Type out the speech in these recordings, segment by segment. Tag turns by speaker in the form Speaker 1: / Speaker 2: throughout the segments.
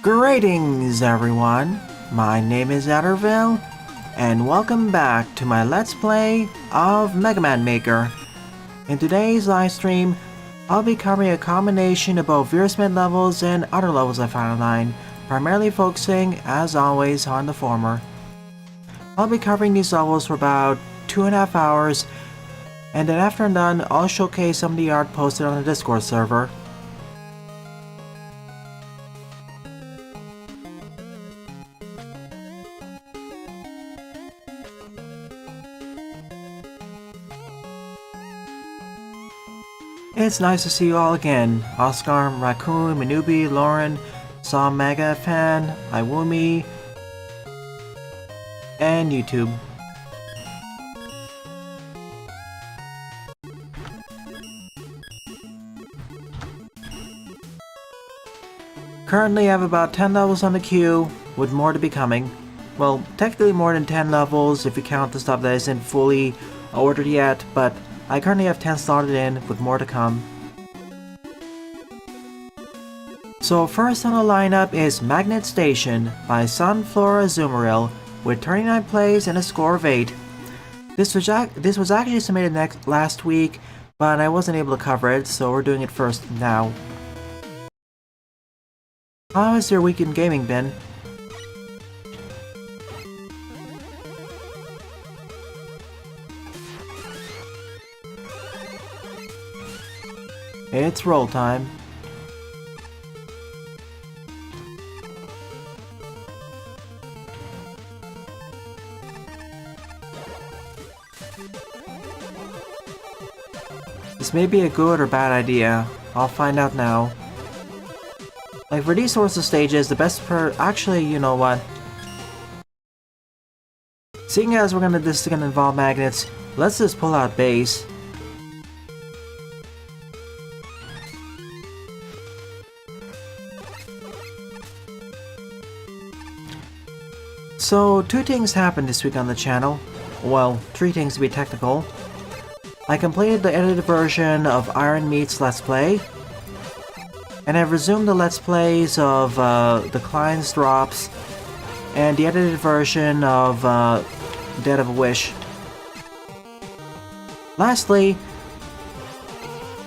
Speaker 1: Greetings everyone, my name is Adderville, and welcome back to my Let's Play of Mega Man Maker. In today's live stream, I'll be covering a combination of both Veersmith levels and other levels I found online, primarily focusing, as always, on the former. I'll be covering these levels for about 2.5 hours, and then after I'm done, I'll showcase some of the art posted on the Discord server. It's nice to see you all again. Oscar, Raccoon, Manubi, Lauren, Saw Mega Fan, Iwumi, and YouTube. Currently I have about 10 levels on the queue, with more to be coming. Well, technically more than 10 levels if you count the stuff that isn't fully ordered yet, but I currently have 10 slotted in, with more to come. So first on the lineup is Magnet Station by Sunflora Azumarill, with 39 plays and a score of 8. This was actually submitted last week, but I wasn't able to cover it, so we're doing it first now. How has your week in gaming been? It's roll time. This may be a good or bad idea. I'll find out now. Like for these sorts of stages, the best actually, you know what? Seeing as this is gonna involve magnets, let's just pull out base. So, 2 things happened this week on the channel. Well, 3 things to be technical. I completed the edited version of Iron Meat's Let's Play, and I've resumed the Let's Plays of the Klein's Drops, and the edited version of Dead of a Wish. Lastly,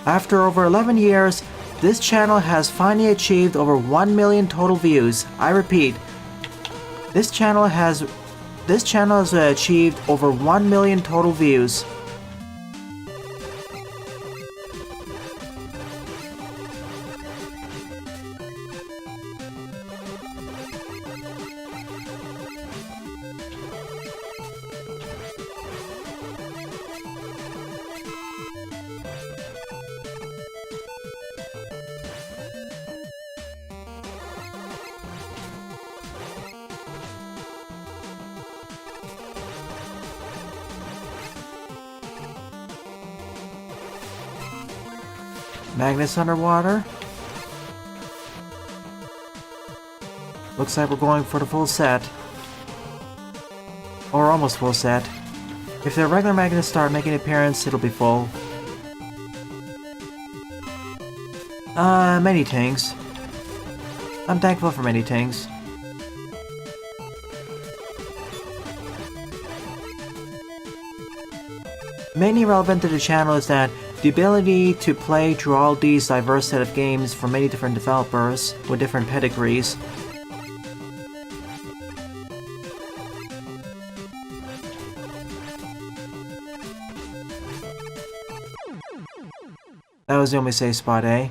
Speaker 1: after over 11 years, this channel has finally achieved over 1 million total views. I repeat, This channel has achieved over 1 million total views. Magnets underwater. Looks like we're going for the full set. Or almost full set. If the regular magnets start making an appearance, it'll be full. Many things. I'm thankful for many things. Mainly relevant to the channel is that the ability to play through all these diverse set of games from many different developers with different pedigrees. That was the only safe spot, eh?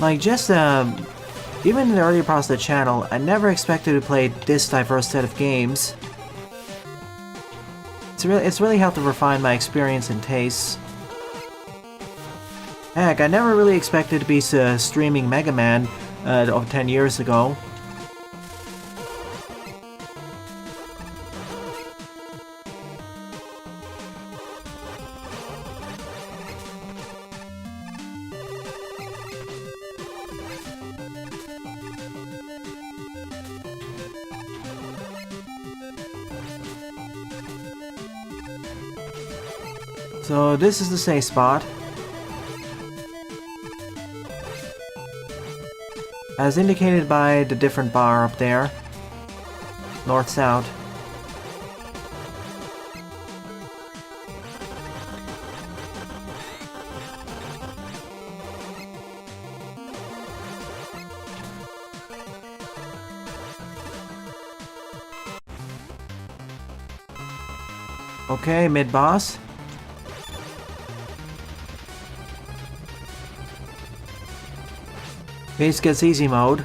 Speaker 1: Like, just, even in the earlier parts of the channel, I never expected to play this diverse set of games. It's really helped to refine my experience and tastes. Heck, I never really expected to be streaming Mega Man over 10 years ago. So this is the safe spot. As indicated by the different bar up there. North-south. Okay, mid-boss. Base gets easy mode.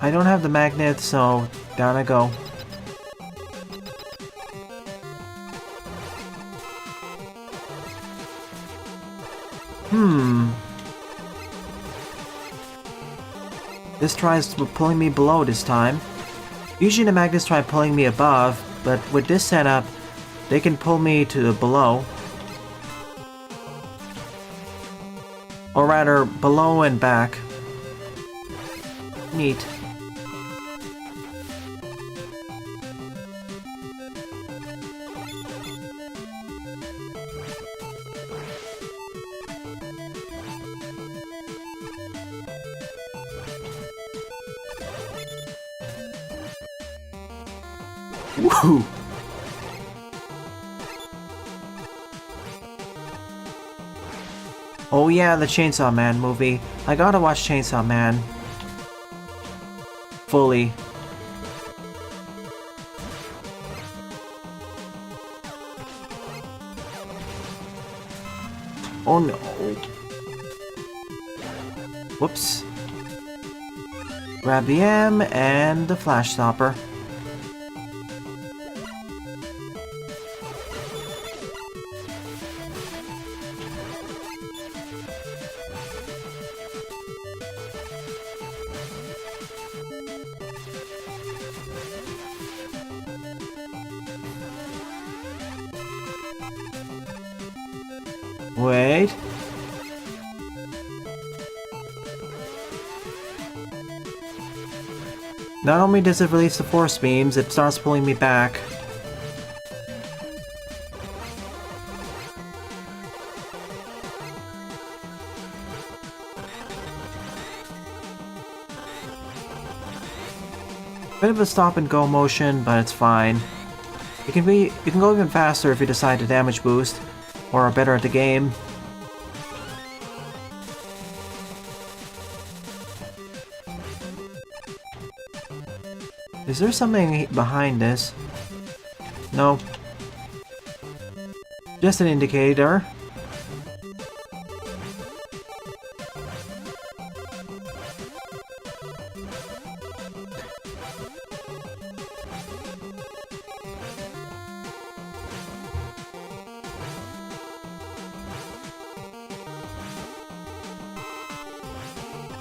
Speaker 1: I don't have the magnet, so down I go. This tries pulling me below this time. Usually the magnets try pulling me above, but with this setup, they can pull me to below. Or rather, below and back. Neat. Woohoo! Oh yeah, the Chainsaw Man movie. I gotta watch Chainsaw Man. Fully. Oh no. Whoops. Grab the M and the Flash Stopper. Wait. Not only does it release the force beams, it starts pulling me back. Bit of a stop and go motion, but it's fine. You can go even faster if you decide to damage boost, or are better at the game. Is there something behind this? No. Just an indicator.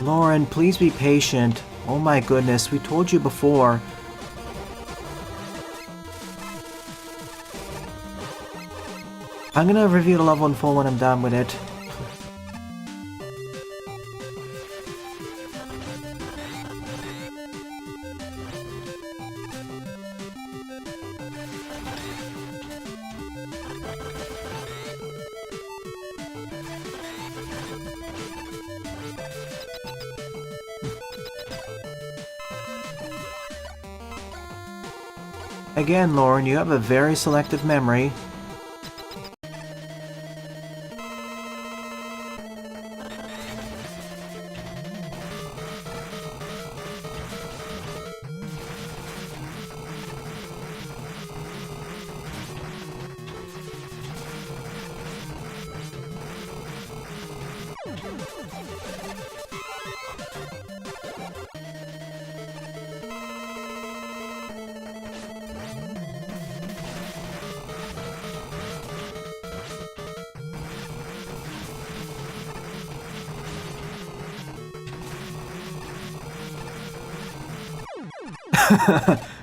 Speaker 1: Lauren, please be patient. Oh my goodness, we told you before. I'm gonna review the level in full when I'm done with it. Again, Lauren, you have a very selective memory.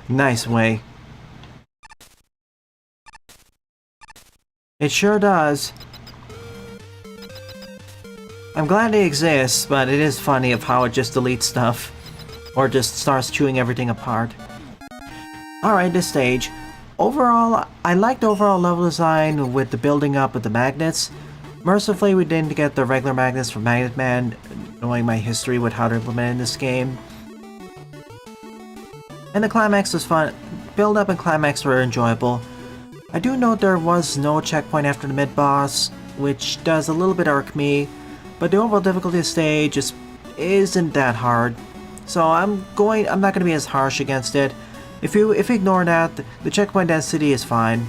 Speaker 1: Nice way. It sure does. I'm glad it exists, but it is funny of how it just deletes stuff. Or just starts chewing everything apart. Alright, this stage. Overall, I liked the overall level design with the building up of the magnets. Mercifully, we didn't get the regular magnets from Magnet Man, knowing my history with how to implement it in this game. And the climax was fun. Build up and climax were enjoyable. I do note there was no checkpoint after the mid-boss, which does a little bit irk me, but the overall difficulty of the stage just isn't that hard. So I'm not gonna be as harsh against it. If you ignore that, the checkpoint density is fine.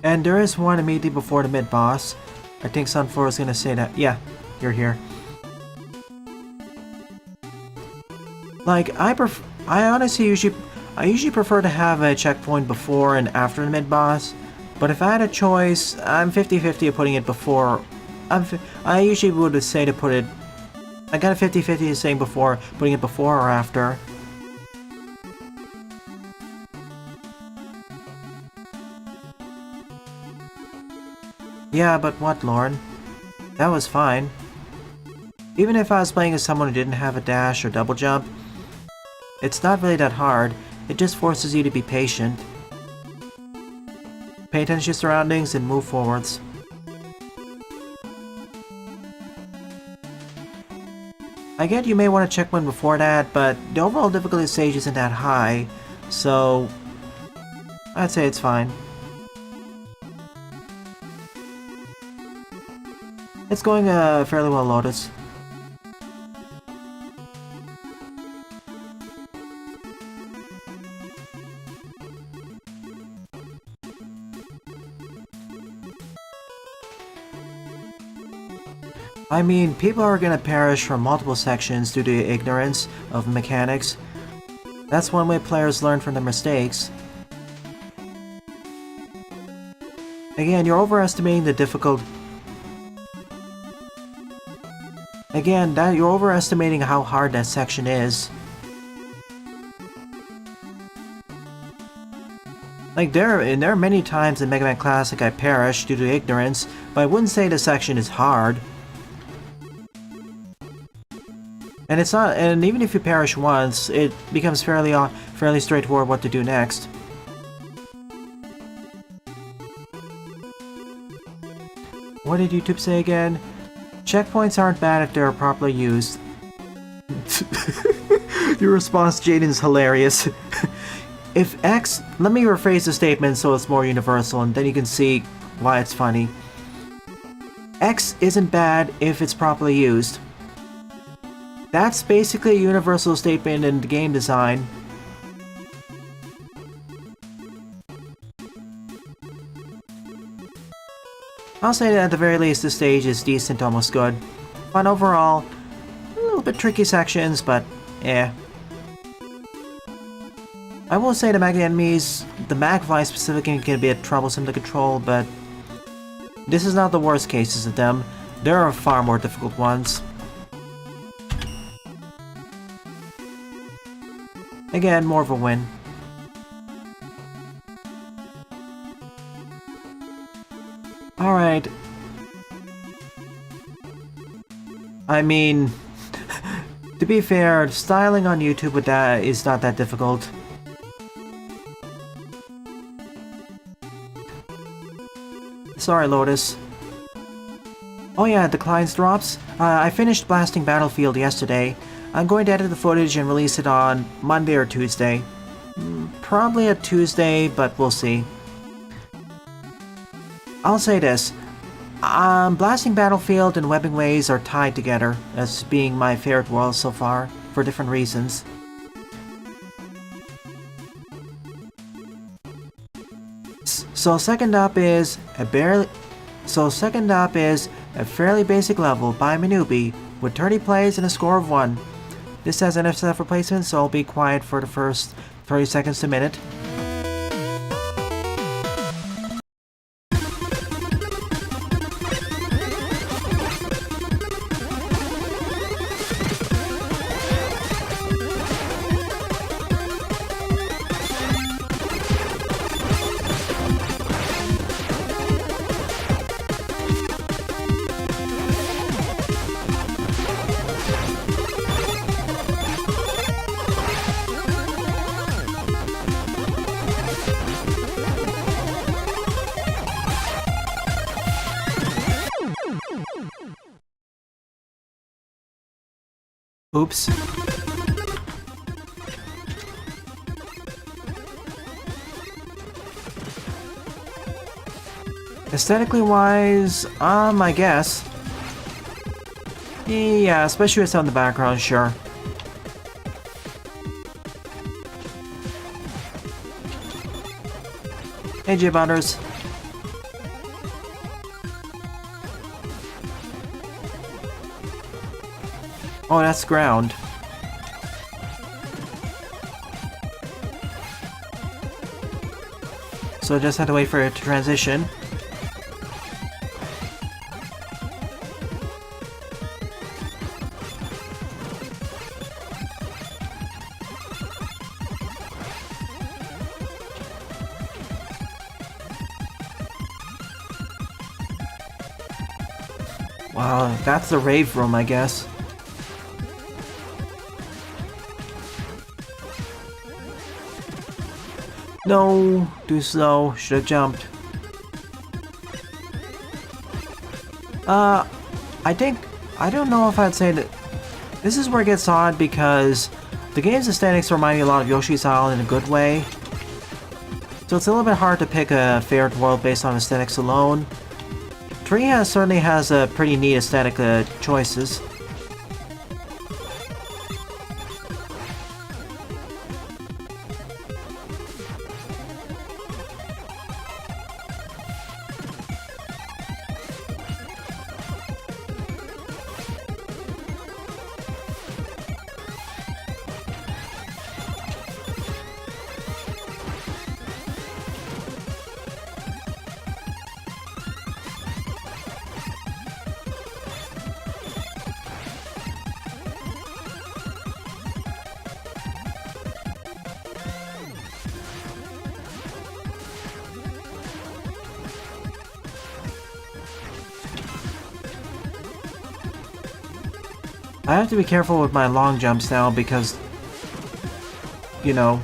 Speaker 1: And there is one immediately before the mid-boss. I think Sun4 is gonna say that. Yeah, you're here. Like, I usually prefer to have a checkpoint before and after the mid-boss. But if I had a choice, I'm 50-50 of putting it before. I usually would say to put it... I got a 50-50 of saying before, putting it before or after. Yeah, but what, Lauren? That was fine. Even if I was playing as someone who didn't have a dash or double jump, it's not really that hard. It just forces you to be patient. Pay attention to your surroundings and move forwards. I get you may want to check one before that, but the overall difficulty stage isn't that high, so I'd say it's fine. It's going fairly well, Lotus. I mean, people are gonna perish from multiple sections due to ignorance of mechanics. That's one way players learn from their mistakes. Again, you're overestimating the difficult... Again, you're overestimating how hard that section is. Like, there are many times in Mega Man Classic I perished due to ignorance, but I wouldn't say the section is hard. And it's not, and even if you perish once, it becomes fairly straightforward what to do next. What did YouTube say again? Checkpoints aren't bad if they're properly used. Your response, Jaden, is hilarious. If X... Let me rephrase the statement so it's more universal, and then you can see why it's funny. X isn't bad if it's properly used. That's basically a universal statement in the game design. I'll say that at the very least this stage is decent, almost good. Fun overall, a little bit tricky sections, but eh. I will say the Mega enemies, the Magfly specifically, can be a bit troublesome to control, but this is not the worst cases of them. There are far more difficult ones. Again, more of a win. Alright. I mean, to be fair, styling on YouTube with that is not that difficult. Sorry, Lotus. Oh yeah, declines drops. I finished blasting Battlefield yesterday. I'm going to edit the footage and release it on Monday or Tuesday. Probably a Tuesday, but we'll see. I'll say this. Blasting Battlefield and Webbing Ways are tied together as being my favorite worlds so far, for different reasons. So second up is a fairly basic level by a newbie with 30 plays and a score of 1. This has NFSF replacement, so I'll be quiet for the first 30 seconds to a minute. Oops. Aesthetically wise, I guess. Yeah, especially with some in the background, sure. Hey, J-Butters. Oh, that's ground. So I just had to wait for it to transition. Wow, that's the rave room, I guess. No, too slow. Should have jumped. I don't know if I'd say that this is where it gets odd because the game's aesthetics remind me a lot of Yoshi's Island in a good way. So it's a little bit hard to pick a favorite world based on aesthetics alone. 3 certainly has a pretty neat aesthetic choices. I have to be careful with my long jumps now because, you know.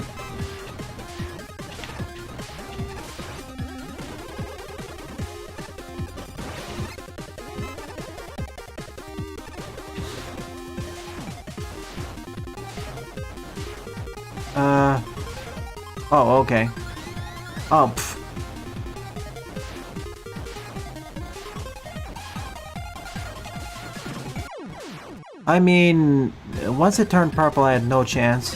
Speaker 1: Oh, okay. Oh, pfft. I mean, once it turned purple, I had no chance.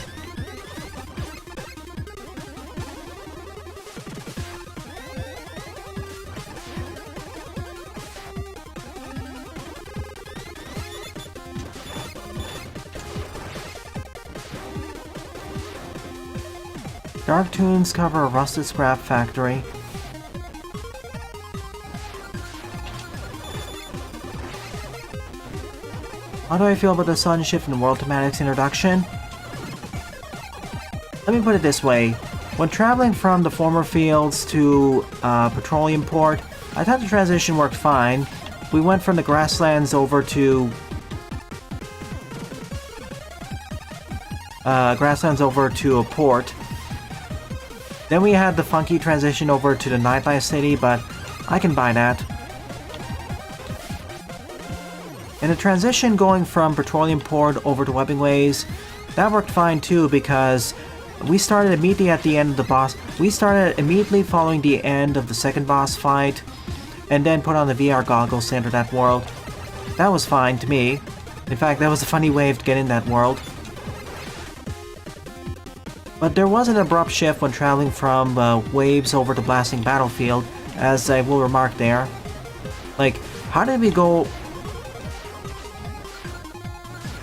Speaker 1: Dark tunes cover a rusted scrap factory. How do I feel about the sun shift and world thematics introduction? Let me put it this way. When traveling from the former fields to Petroleum Port, I thought the transition worked fine. We went from the grasslands over to a port. Then we had the funky transition over to the nightlife city, but I can buy that. And the transition going from Petroleum Port over to Webbing Ways, that worked fine too, because we started immediately at the end of the boss. We started immediately following the end of the second boss fight, and then put on the VR goggles to enter that world. That was fine to me. In fact, that was a funny way to get in that world. But there was an abrupt shift when traveling from waves over to blasting battlefield, as I will remark there. Like, how did we go...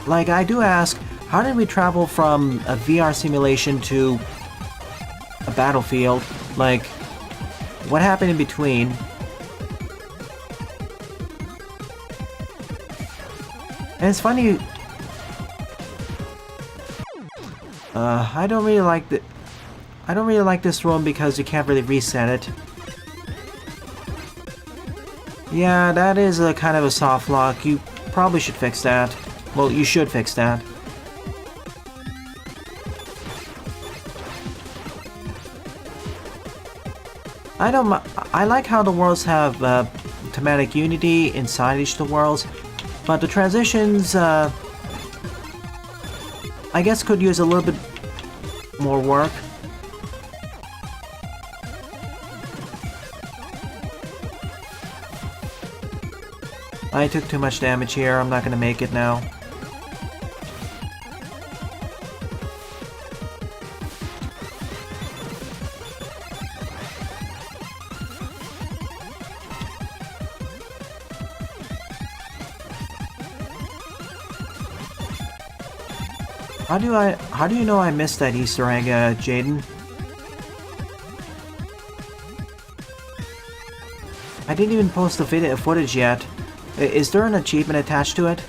Speaker 1: Like, I do ask, how did we travel from a VR simulation to a battlefield? Like, what happened in between? And it's funny... I don't really like this room because you can't really reset it. Yeah, that is a kind of a soft lock. You probably should fix that. Well, you should fix that. I like how the worlds have thematic unity inside each of the worlds, but the transitions, I guess could use a little bit more work. I took too much damage here, I'm not gonna make it now. How do you know I missed that Easter egg, Jaden? I didn't even post the footage yet. Is there an achievement attached to it?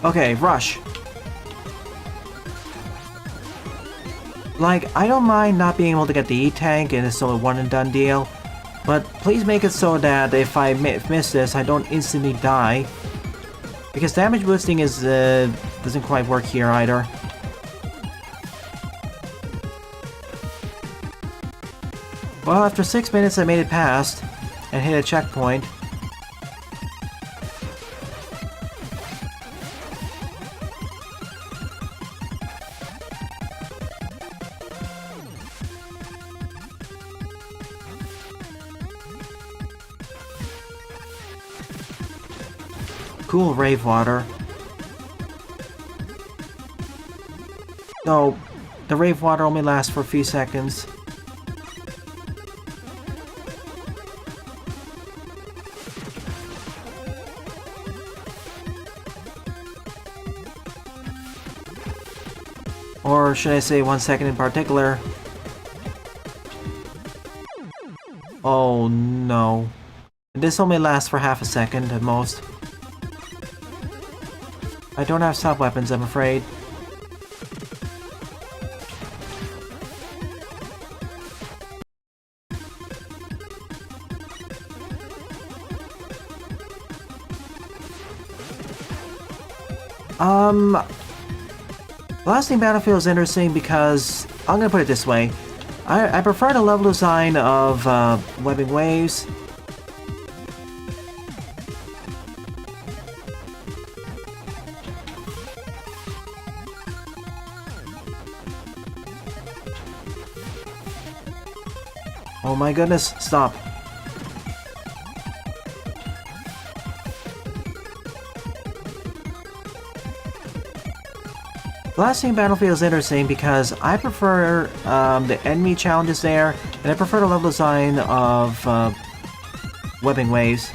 Speaker 1: Okay, rush. Like, I don't mind not being able to get the E-Tank and it's a one and done deal, but please make it so that if I miss this, I don't instantly die. Because damage boosting is, doesn't quite work here either. Well, after 6 minutes I made it past, and hit a checkpoint. Cool rave water. No, the rave water only lasts for a few seconds. Or should I say 1 second in particular? Oh no. This only lasts for half a second at most. I don't have sub-weapons, I'm afraid. Blasting Battlefield is interesting because, I'm gonna put it this way, I prefer the level design of Webbing Waves. Oh my goodness, stop. Blasting Battlefield is interesting because I prefer the enemy challenges there, and I prefer the level design of webbing waves.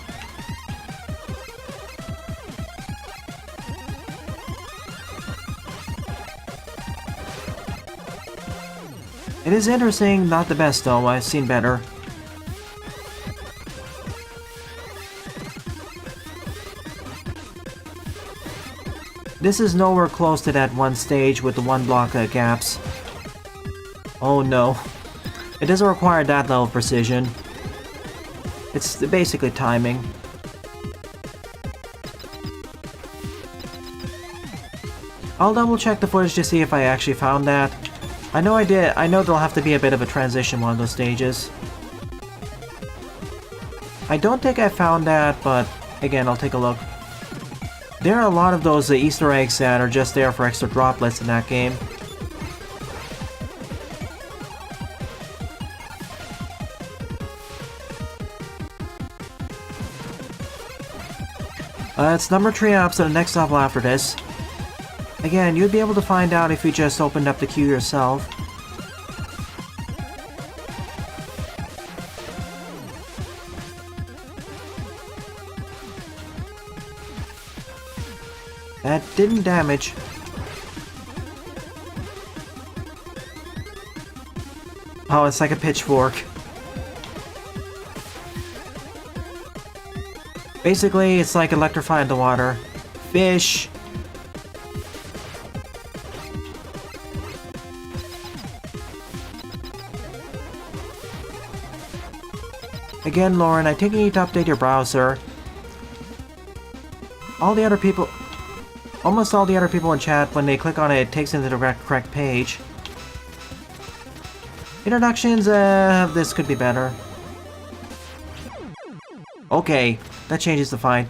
Speaker 1: It is interesting, not the best though, I've seen better. This is nowhere close to that one stage with the one block gaps. Oh no. It doesn't require that level of precision. It's basically timing. I'll double check the footage to see if I actually found that. I know I did. I know there'll have to be a bit of a transition one of those stages. I don't think I found that, but again, I'll take a look. There are a lot of those Easter eggs that are just there for extra droplets in that game. It's number 3 up, so the next level after this. Again, you'd be able to find out if you just opened up the queue yourself. That didn't damage. Oh, it's like a pitchfork. Basically, it's like electrifying the water. Fish! Again, Lauren, I think you need to update your browser. All the other people... Almost all the other people in chat, when they click on it, it takes them to the correct page. Introductions, this could be better. Okay, that changes the fight.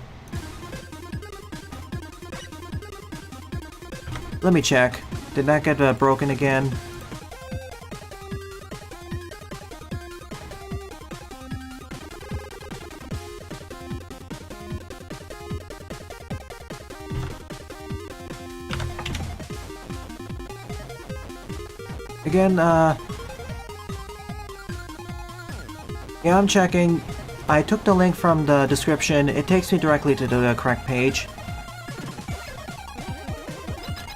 Speaker 1: Let me check. Did that get broken again? Again, yeah, I'm checking. I took the link from the description. It takes me directly to the correct page.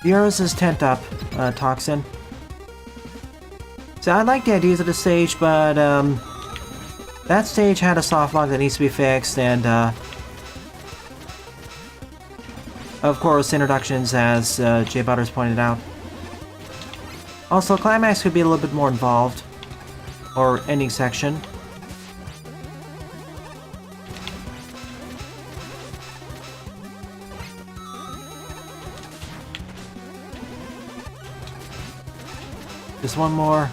Speaker 1: Yours is tent up, Toxin. So I like the ideas of the stage, but that stage had a soft lock that needs to be fixed, and of course introductions, as Jay Butters pointed out. Also, climax could be a little bit more involved, or ending section. Just one more.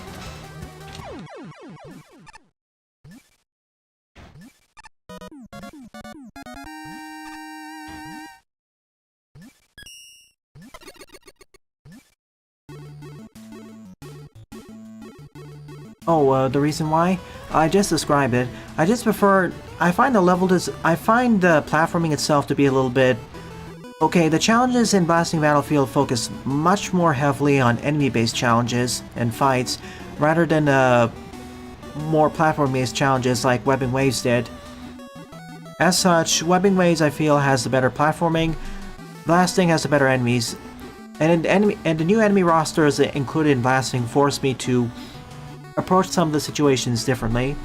Speaker 1: Oh, the reason why? I just described it. I just prefer... I find the platforming itself to be a little bit... Okay, the challenges in Blasting Battlefield focus much more heavily on enemy-based challenges and fights, rather than more platform-based challenges like Webbing Waves did. As such, Webbing Waves I feel has the better platforming, Blasting has the better enemies, and the new enemy rosters included in Blasting forced me to approach some of the situations differently.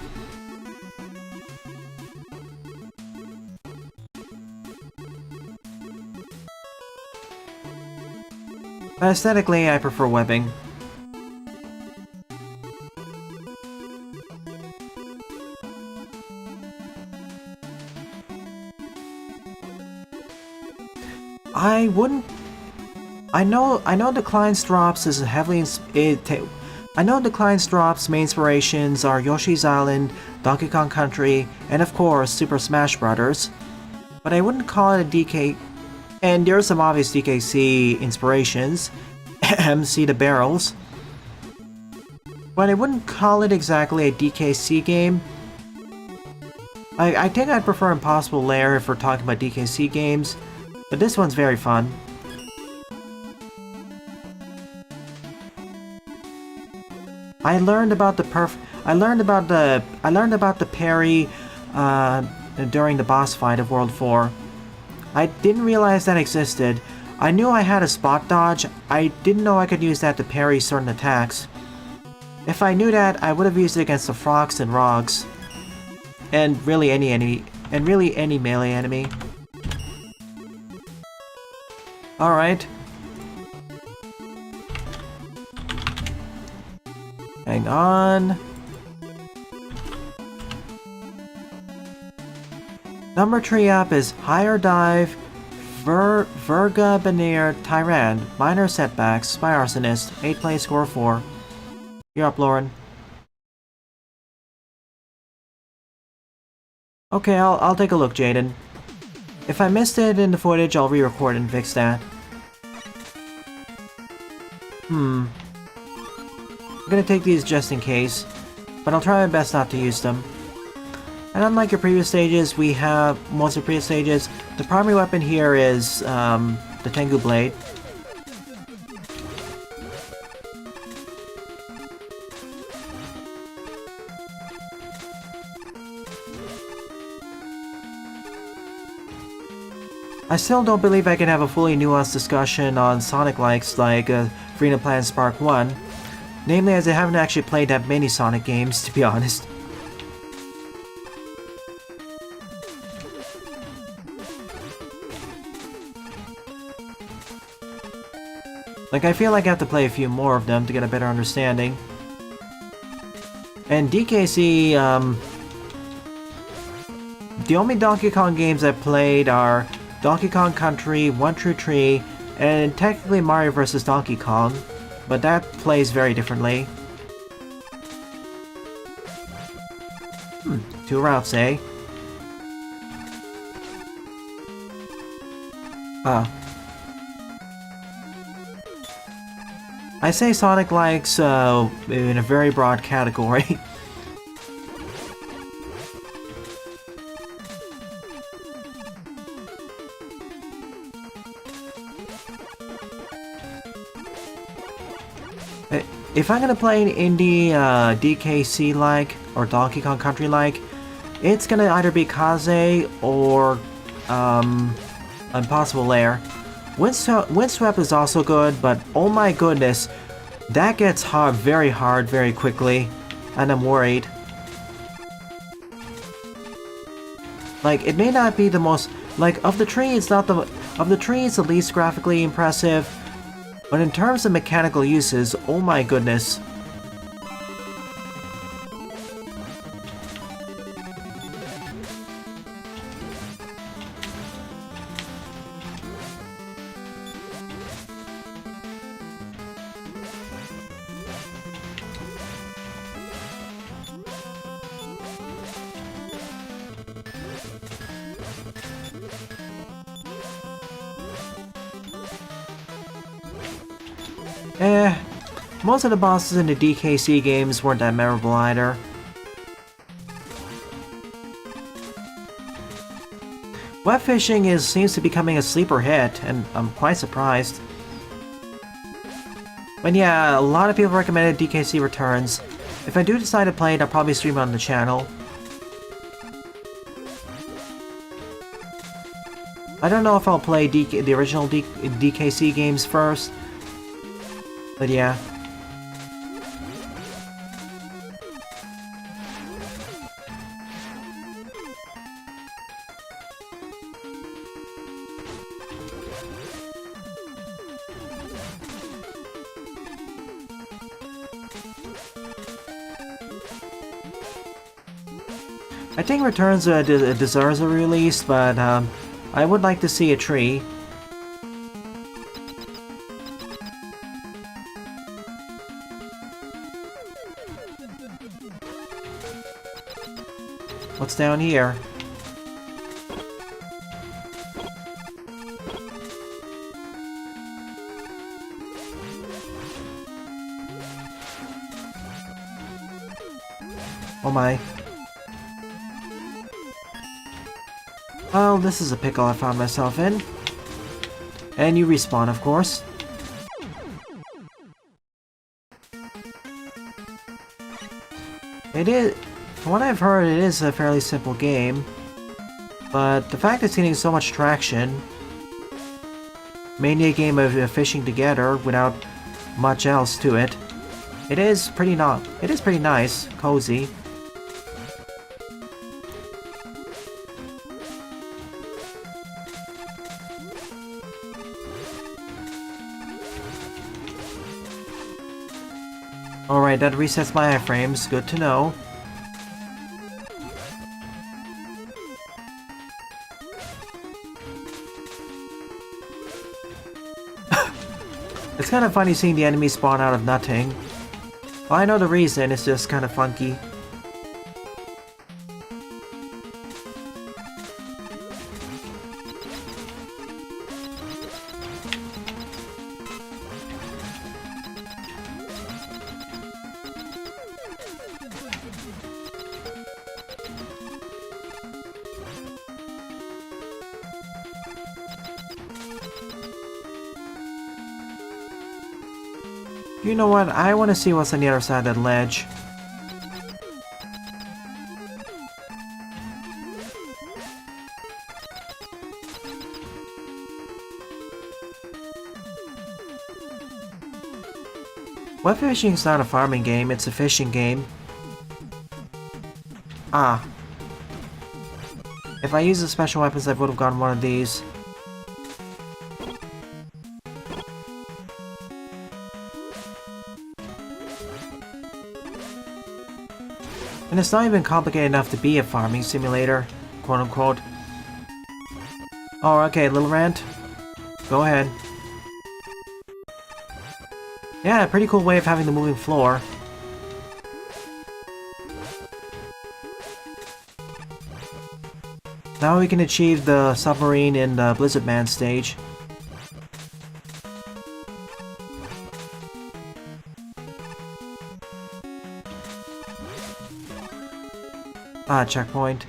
Speaker 1: But aesthetically, I prefer webbing. I wouldn't... I know Decline's drops is heavily... I know Decline's drops' main inspirations are Yoshi's Island, Donkey Kong Country, and of course Super Smash Bros. But I wouldn't call it a DK... And there are some obvious DKC inspirations. See the barrels. But I wouldn't call it exactly a DKC game. I think I'd prefer Impossible Lair if we're talking about DKC games. But this one's very fun. I learned about the parry during the boss fight of World 4. I didn't realize that existed. I knew I had a spot dodge. I didn't know I could use that to parry certain attacks. If I knew that, I would have used it against the frogs and rogs. And really any melee enemy. Alright. Hang on. Number tree up is Higher Dive, Verga Benir Tyrant, Minor Setbacks, Spy Arsonist, 8th place, score 4. You're up, Lauren. Okay, I'll take a look, Jaden. If I missed it in the footage, I'll re-record and fix that. I'm gonna take these just in case, but I'll try my best not to use them. And unlike your previous stages, most of the previous stages, the primary weapon here is the Tengu Blade. I still don't believe I can have a fully nuanced discussion on Sonic likes like Freedom Plan Spark 1, namely as I haven't actually played that many Sonic games, to be honest. Like, I feel like I have to play a few more of them to get a better understanding. And DKC, the only Donkey Kong games I've played are Donkey Kong Country, One True Tree, and technically Mario vs. Donkey Kong, but that plays very differently. 2 routes, eh? I say Sonic likes in a very broad category. If I'm gonna play an indie DKC-like or Donkey Kong Country-like, it's gonna either be Kaze or Impossible Lair. Windswept is also good, but oh my goodness, that gets hard, very quickly, and I'm worried. Like, it may not be the most, like, of the tree, it's the least graphically impressive, but in terms of mechanical uses, oh my goodness. Most of the bosses in the DKC games weren't that memorable either. Web fishing seems to be becoming a sleeper hit, and I'm quite surprised. But yeah, a lot of people recommended DKC Returns. If I do decide to play it, I'll probably stream it on the channel. I don't know if I'll play the original DKC games first, but yeah. I think Returns deserves a release, but I would like to see a tree. What's down here? Oh my. Well, this is a pickle I found myself in. And you respawn, of course. It is, from what I've heard, it is a fairly simple game. But the fact it's getting so much traction, mainly a game of fishing together without much else to it, it is pretty nice, cozy. Alright, that resets my iframes, good to know. It's kind of funny seeing the enemies spawn out of nothing. Well, I know the reason, it's just kind of funky. You know what? I want to see what's on the other side of that ledge. Web fishing is not a farming game, it's a fishing game. Ah. If I used the special weapons, I would have gotten one of these. And it's not even complicated enough to be a farming simulator, quote unquote. Oh, okay, little rant. Go ahead. Yeah, pretty cool way of having the moving floor. Now we can achieve the submarine in the Blizzard Man stage. Ah, checkpoint.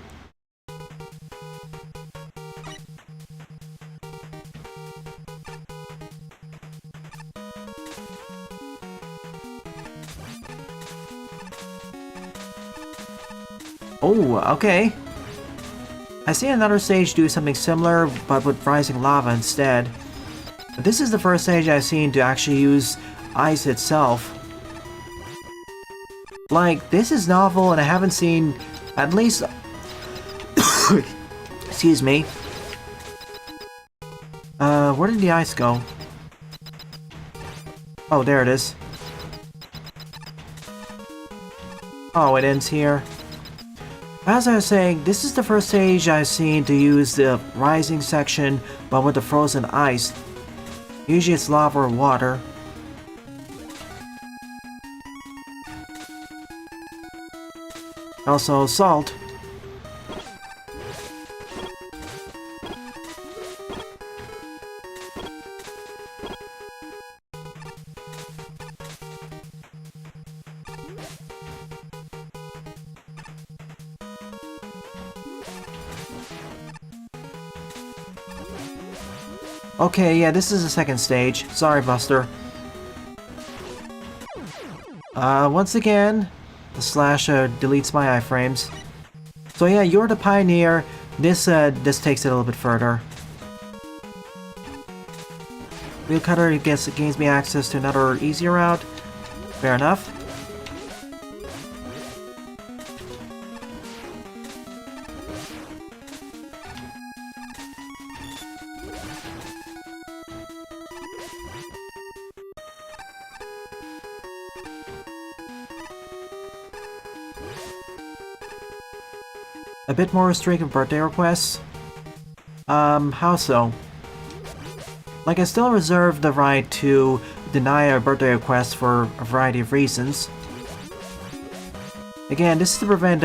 Speaker 1: Oh, okay. I see another stage do something similar, but with rising lava instead. But this is the first stage I've seen to actually use ice itself. Like, this is novel, and I haven't seen at least... Excuse me. Where did the ice go? Oh, there it is. Oh, it ends here. As I was saying, this is the first stage I've seen to use the rising section, but with the frozen ice. Usually it's lava or water. Also, salt. Okay, yeah, this is the second stage. Sorry, Buster. Once again, the slash deletes my iframes. So yeah, you're the pioneer. This takes it a little bit further. Wheel cutter gains me access to another easier route. Fair enough. A bit more restricted birthday requests? How so? Like, I still reserve the right to deny a birthday request for a variety of reasons. Again, this is to prevent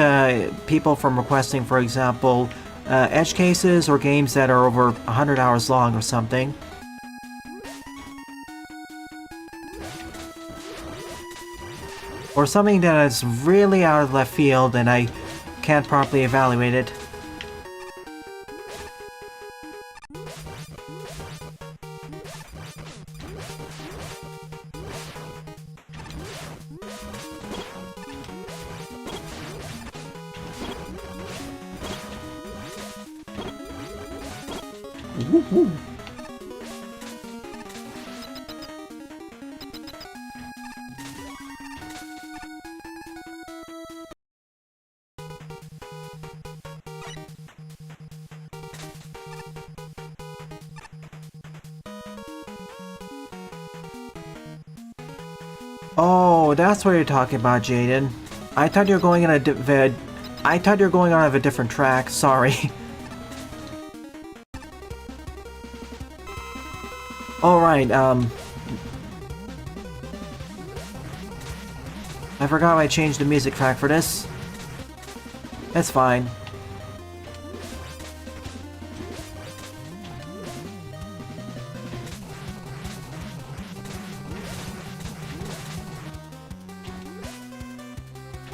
Speaker 1: people from requesting, for example, edge cases or games that are over 100 hours long or something. Or something that is really out of left field and I can't properly evaluate it. Woohoo! Oh, that's what you're talking about, Jaden. I thought you were going on a different track. Sorry. Alright, I forgot I changed the music track for this. That's fine.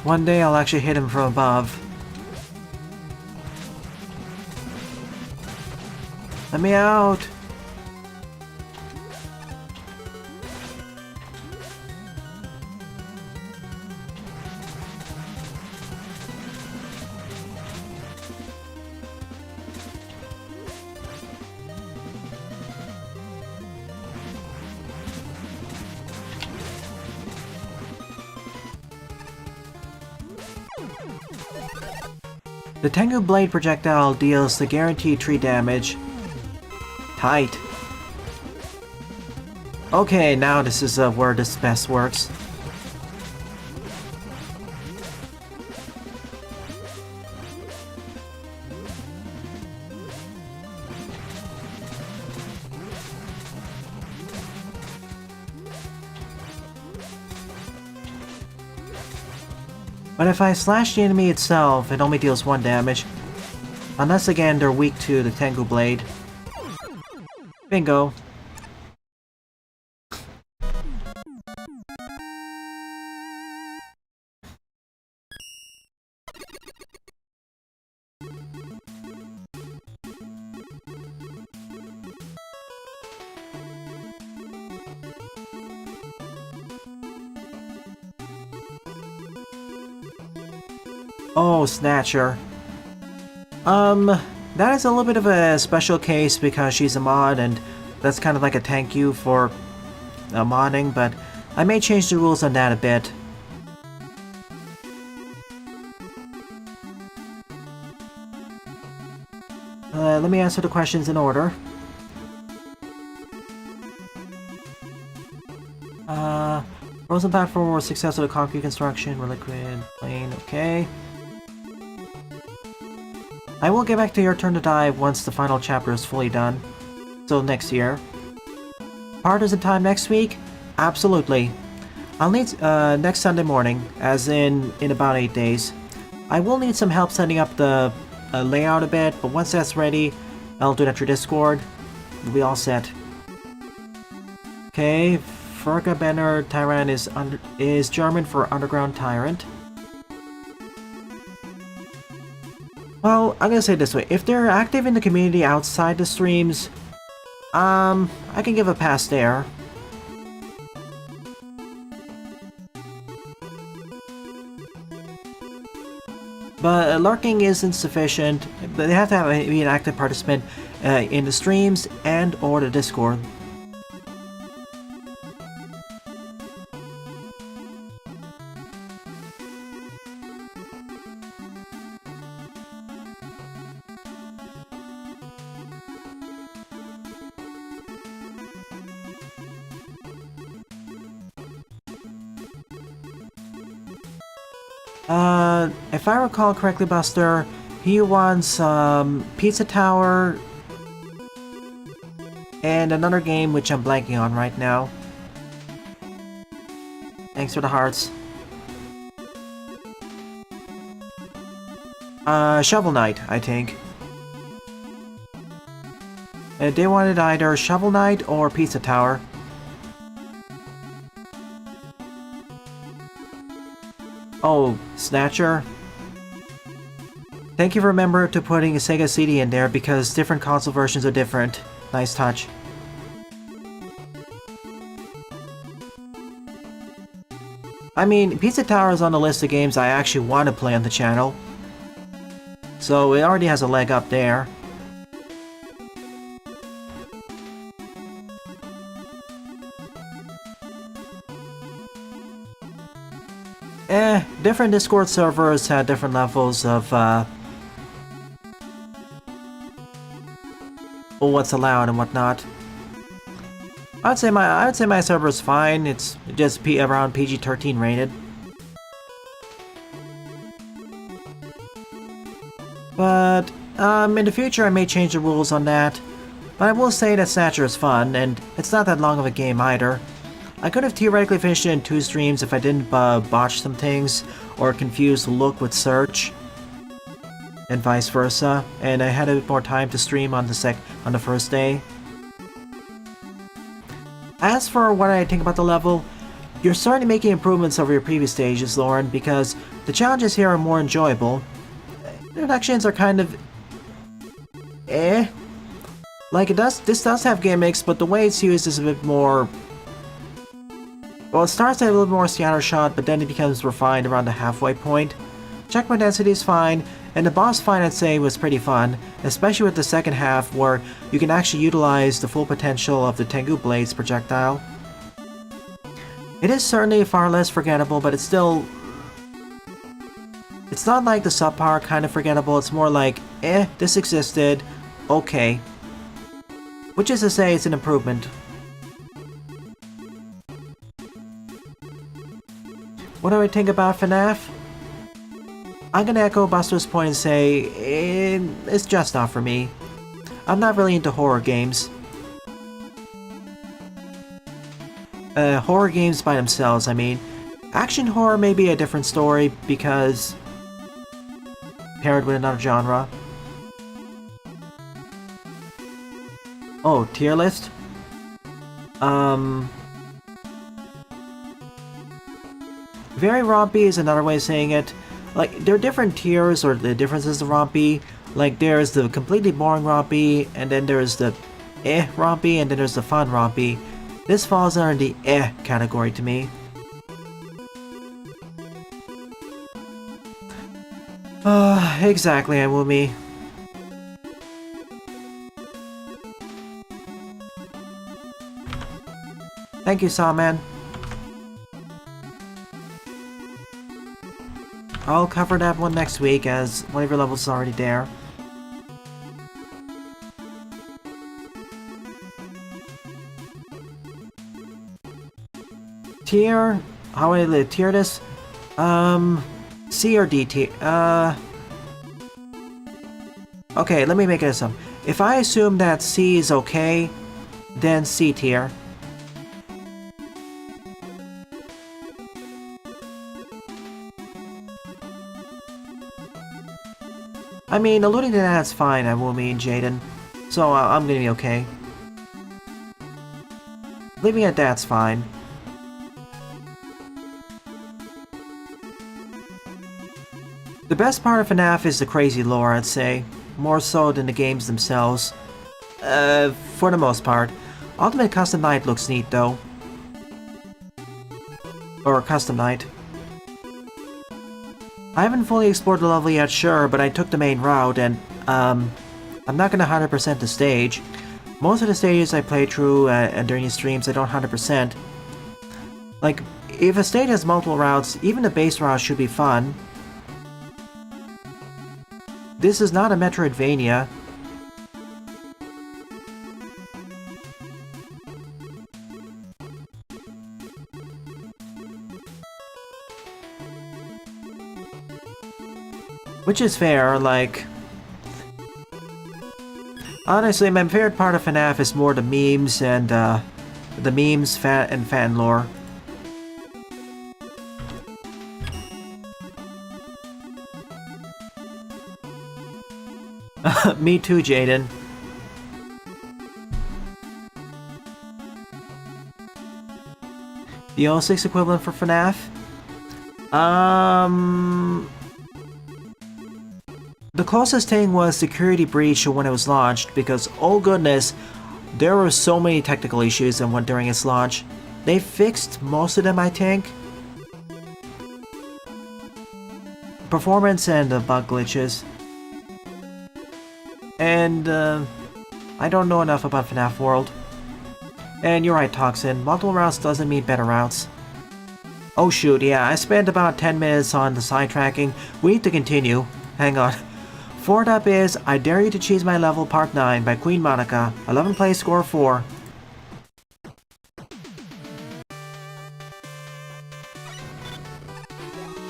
Speaker 1: One day I'll actually hit him from above. Let me out! The Tengu Blade projectile deals the guaranteed 3 damage. Tight. Okay, now this is where this best works. But if I slash the enemy itself, it only deals 1 damage. Unless again they're weak to the Tengu Blade. Bingo. Oh, Snatcher. That is a little bit of a special case because she's a mod and that's kind of like a thank you for modding, but I may change the rules on that a bit. Let me answer the questions in order. Frozen platform or success of the concrete construction, reliquid plane, okay. I will get back to your turn to dive once the final chapter is fully done. So next year. Partners in time next week? Absolutely. I'll need next Sunday morning, as in about 8 days. I will need some help setting up the layout a bit, but once that's ready, I'll do that through Discord. We'll be all set. Okay, Ferga Benner Tyrant is German for Underground Tyrant. Well, I'm gonna say it this way, if they're active in the community outside the streams, I can give a pass there. But lurking isn't sufficient, but they have to be an active participant in the streams and or the Discord. If I recall correctly, Buster, he wants Pizza Tower and another game which I'm blanking on right now. Thanks for the hearts. Shovel Knight, I think. They wanted either Shovel Knight or Pizza Tower. Oh, Snatcher. Thank you for remembering to putting a Sega CD in there because different console versions are different. Nice touch. I mean, Pizza Tower is on the list of games I actually want to play on the channel. So it already has a leg up there. different Discord servers had different levels of what's allowed and whatnot. I'd say my server's fine. It's just around PG-13 rated. But in the future I may change the rules on that. But I will say that Snatcher is fun, and it's not that long of a game either. I could have theoretically finished it in 2 streams if I didn't botch some things or confuse look with search, and vice versa. And I had a bit more time to stream on the first day. As for what I think about the level, you're starting making improvements over your previous stages, Lauren, because the challenges here are more enjoyable. The introductions are kind of like this does have gimmicks, but the way it's used is a bit more. Well, it starts at a little more scattershot, but then it becomes refined around the halfway point. Checkpoint density is fine, and the boss fight I'd say was pretty fun, especially with the second half where you can actually utilize the full potential of the Tengu Blade's projectile. It is certainly far less forgettable, but it's still... It's not like the subpar kind of forgettable, it's more like, this existed, okay. Which is to say, it's an improvement. What do I think about FNAF? I'm gonna echo Buster's point and say, it's just not for me. I'm not really into horror games. Horror games by themselves, I mean. Action horror may be a different story because... paired with another genre. Oh, tier list? Very rompy is another way of saying it. Like, there are different tiers or the differences of rompy. Like, there's the completely boring rompy, and then there's the rompy, and then there's the fun rompy. This falls under the category to me. Exactly, Amumi. Thank you, Sawman. I'll cover that one next week, as one of your levels is already there. Tier? How would I tier this? C or D tier? Okay, let me make it some. If I assume that C is okay, then C tier. I mean, alluding to that's fine, I will mean Jaden. So I'm gonna be okay. Leaving it that's fine. The best part of FNAF is the crazy lore, I'd say. More so than the games themselves. For the most part. Ultimate Custom Night looks neat, though. Or Custom Night. I haven't fully explored the level yet, sure, but I took the main route, and, I'm not gonna 100% the stage. Most of the stages I play through, and during these streams, I don't 100%. Like, if a stage has multiple routes, even the base route should be fun. This is not a Metroidvania. Which is fair, like... Honestly, my favorite part of FNAF is more the memes and, fan lore. Me too, Jaden. The 06 equivalent for FNAF? The closest thing was Security Breach when it was launched, because, oh goodness, there were so many technical issues during its launch. They fixed most of them, I think. Performance and bug glitches. And, I don't know enough about FNAF World. And you're right, Toxin, multiple routes doesn't mean better routes. Oh shoot, yeah, I spent about 10 minutes on the sidetracking. We need to continue. Hang on. Fourth up is I Dare You to Choose My Level Part 9 by Queen Monica. 11 play, score 4.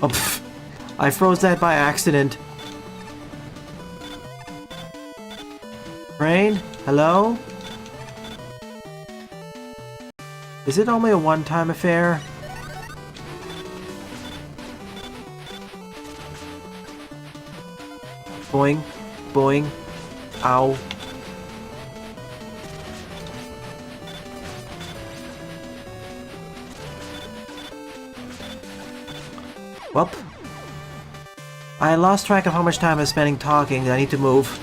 Speaker 1: Oh, pff, I froze that by accident. Rain? Hello? Is it only a one-time affair? Boing. Boing. Ow. Welp. I lost track of how much time I'm spending talking. I need to move.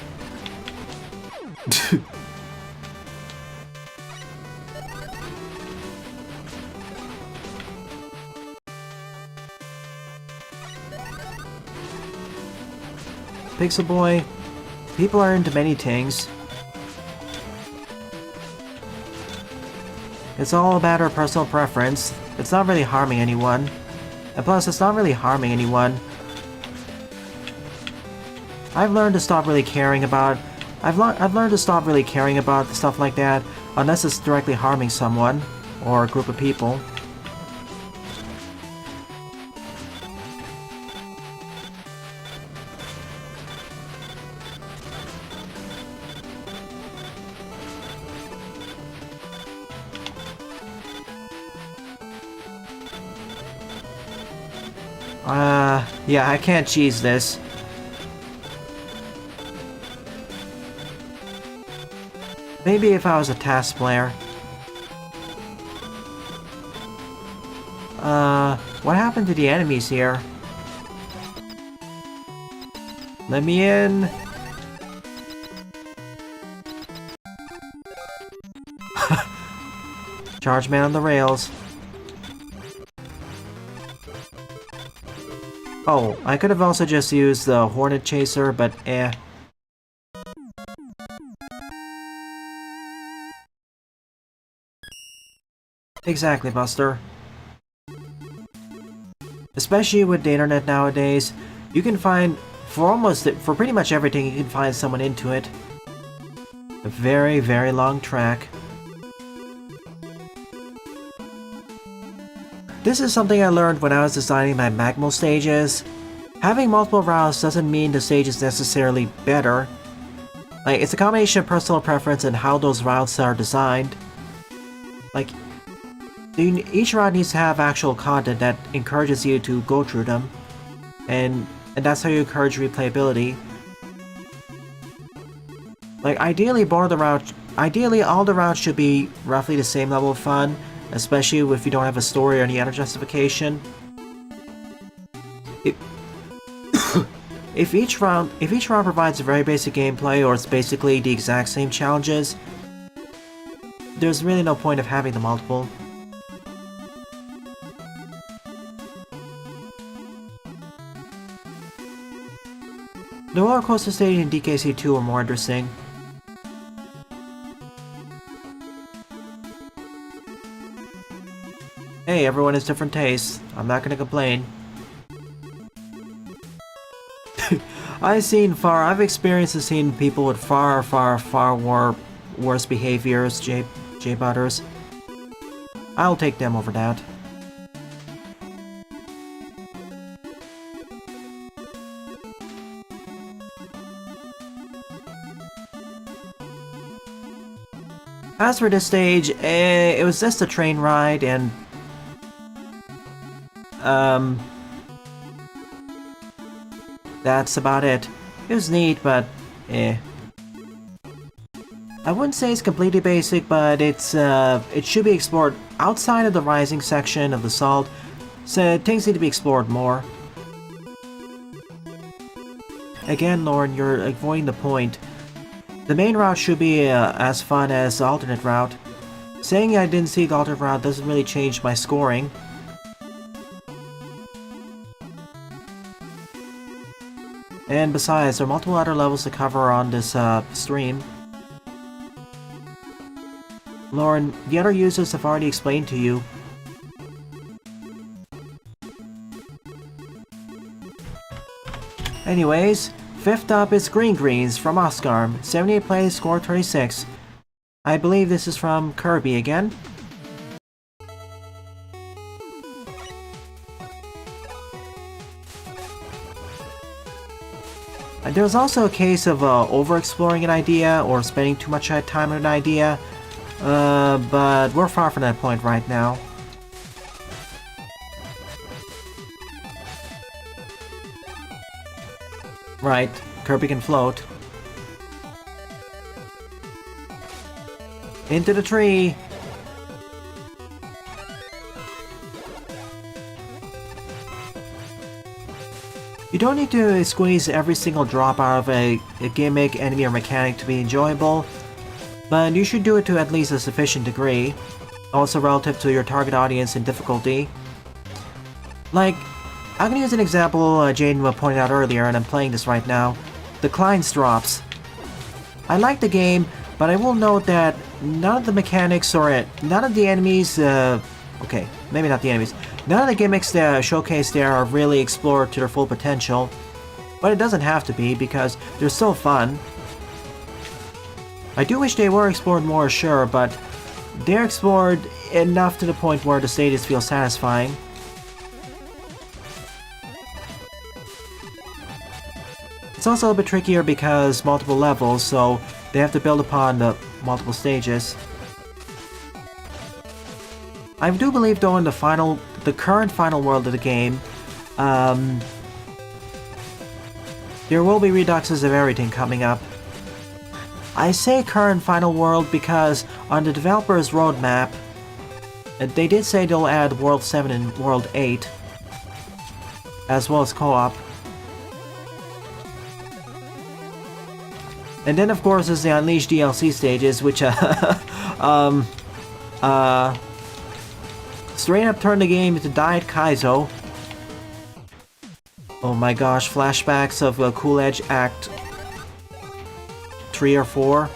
Speaker 1: Pixel Boy, people are into many things. It's all a matter of personal preference. It's not really harming anyone. And plus, it's not really harming anyone. I've learned to stop really caring about... I've learned to stop really caring about stuff like that unless it's directly harming someone or a group of people. Yeah, I can't cheese this. Maybe if I was a task player. What happened to the enemies here? Let me in. Charge man on the rails. Oh, I could have also just used the Hornet Chaser, but eh. Exactly, Buster. Especially with the internet nowadays, you can find, for pretty much everything, you can find someone into it. A very, very long track. This is something I learned when I was designing my Magmal stages. Having multiple routes doesn't mean the stage is necessarily better. Like, it's a combination of personal preference and how those routes are designed. Like, each route needs to have actual content that encourages you to go through them. And that's how you encourage replayability. Like, ideally all the routes should be roughly the same level of fun. Especially if you don't have a story or any other justification. If each round provides a very basic gameplay or it's basically the exact same challenges, there's really no point of having the multiple. The roller coaster stage in DKC2 are more interesting. Hey, everyone has different tastes. I'm not gonna complain. I've experienced and seen people with far worse behaviors, J Butters. I'll take them over that. As for this stage, it was just a train ride and that's about it. It was neat, but eh. I wouldn't say it's completely basic, but it should be explored outside of the rising section of the salt, so things need to be explored more. Again, Lauren, you're avoiding the point. The main route should be as fun as the alternate route. Saying I didn't see the alternate route doesn't really change my scoring. And besides, there are multiple other levels to cover on this stream. Lauren, the other users have already explained to you. Anyways, 5th up is Green Greens from Oscar. 78 plays, score 26. I believe this is from Kirby again. There's also a case of over-exploring an idea or spending too much time on an idea, but we're far from that point right now. Right, Kirby can float. Into the tree! You don't need to squeeze every single drop out of a gimmick, enemy, or mechanic to be enjoyable, but you should do it to at least a sufficient degree, also relative to your target audience and difficulty. Like, I'm gonna use an example Jaden pointed out earlier, and I'm playing this right now. The Klein's drops. I like the game, but I will note that none of the mechanics or none of the enemies, okay, maybe not the enemies, none of the gimmicks that showcased there are really explored to their full potential. But it doesn't have to be, because they're still fun. I do wish they were explored more, sure, but they're explored enough to the point where the stages feel satisfying. It's also a bit trickier because multiple levels, so they have to build upon the multiple stages. I do believe, though, in the current final world of the game, there will be reduxes of everything coming up. I say current final world because on the developer's roadmap, they did say they'll add World 7 and World 8, as well as co-op. And then, of course, there's the Unleashed DLC stages, which, straight up turn the game into Diet Kaizo. Oh my gosh, flashbacks of Cool Edge Act 3 or 4.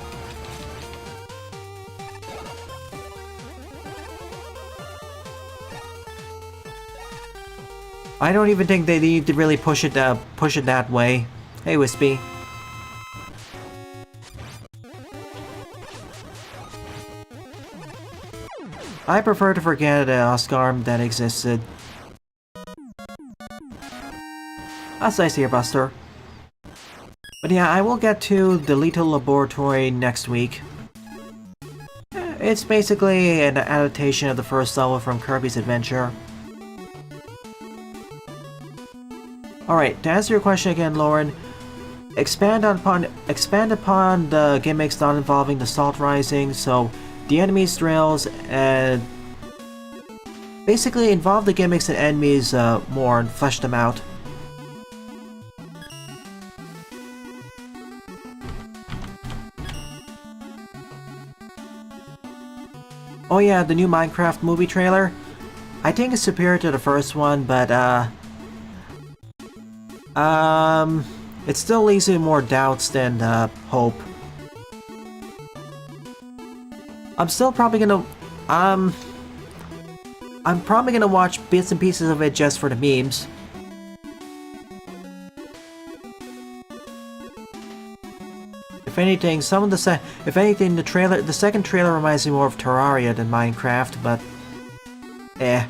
Speaker 1: I don't even think they need to really push it that way. Hey, Wispy. I prefer to forget Oscar that existed. That's nice here, Buster. But yeah, I will get to the Lethal Laboratory next week. It's basically an adaptation of the first level from Kirby's Adventure. Alright, to answer your question again, Lauren, expand upon the gimmicks not involving the Salt Rising, so the enemies' drills, and basically involve the gimmicks and enemies more and flesh them out. Oh yeah, the new Minecraft movie trailer. I think it's superior to the first one, but it still leaves me more doubts than hope. I'm still probably gonna, I'm probably gonna watch bits and pieces of it just for the memes. If anything, the second trailer reminds me more of Terraria than Minecraft, but eh.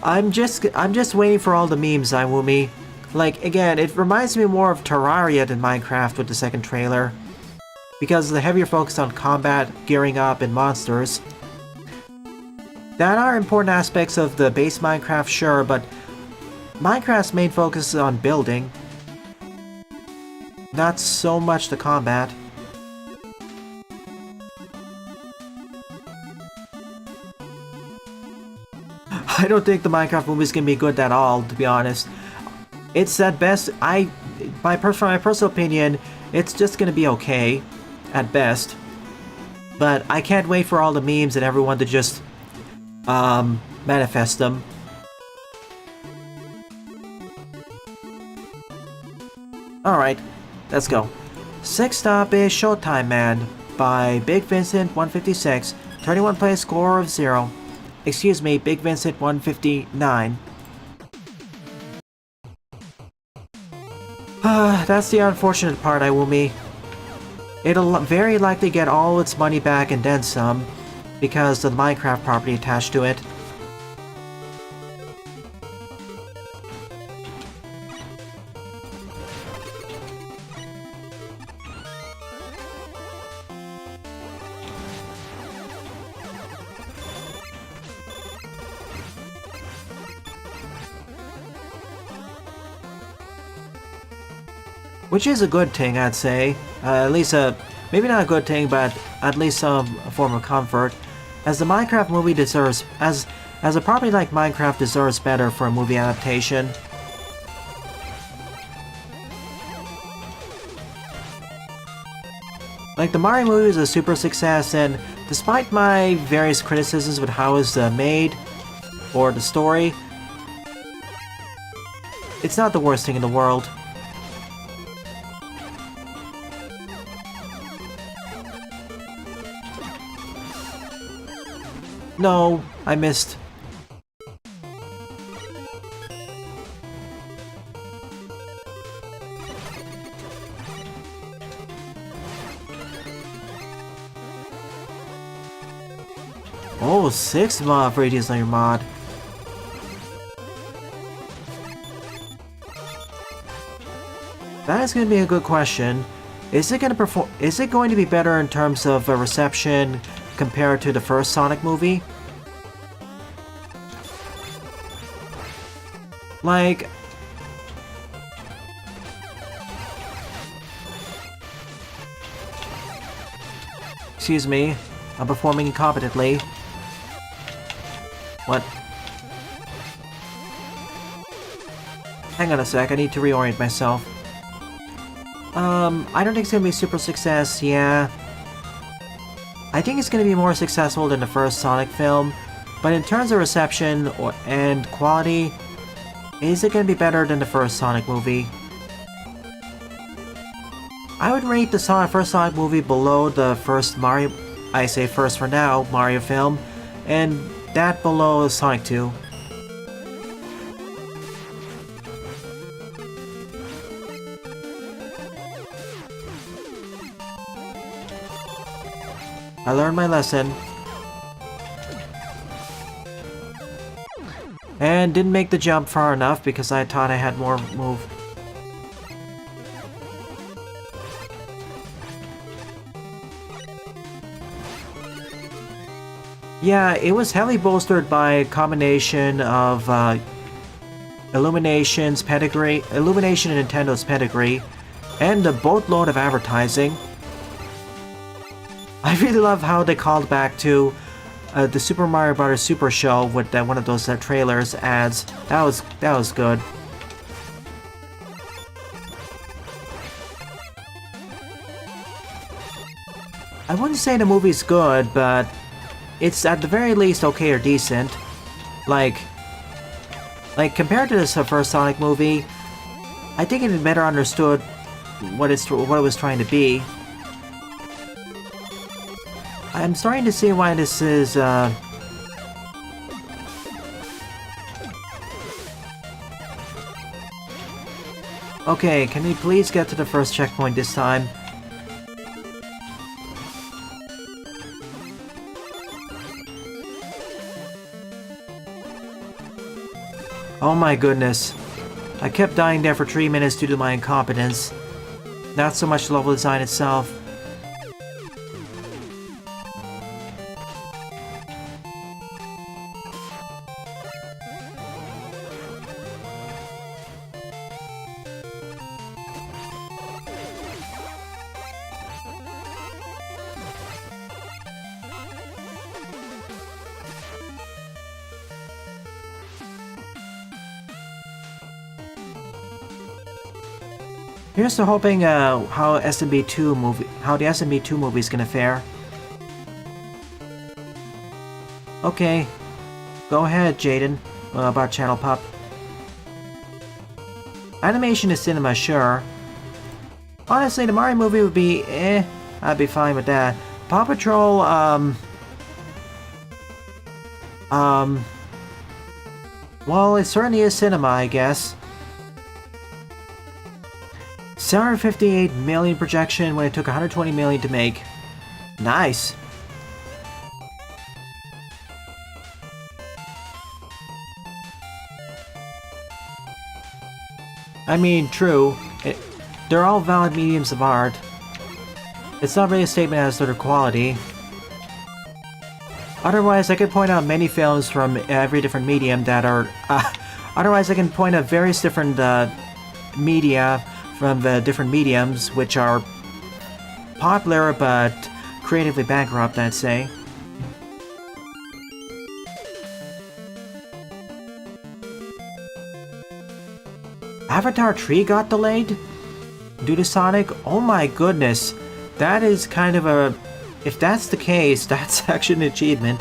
Speaker 1: I'm just waiting for all the memes, Iwumi. Like, again, it reminds me more of Terraria than Minecraft with the second trailer, because of the heavier focus on combat, gearing up, and monsters. That are important aspects of the base Minecraft, sure, but Minecraft's main focus is on building, not so much the combat. I don't think the Minecraft movie is gonna be good at all, to be honest. It's at best, from my personal opinion, it's just gonna be okay, at best. But I can't wait for all the memes and everyone to just, manifest them. Alright, let's go. 6th up is Showtime Man by Big Vincent 156, 31 play, score of 0. Excuse me, Big Vincent 159. That's the unfortunate part, Iwumi. It'll very likely get all its money back and then some, because of the Minecraft property attached to it. Which is a good thing, I'd say. At least maybe not a good thing, but at least some form of comfort. As the Minecraft movie deserves, as a property like Minecraft deserves better for a movie adaptation. Like, the Mario movie is a super success, and despite my various criticisms with how it's made, or the story, it's not the worst thing in the world. No, I missed. Oh, 6 mob radius on your mod. That is going to be a good question. Is it going to be better in terms of reception compared to the first Sonic movie? Like, excuse me, I'm performing incompetently. What? Hang on a sec, I need to reorient myself. I don't think it's gonna be a super success, yeah. I think it's gonna be more successful than the first Sonic film, but in terms of reception and quality, is it gonna be better than the first Sonic movie? I would rate the first Sonic movie below the first Mario, I say first for now, Mario film, and that below Sonic 2. I learned my lesson. And didn't make the jump far enough because I thought I had more move. Yeah, it was heavily bolstered by a combination of Illumination and Nintendo's pedigree, and a boatload of advertising. I really love how they called back to the Super Mario Bros. Super Show with one of those trailers ads. That was good. I wouldn't say the movie's good, but it's at the very least okay or decent. Like compared to this first Sonic movie, I think it better understood what it was trying to be. I'm starting to see why this is, Okay, can we please get to the first checkpoint this time? Oh my goodness. I kept dying there for 3 minutes due to my incompetence. Not so much the level design itself. Here's to hoping how the SMB2 movie is gonna fare. Okay, go ahead, Jaden. About Channel Pup. Animation is cinema, sure. Honestly, the Mario movie would be I'd be fine with that. Paw Patrol, Well, it certainly is cinema, I guess. 758 million projection when it took 120 million to make. Nice. I mean, true. They're all valid mediums of art. It's not really a statement as to their quality. Otherwise, I could point out many films from every different medium that are... otherwise, I can point out various different media from the different mediums which are popular but creatively bankrupt, I'd say. Avatar 3 got delayed? Due to Sonic? Oh my goodness. That is kind of a... If that's the case, that's actually an achievement.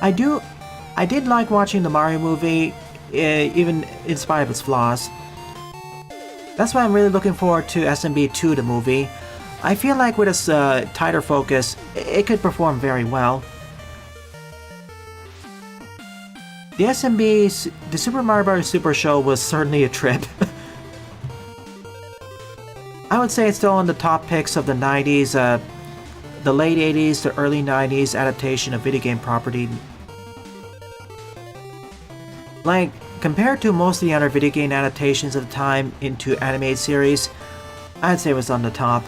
Speaker 1: I did like watching the Mario movie, even in spite of its flaws. That's why I'm really looking forward to SMB 2, the movie. I feel like with its tighter focus, it could perform very well. The SMB's... The Super Mario Bros. Super Show was certainly a trip. I would say it's still in the top picks of the 90s, the late 80s to early 90s adaptation of video game property. Like, compared to most of the other video game adaptations of the time into animated series, I'd say it was on the top.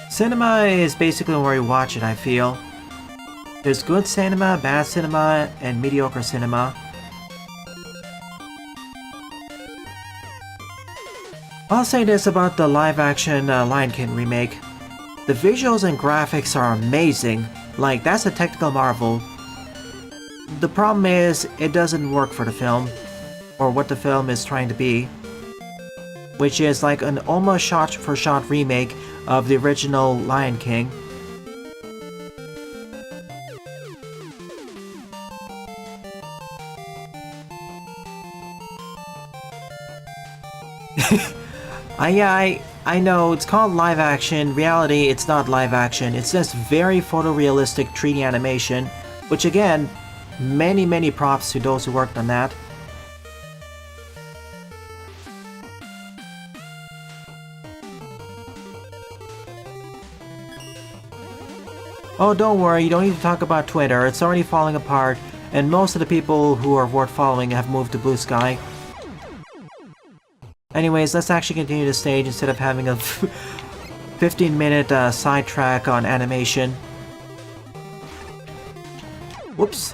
Speaker 1: Cinema is basically where you watch it, I feel. There's good cinema, bad cinema, and mediocre cinema. I'll say this about the live-action Lion King remake. The visuals and graphics are amazing. Like, that's a technical marvel. The problem is, it doesn't work for the film, or what the film is trying to be, which is like an almost shot-for-shot remake of the original Lion King. I know, it's called live action. Reality, it's not live action. It's just very photorealistic 3D animation, which again, many props to those who worked on that. Oh, don't worry, you don't need to talk about Twitter. It's already falling apart, and most of the people who are worth following have moved to Blue Sky. Anyways, let's actually continue the stage instead of having a 15-minute sidetrack on animation. Whoops.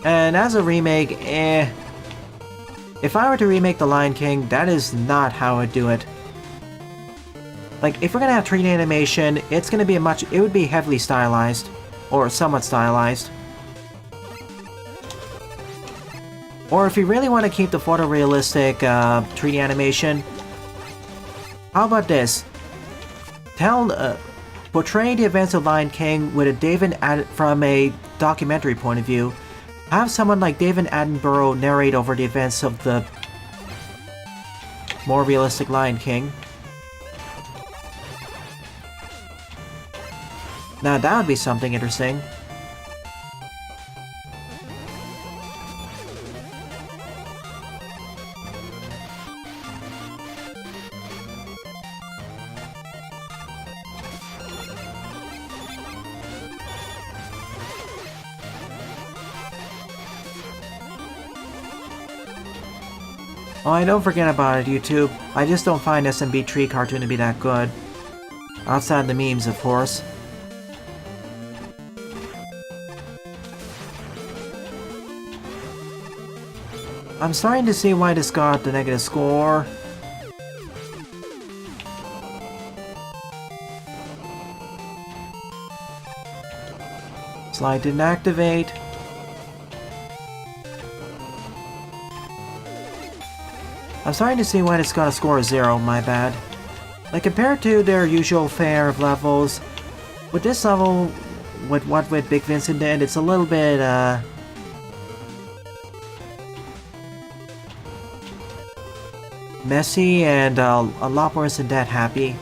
Speaker 1: And as a remake, if I were to remake The Lion King, that is not how I'd do it. Like, if we're gonna have 3D animation, it's gonna be it would be heavily stylized. Or somewhat stylized. Or if you really want to keep the photorealistic 3D animation, how about this? Portray the events of Lion King with from a documentary point of view. Have someone like David Attenborough narrate over the events of the more realistic Lion King. Now that would be something interesting. Oh, don't forget about it, YouTube. I just don't find SMB 3 cartoon to be that good. Outside the memes, of course. I'm starting to see why this got the negative score. Slide didn't activate. I'm starting to see why it's got a score of 0, my bad. Like, compared to their usual fare of levels, with this level, with Big Vincent did, it's a little bit, messy and a lot more than that happy.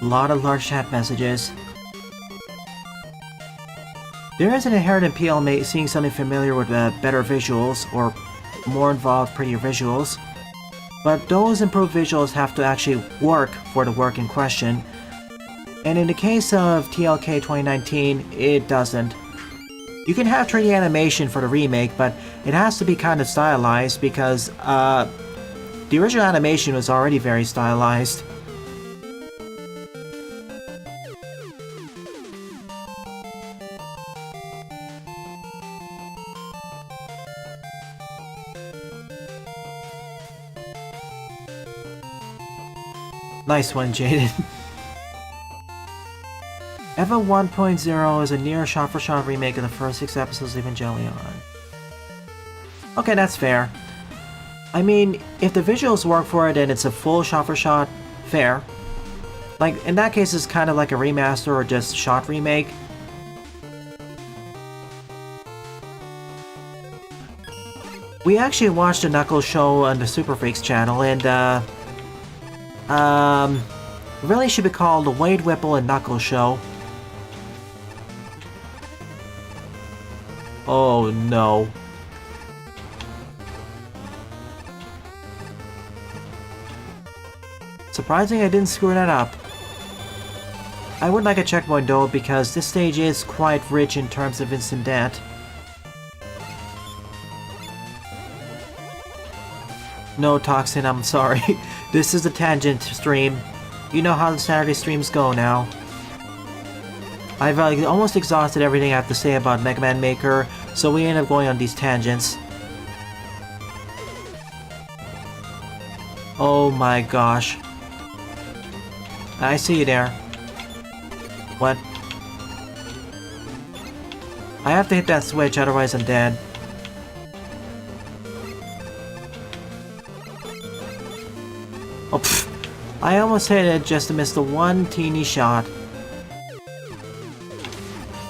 Speaker 1: A lot of large chat messages. There is an inherent appeal in seeing something familiar with better visuals, or more involved, prettier visuals. But those improved visuals have to actually work for the work in question. And in the case of TLK 2019, it doesn't. You can have 3D animation for the remake, but it has to be kind of stylized because the original animation was already very stylized. Nice one, Jaden. EVA 1.0 is a near shot-for-shot remake of the first 6 episodes of Evangelion. Okay, that's fair. I mean, if the visuals work for it and it's a full shot-for-shot, fair. Like, in that case, it's kind of like a remaster or just shot remake. We actually watched the Knuckles show on the Super Freaks channel, and really should be called the Wade Whipple and Knuckles Show. Oh no. Surprising I didn't screw that up. I would like a checkpoint though, because this stage is quite rich in terms of instant death. No, Toxin, I'm sorry. This is a tangent stream. You know how the Saturday streams go now. I've almost exhausted everything I have to say about Mega Man Maker, so we end up going on these tangents. Oh my gosh. I see you there. What? I have to hit that switch, otherwise I'm dead. Oh, pfft. I almost hit it just to miss the one teeny shot.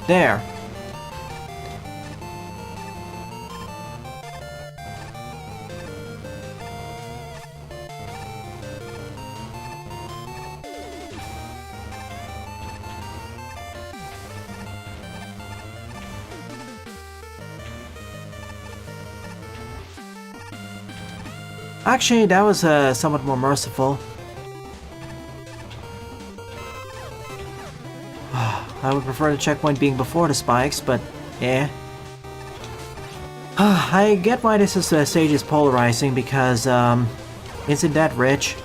Speaker 1: There. Actually, that was somewhat more merciful. I would prefer the checkpoint being before the spikes, but yeah. I get why this stage is polarizing because, isn't that rich?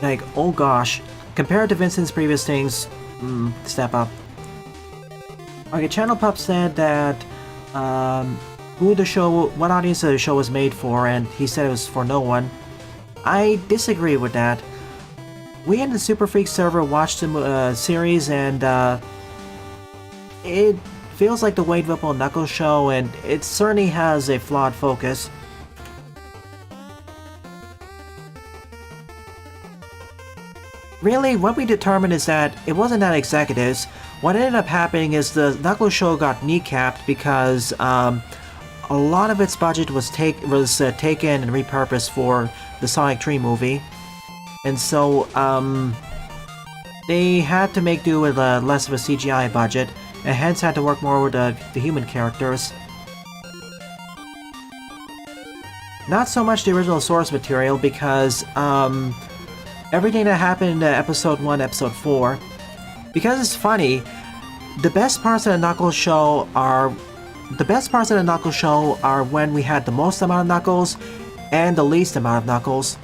Speaker 1: Like, oh gosh. Compared to Vincent's previous things, step up. Okay, Channel Pup said that, what audience the show was made for, and he said it was for no one. I disagree with that. We in the Super Freak server watched the series, and it feels like the Wade Whipple and Knuckles show, and it certainly has a flawed focus. Really, what we determined is that it wasn't that executives. What ended up happening is the Knuckles show got kneecapped because a lot of its budget was taken and repurposed for the Sonic 3 movie. And so, they had to make do with less of a CGI budget, and hence had to work more with the human characters. Not so much the original source material because everything that happened in episode 1, episode 4, because it's funny, the best parts of the Knuckles show are when we had the most amount of Knuckles and the least amount of Knuckles.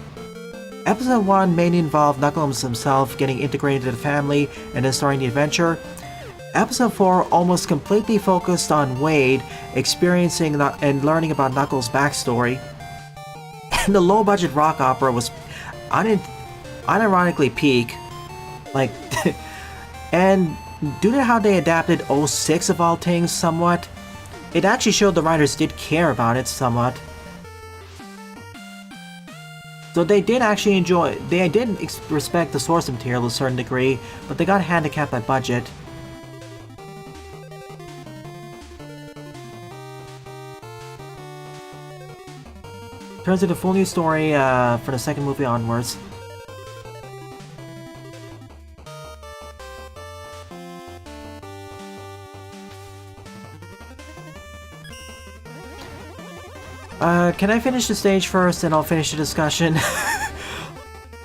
Speaker 1: Episode 1 mainly involved Knuckles himself getting integrated into the family and then starting the adventure. Episode 4 almost completely focused on Wade experiencing and learning about Knuckles' backstory. And the low-budget rock opera was unironically peak. Like, and due to how they adapted 06 of all things somewhat, it actually showed the writers did care about it somewhat. So they did actually respect the source material to a certain degree, but they got handicapped by budget. Turns into a full new story for the second movie onwards. Can I finish the stage first, and I'll finish the discussion?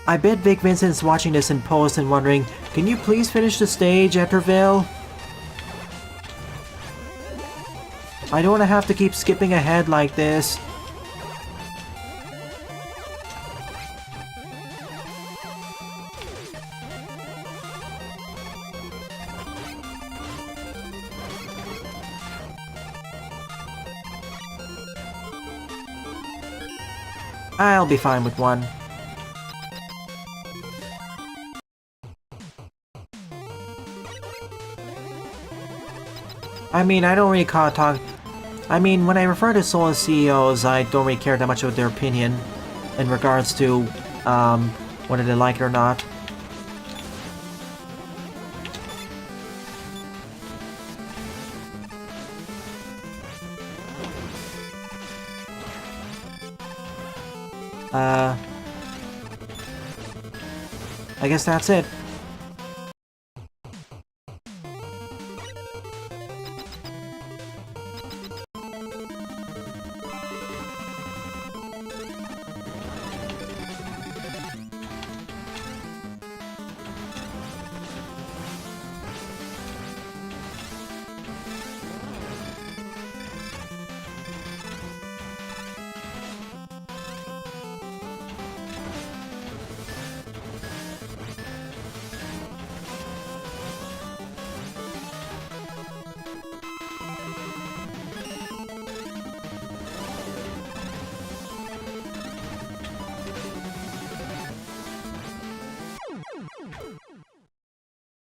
Speaker 1: I bet Vic Vincent's watching this in post and wondering, can you please finish the stage, Etterville? I don't want to have to keep skipping ahead like this. I'll be fine with one. I mean, I don't really when I refer to Soul CEOs, I don't really care that much about their opinion in regards to whether they like it or not. I guess that's it.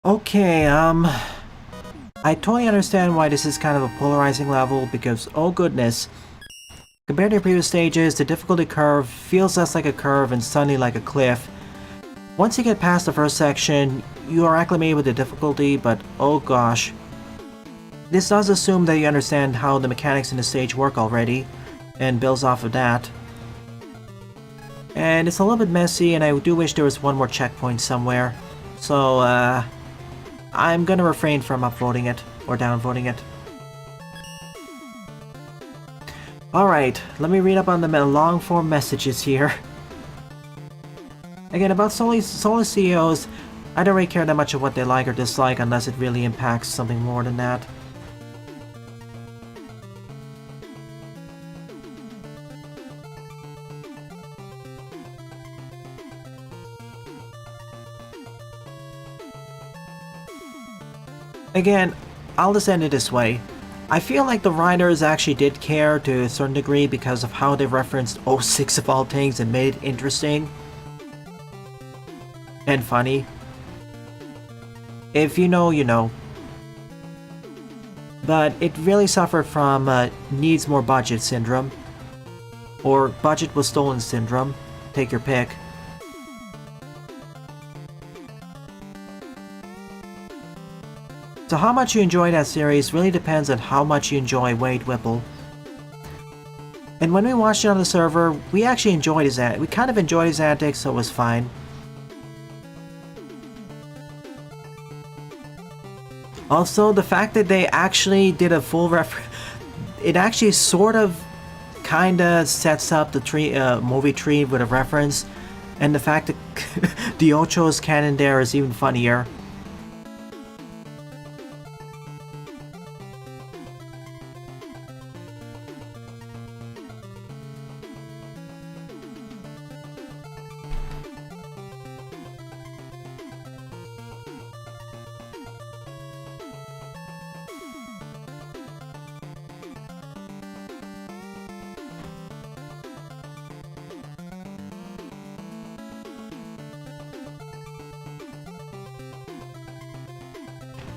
Speaker 1: Okay, I totally understand why this is kind of a polarizing level, because, oh goodness, compared to previous stages, the difficulty curve feels less like a curve and suddenly like a cliff. Once you get past the first section, you are acclimated with the difficulty, but oh gosh. This does assume that you understand how the mechanics in the stage work already, and builds off of that. And it's a little bit messy, and I do wish there was one more checkpoint somewhere. So, I'm gonna refrain from upvoting it, or downvoting it. Alright, let me read up on the long-form messages here. Again, about Solar CEOs, I don't really care that much of what they like or dislike unless it really impacts something more than that. Again, I'll just end it this way. I feel like the writers actually did care to a certain degree because of how they referenced 06 of all things and made it interesting. And funny. If you know, you know. But it really suffered from needs more budget syndrome. Or budget was stolen syndrome. Take your pick. So how much you enjoy that series really depends on how much you enjoy Wade Whipple. And when we watched it on the server, we actually enjoyed we kind of enjoyed his antics, so it was fine. Also, the fact that they actually did a full it actually kinda sets up the movie tree with a reference, and the fact that the Ocho's canon there is even funnier.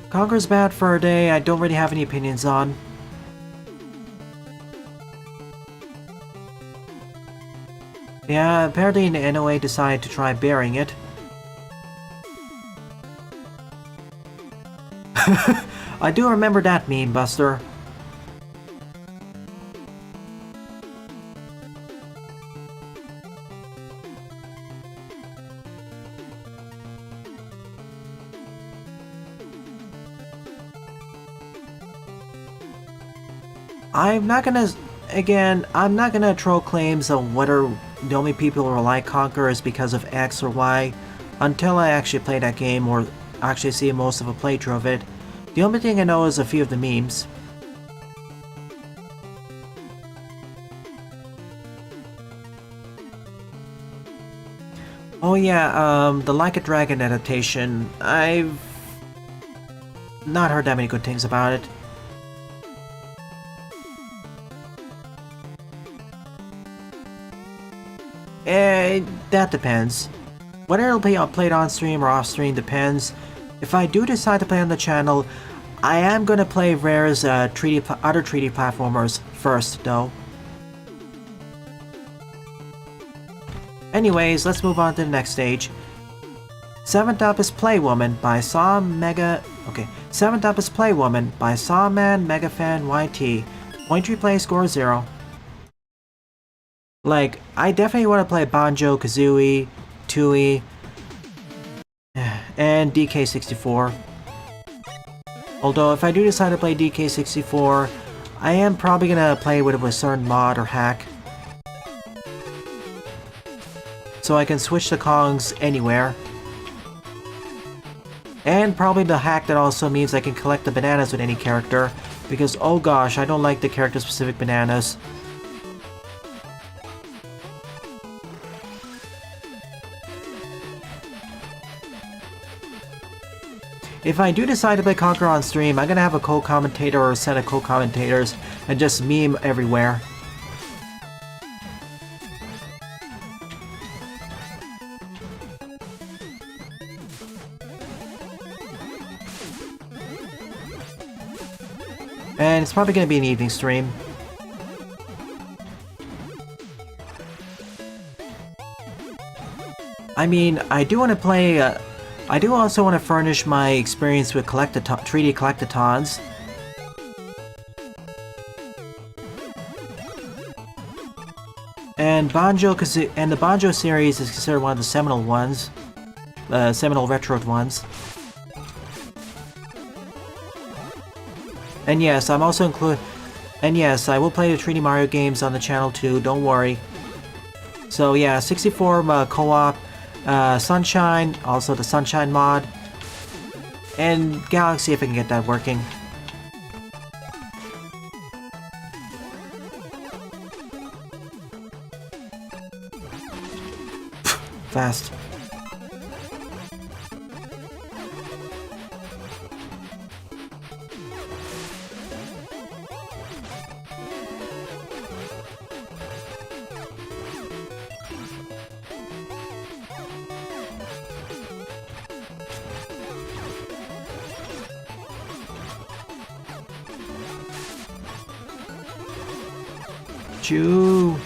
Speaker 1: Conker's bad for a day I don't really have any opinions on. Yeah, apparently the NOA decided to try burying it. I do remember that meme, Buster. I'm not gonna throw claims on whether the only people who like Conker is because of X or Y until I actually play that game or actually see most of a playthrough of it. The only thing I know is a few of the memes. Oh yeah, the Like a Dragon adaptation. I've not heard that many good things about it. That depends. Whether it'll be played on stream or off stream depends. If I do decide to play on the channel, I am gonna play Rare's other 3D platformers first, though. Anyways, let's move on to the next stage. 7th up is Playwoman by Seventh up is Playwoman by Sawman Megafan YT. Point replay score 0. Like, I definitely want to play Banjo, Kazooie, Tooie, and DK64. Although, if I do decide to play DK64, I am probably gonna play with a certain mod or hack. So I can switch the Kongs anywhere. And probably the hack that also means I can collect the bananas with any character, because oh gosh, I don't like the character-specific bananas. If I do decide to play Conker on stream, I'm gonna have a co-commentator or a set of co-commentators and just meme everywhere. And it's probably gonna be an evening stream. I mean, I do want to play, I do also want to furnish my experience with 3D collectathons. And the Banjo series is considered one of the seminal ones, seminal retro ones. And yes, I'm also and yes, I will play the 3D Mario games on the channel too, don't worry. So yeah, 64 co-op, Sunshine, also the Sunshine mod, and Galaxy if I can get that working. Fast. Choo.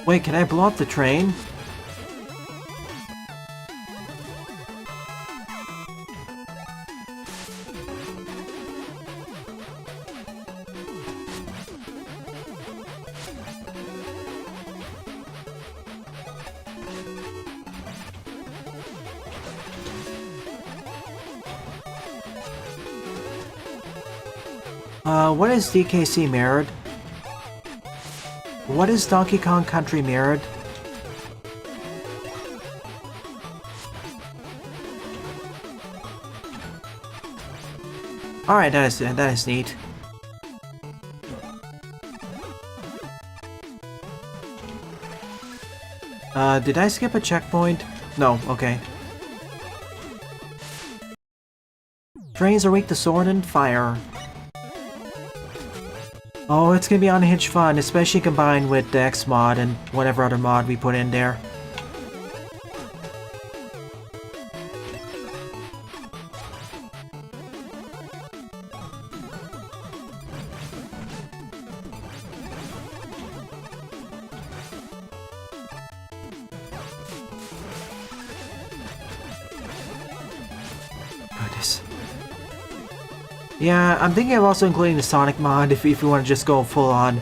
Speaker 1: Wait, can I blow up the train? What is DKC mirrored? What is Donkey Kong Country mirrored? Alright, that is neat. Did I skip a checkpoint? No, okay. Trains are weak to sword and fire. Oh, it's gonna be unhinged fun, especially combined with the X mod and whatever other mod we put in there. Yeah, I'm thinking of also including the Sonic mod if you want to just go full on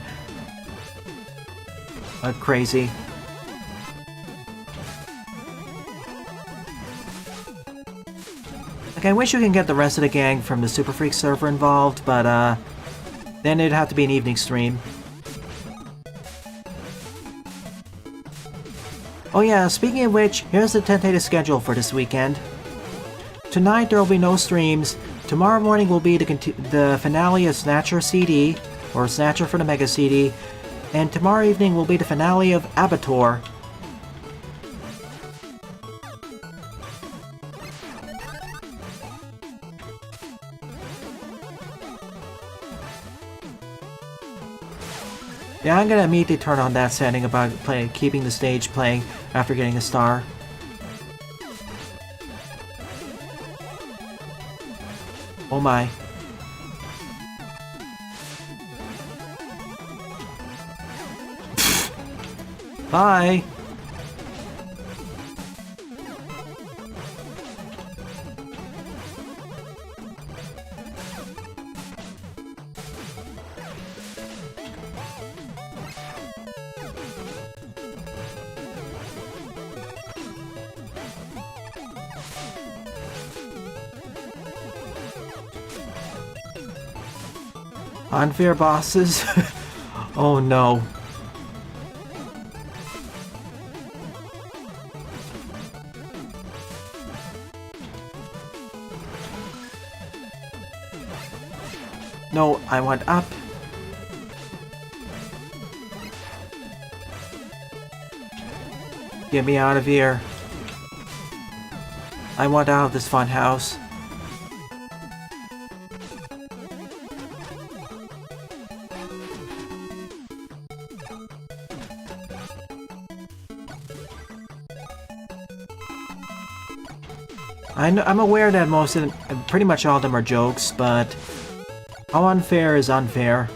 Speaker 1: crazy. Like, I wish we can get the rest of the gang from the Super Freak server involved, but then it'd have to be an evening stream. Oh yeah, speaking of which, here's the tentative schedule for this weekend. Tonight there will be no streams. Tomorrow morning will be the finale of Snatcher CD, or Snatcher for the Mega CD, and tomorrow evening will be the finale of Abattoir. Yeah, I'm gonna immediately turn on that setting about keeping the stage playing after getting a star. Oh my. Bye! Unfair bosses? Oh no. No, I want up. Get me out of here. I want out of this fun house. I'm aware that most of them, pretty much all of them are jokes, but how unfair is unfair?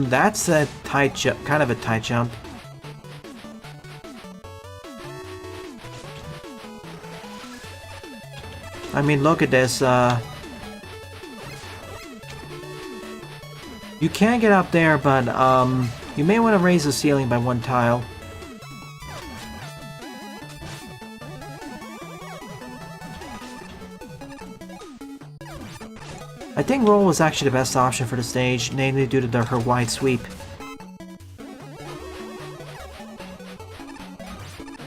Speaker 1: That's a tight jump, kind of a tight jump. I mean, look at this, you can get up there, but, you may want to raise the ceiling by one tile. I think roll was actually the best option for the stage, namely due to her wide sweep.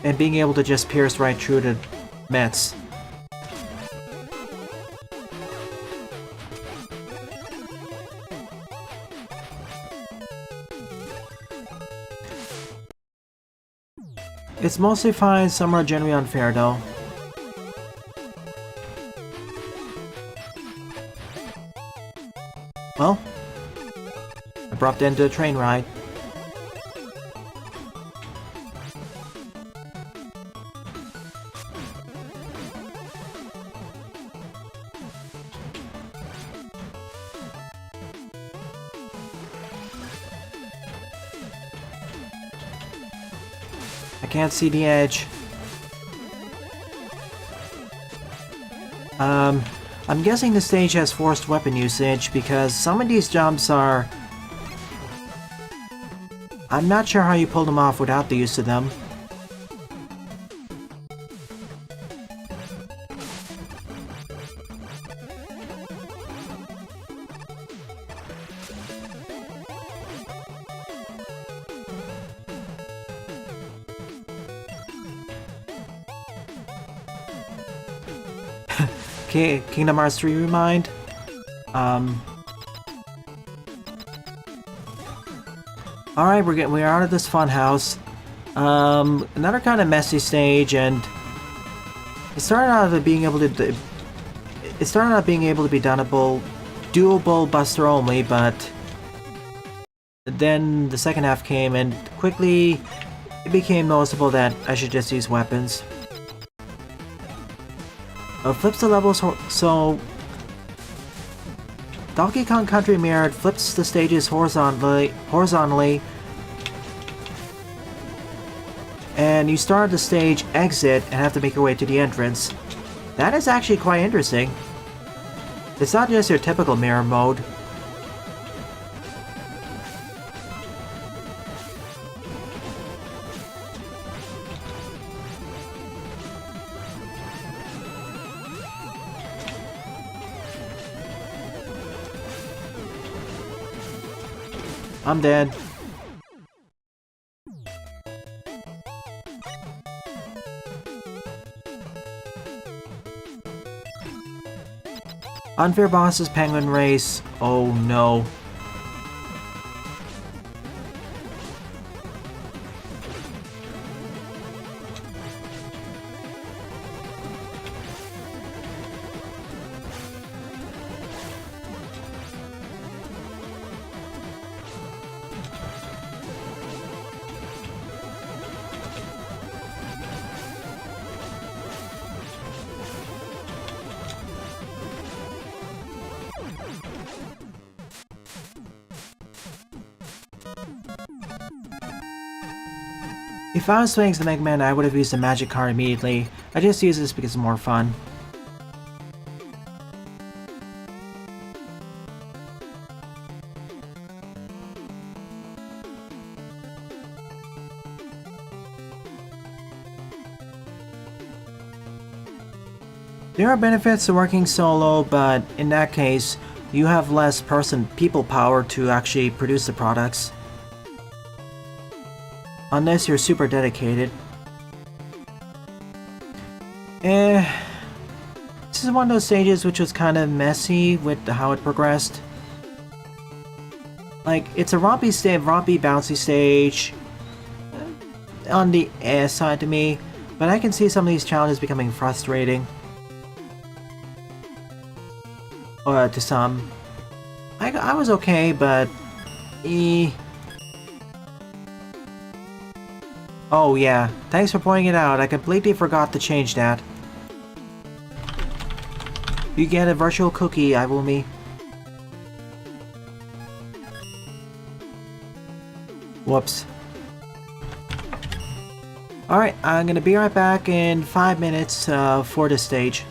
Speaker 1: And being able to just pierce right through the Mets. It's mostly fine, some are generally unfair though. Well, abrupt end to the train ride. I can't see the edge. I'm guessing the stage has forced weapon usage because some of these jumps are I'm not sure how you pulled them off without the use of them. Okay, Kingdom Hearts 3 Remind. Alright, we're out of this fun house. Another kind of messy stage, and it started out of being able to be doable Buster only, but then the second half came, and quickly it became noticeable that I should just use weapons. Flips the levels so Donkey Kong Country Mirrored flips the stages horizontally, and you start the stage exit and have to make your way to the entrance. That is actually quite interesting. It's not just your typical mirror mode. I'm dead. Unfair Bosses Penguin Race. Oh no. If I was playing the Mega Man, I would have used the magic card immediately. I just use this because it's more fun. There are benefits to working solo, but in that case, you have less people power to actually produce the products. Unless you're super dedicated. This is one of those stages which was kind of messy with how it progressed. Like, it's a rompy bouncy stage on the air side to me, but I can see some of these challenges becoming frustrating. Or to some. I was okay, but Oh yeah, thanks for pointing it out. I completely forgot to change that. You get a virtual cookie, Iwumi. Whoops. Alright, I'm gonna be right back in 5 minutes for this stage.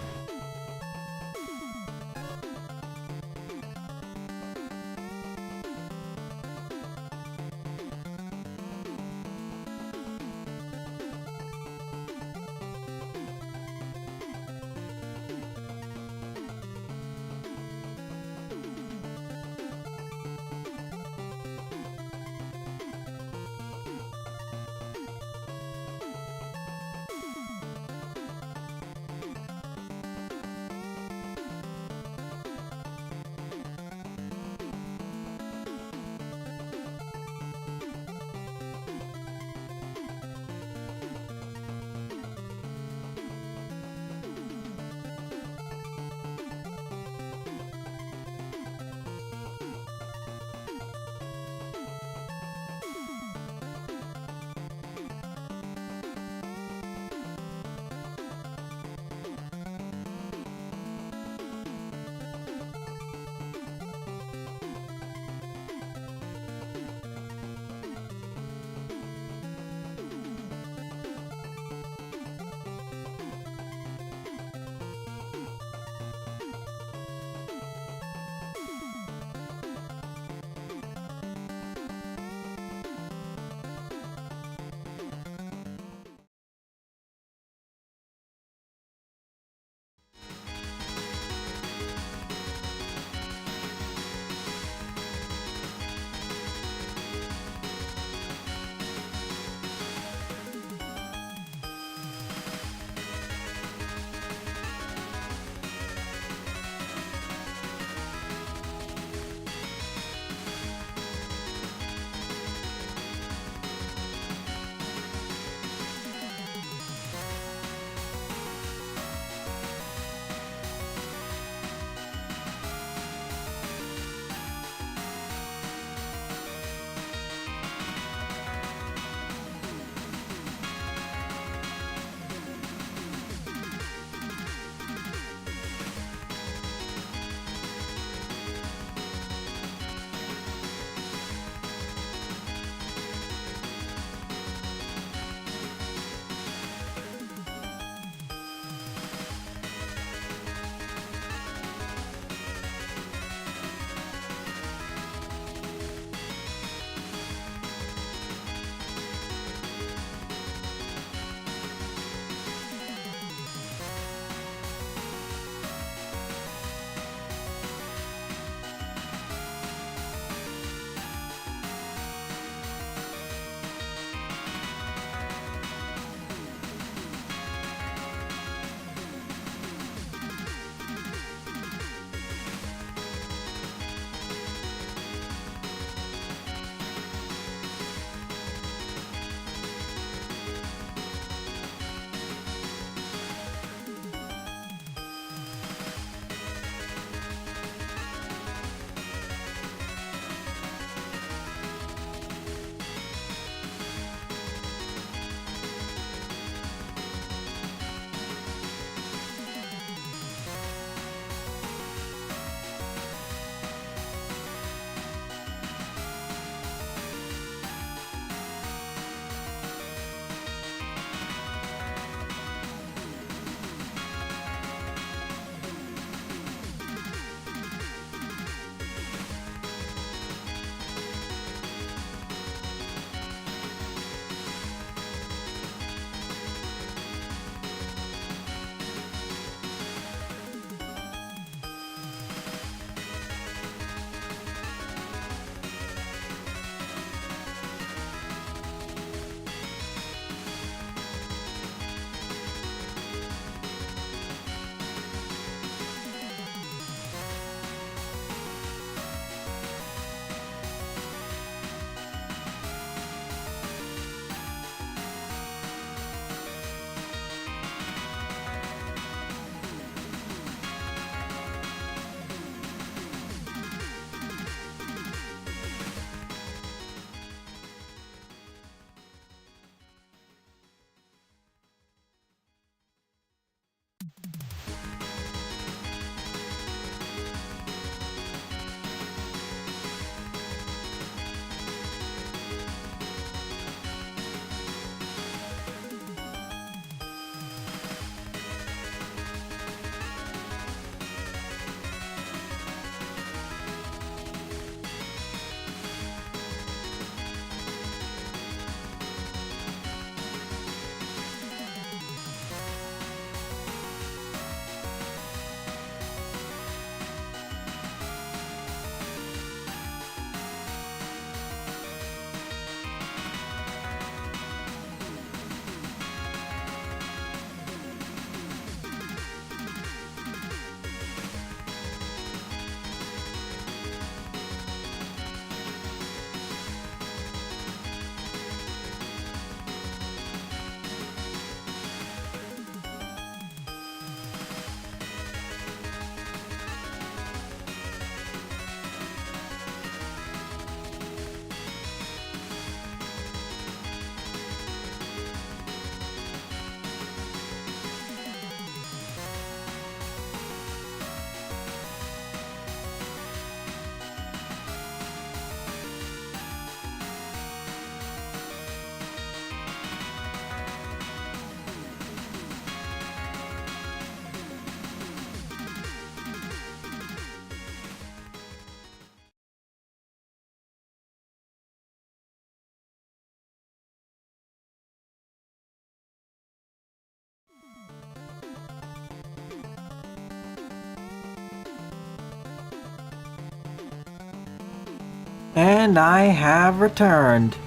Speaker 1: And I have returned.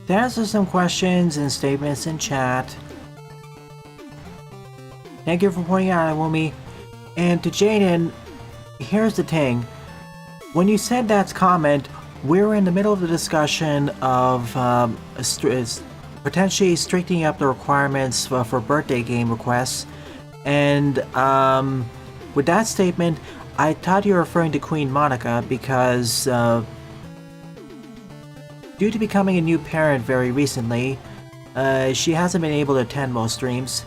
Speaker 1: To answer some questions and statements in chat. Thank you for pointing out, Wumi. And to Jaden, here's the thing. When you said that comment, we were in the middle of the discussion of potentially strictening up the requirements for birthday game requests. And with that statement, I thought you were referring to Queen Monica because due to becoming a new parent very recently, she hasn't been able to attend most streams.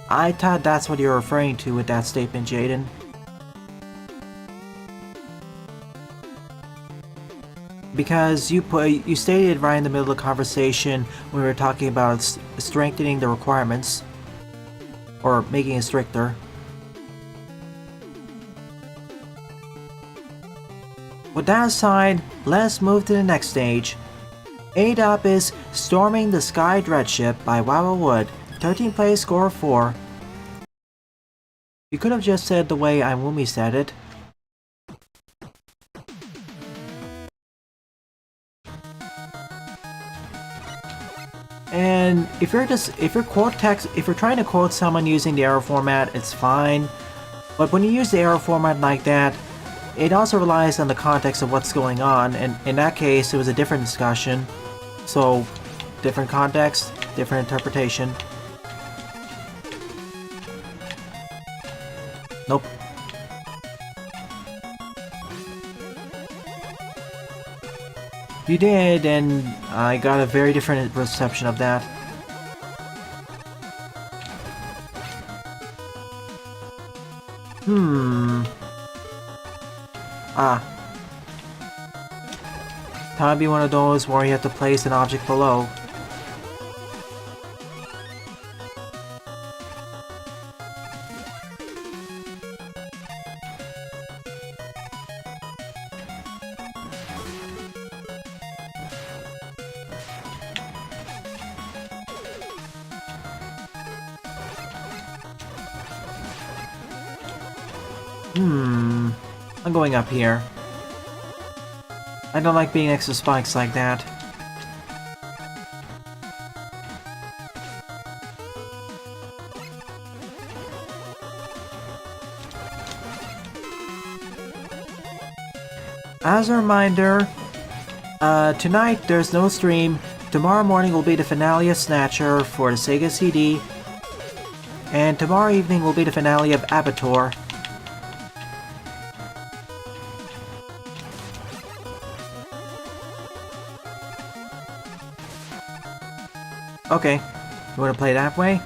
Speaker 1: I thought that's what you're referring to with that statement, Jaden. Because you stated right in the middle of the conversation when we were talking about strengthening the requirements, or making it stricter. With that aside, let's move to the next stage. 8 up is Storming the Sky Dreadship by Wawa Wood, 13 play, score 4. You could have just said the way Iwumi said it. And if you're trying to quote someone using the arrow format, it's fine. But when you use the arrow format like that, it also relies on the context of what's going on, and in that case, it was a different discussion. So, different context, different interpretation. Nope. You did, and I got a very different reception of that. That'd be one of those where you have to place an object below. I'm going up here. I don't like being next to spikes like that. As a reminder, tonight there's no stream. Tomorrow morning will be the finale of Snatcher for the Sega CD. And tomorrow evening will be the finale of Abator. Okay, you wanna play that way?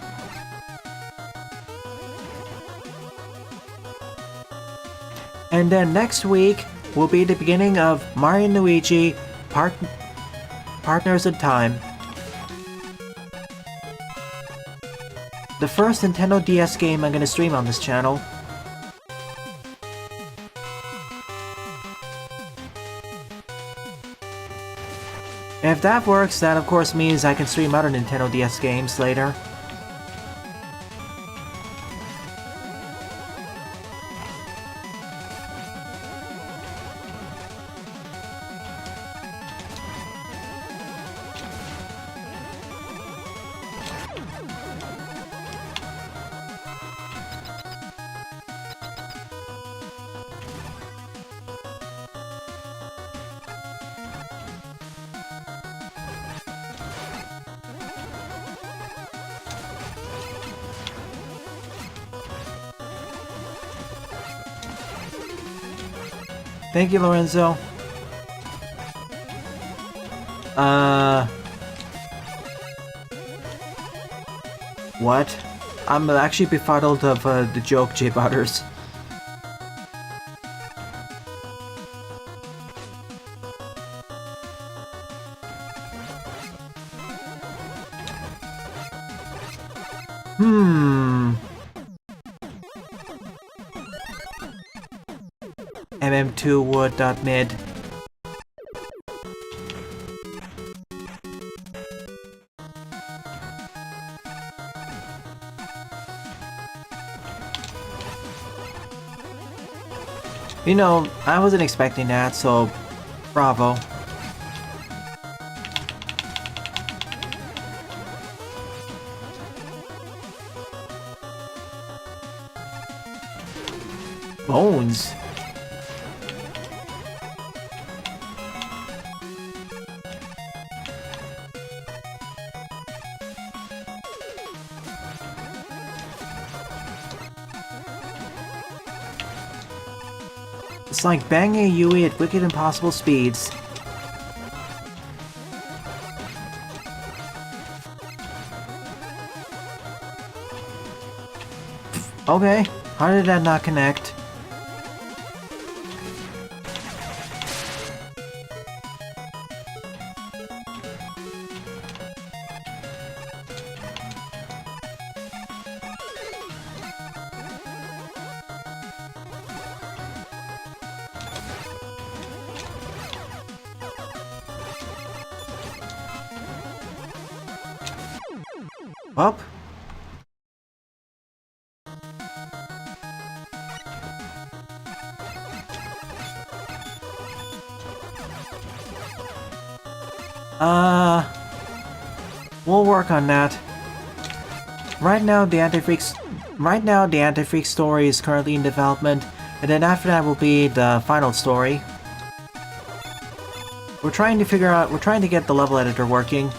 Speaker 1: And then next week will be the beginning of Mario & Luigi Partners in Time. The first Nintendo DS game I'm gonna stream on this channel. If that works, that of course means I can stream other Nintendo DS games later. Thank you, Lorenzo. What? I'm actually befuddled of the joke, J Butters. MM2wood.mid. You know, I wasn't expecting that, so bravo. Bones. It's like banging a Yui at wicked impossible speeds. Okay, how did that not connect? Up. We'll work on that. Right now, the Anti-Freak story is currently in development, and then after that will be the final story. We're trying to get the level editor working.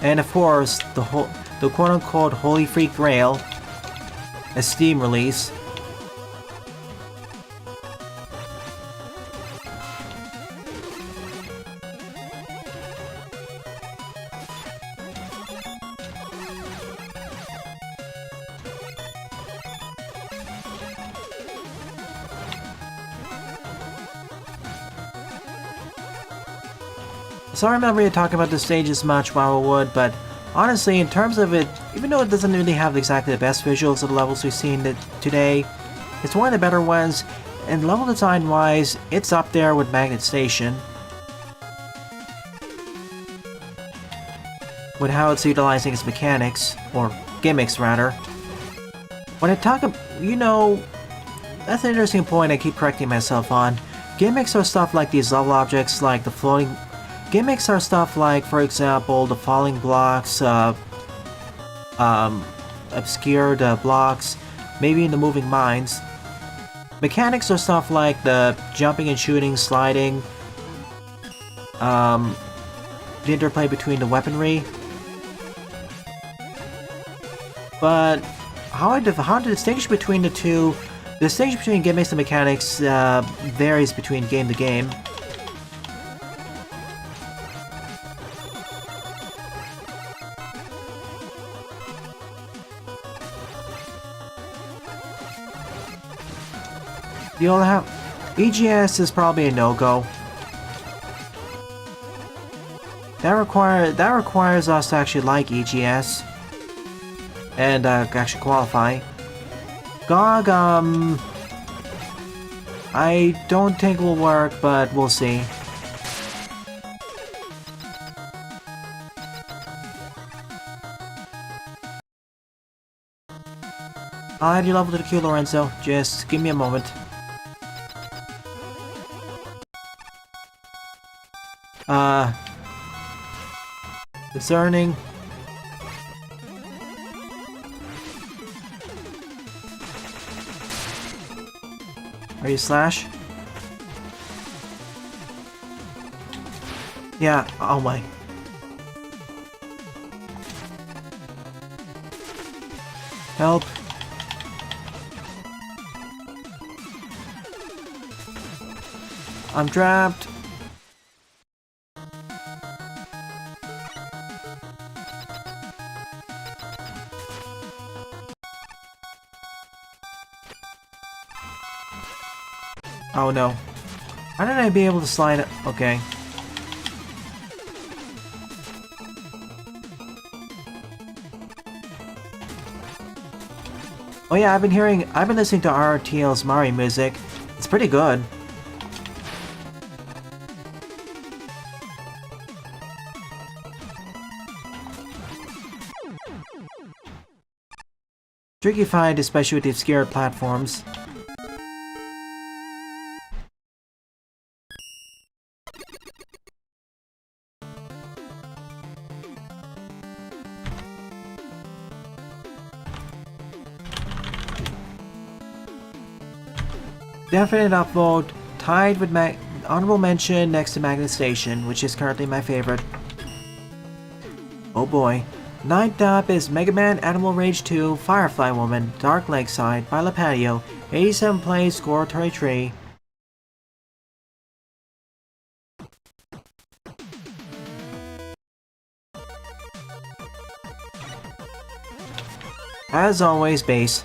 Speaker 1: And of course, the quote-unquote Holy Freak Grail, a Steam release. So I remember you talking about the stage as much while I would, but honestly, in terms of it, even though it doesn't really have exactly the best visuals of the levels we've seen today, it's one of the better ones, and level design wise, it's up there with Magnet Station. With how it's utilizing its mechanics, or gimmicks rather. When I talk about, you know, that's an interesting point I keep correcting myself on. Gimmicks are stuff like these level objects, like the floating... Gimmicks are stuff like, for example, the falling blocks, obscured blocks, maybe in the moving mines. Mechanics are stuff like the jumping and shooting, sliding, the interplay between the weaponry. But how to distinguish between the two? The distinction between gimmicks and mechanics varies between game to game. You'll have... EGS is probably a no-go. That requires us to actually like EGS. And actually qualify. GOG, I don't think will work, but we'll see. I'll add your level to the queue, Lorenzo. Just give me a moment. Discerning. Are you Slash? Yeah, oh my. Help. I'm trapped. Oh no. How did I be able to slide it? Okay. Oh yeah, I've been listening to RRTL's Mari music. It's pretty good. Tricky find, especially with the obscure platforms. Definite upvote, tied with honorable mention next to Magnet Station, which is currently my favorite. Oh boy. Ninth up is Mega Man Animal Rage 2 Firefly Woman Dark Lakeside by La Patio, 87 plays, score 33. As always, bass.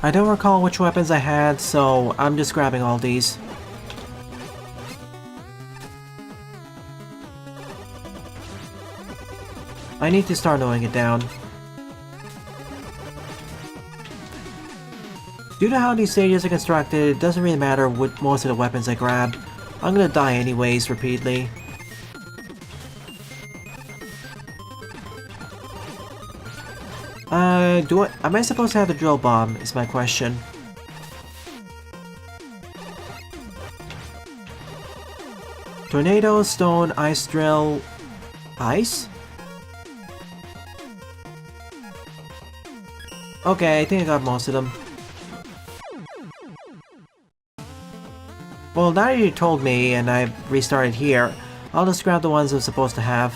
Speaker 1: I don't recall which weapons I had, so I'm just grabbing all these. I need to start knowing it down. Due to how these stages are constructed, it doesn't really matter what most of the weapons I grab. I'm gonna die anyways, repeatedly. Am I supposed to have the drill bomb, is my question. Tornado, stone, ice drill... Ice? Okay, I think I got most of them. Well, now that you told me and I restarted here, I'll just grab the ones I'm supposed to have.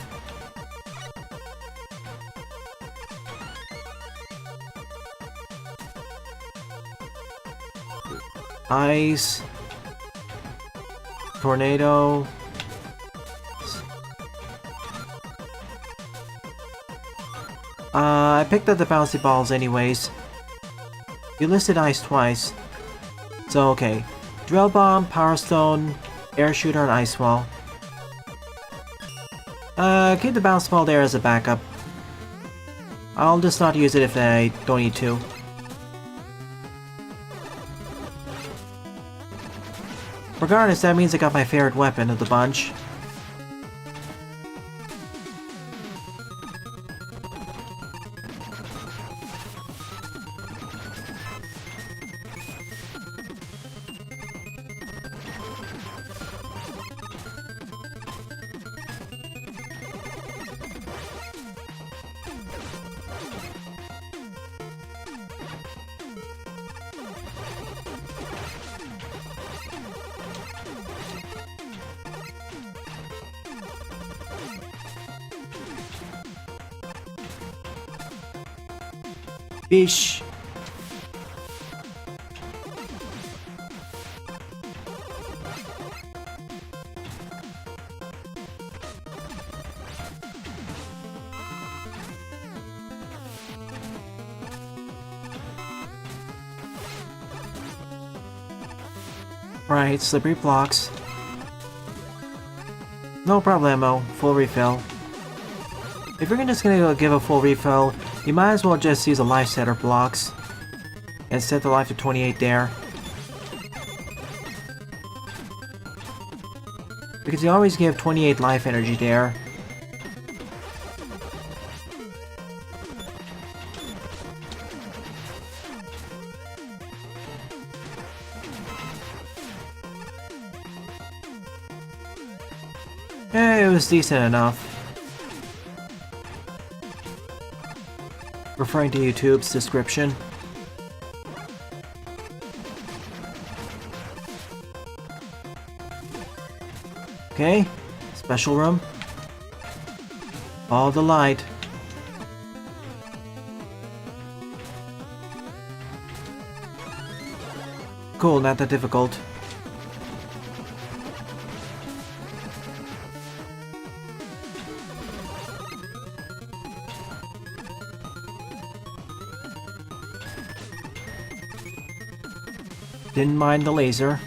Speaker 1: Ice. Tornado. I picked up the bouncy balls anyways. You listed ice twice. So okay. Drill bomb, power stone, air shooter, and ice wall. Keep the bounce ball there as a backup. I'll just not use it if I don't need to. Regardless, that means I got my favorite weapon of the bunch. Fish. Right, slippery blocks. No problemo, full refill. If you're just gonna give a full refill, you might as well just use a life setter blocks and set the life to 28 there. Because you always give 28 life energy there. It was decent enough. Referring to YouTube's description. Okay, special room. Follow the light. Cool, not that difficult. Didn't mind the laser.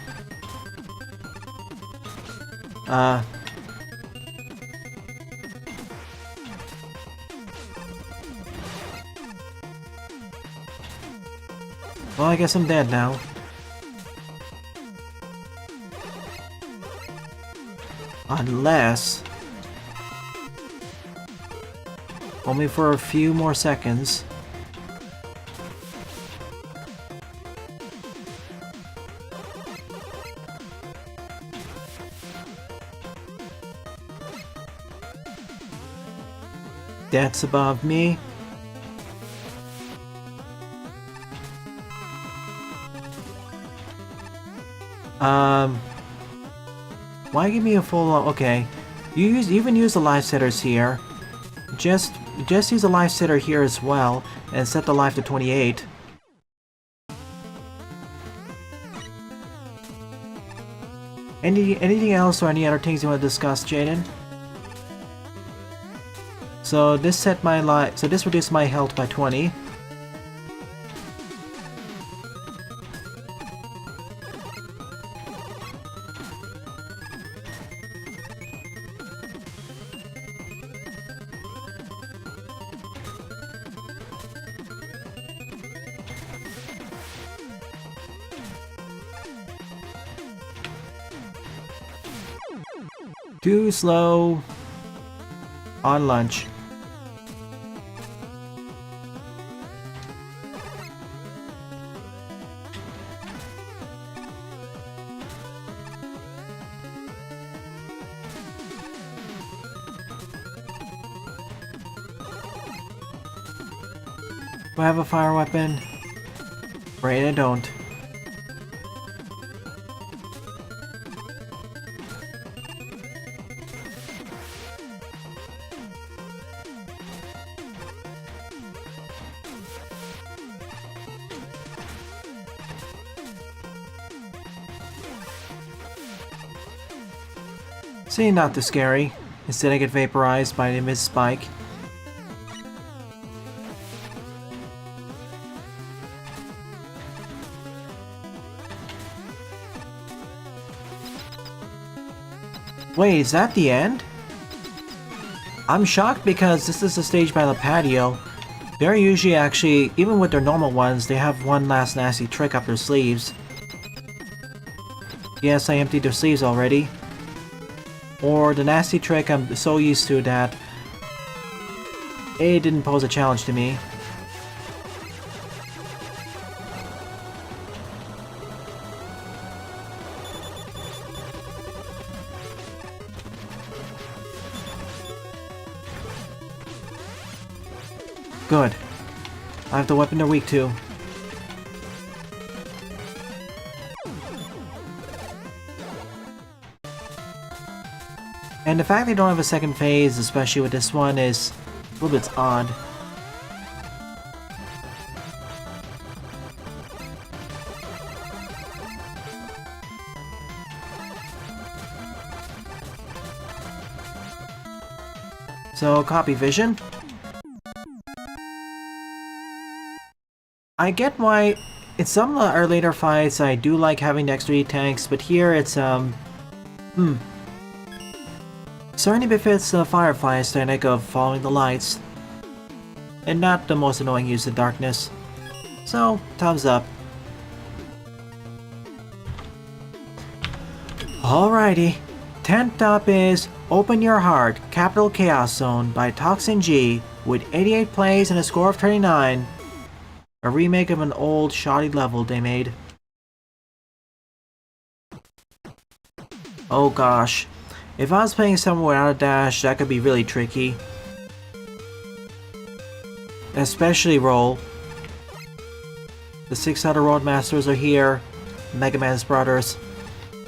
Speaker 1: Well, I guess I'm dead now. Unless... only for a few more seconds. That's above me. Why give me a full... Okay. You even use the life setters here. Just use a life setter here as well, and set the life to 28. Anything else or any other things you want to discuss, Jaden? So this set my life... So this reduced my health by 20. Too slow on lunch. Do I have a fire weapon? Right, I don't. See, not too scary. Instead I get vaporized by the mid spike. Wait, is that the end? I'm shocked because this is the stage by the patio. They're usually actually, even with their normal ones, they have one last nasty trick up their sleeves. Yes, I emptied their sleeves already. Or the nasty trick I'm so used to that it didn't pose a challenge to me. Good. I have the weapon they're weak to. And the fact they don't have a second phase, especially with this one, is a little bit odd. So, copy vision. I get why in some of our later fights I do like having the extra 8 tanks, but here it's certainly befits the Firefly aesthetic of following the lights, and not the most annoying use of darkness. So, thumbs up. Alrighty, 10th up is Open Your Heart, Capital Chaos Zone by Toxin G, with 88 plays and a score of 39. A remake of an old, shoddy level they made. Oh gosh. If I was playing somewhere without a dash, that could be really tricky. Especially roll. The 6 other Roadmasters are here. Mega Man's brothers.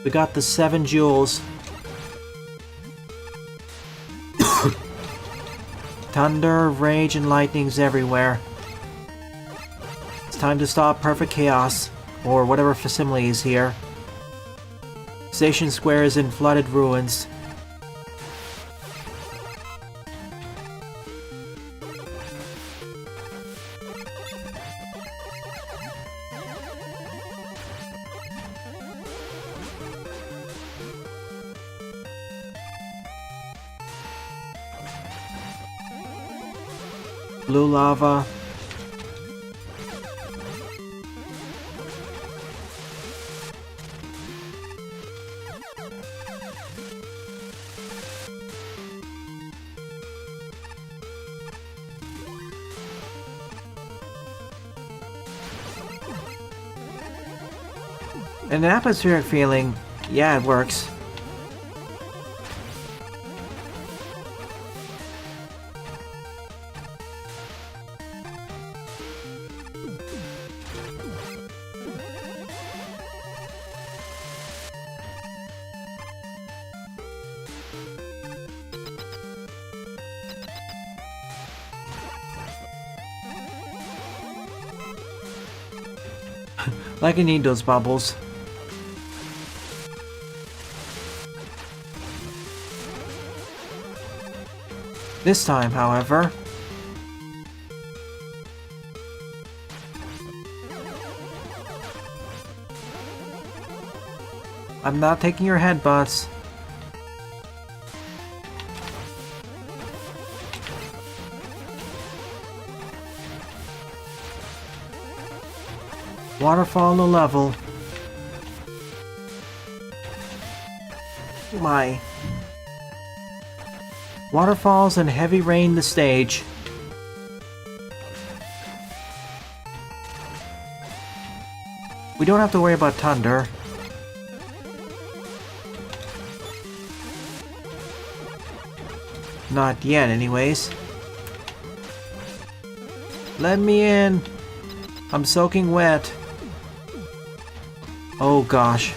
Speaker 1: We got the 7 jewels. Thunder, rage, and lightnings everywhere. It's time to stop Perfect Chaos, or whatever facsimile is here. Station Square is in flooded ruins. Blue lava. And an atmospheric feeling, yeah, it works. Like I need those bubbles. This time, however, I'm not taking your headbutts. Waterfall low level. My. Waterfalls and heavy rain the stage. We don't have to worry about thunder. Not yet, anyways. Let me in. I'm soaking wet. Oh gosh.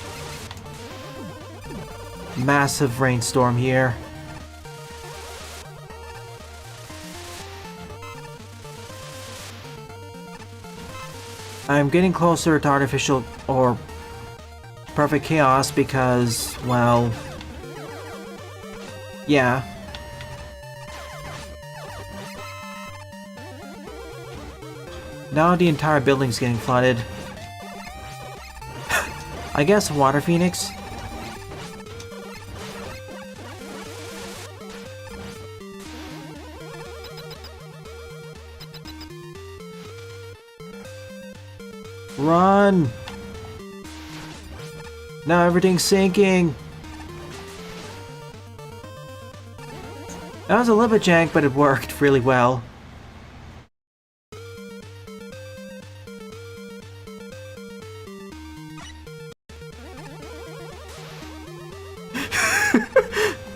Speaker 1: Massive rainstorm here. I'm getting closer to artificial or perfect chaos because, well, yeah. Now the entire building's getting flooded. I guess Water Phoenix? Run! Now everything's sinking! That was a little bit jank, but it worked really well.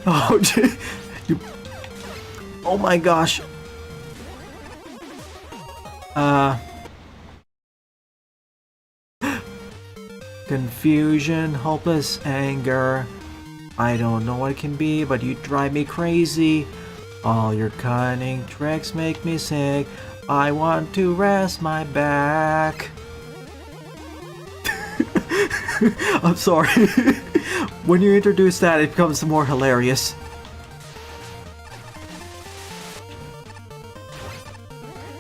Speaker 1: Oh, you... Oh my gosh. Confusion, hopeless anger. I don't know what it can be, but you drive me crazy. All your cunning tricks make me sick. I want to rest my back. I'm sorry. When you introduce that, it becomes more hilarious.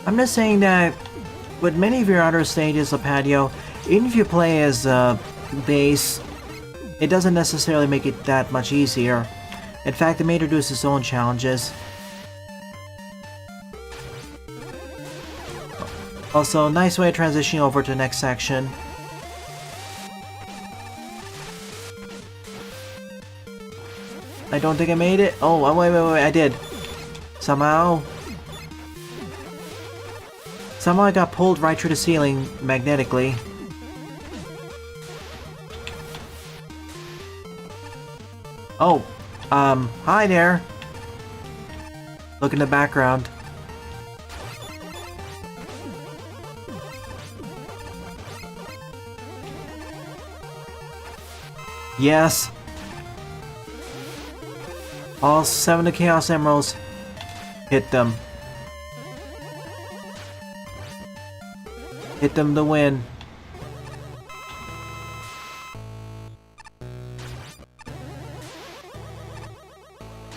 Speaker 1: I'm just saying that with many of your other stages of patio, even if you play as base, it doesn't necessarily make it that much easier. In fact, it may introduce its own challenges. Also, nice way of transitioning over to the next section. I don't think I made it. Oh, wait, I did. Somehow I got pulled right through the ceiling magnetically. Oh, hi there. Look in the background. Yes. All 7 of Chaos Emeralds. Hit them. Hit them to win.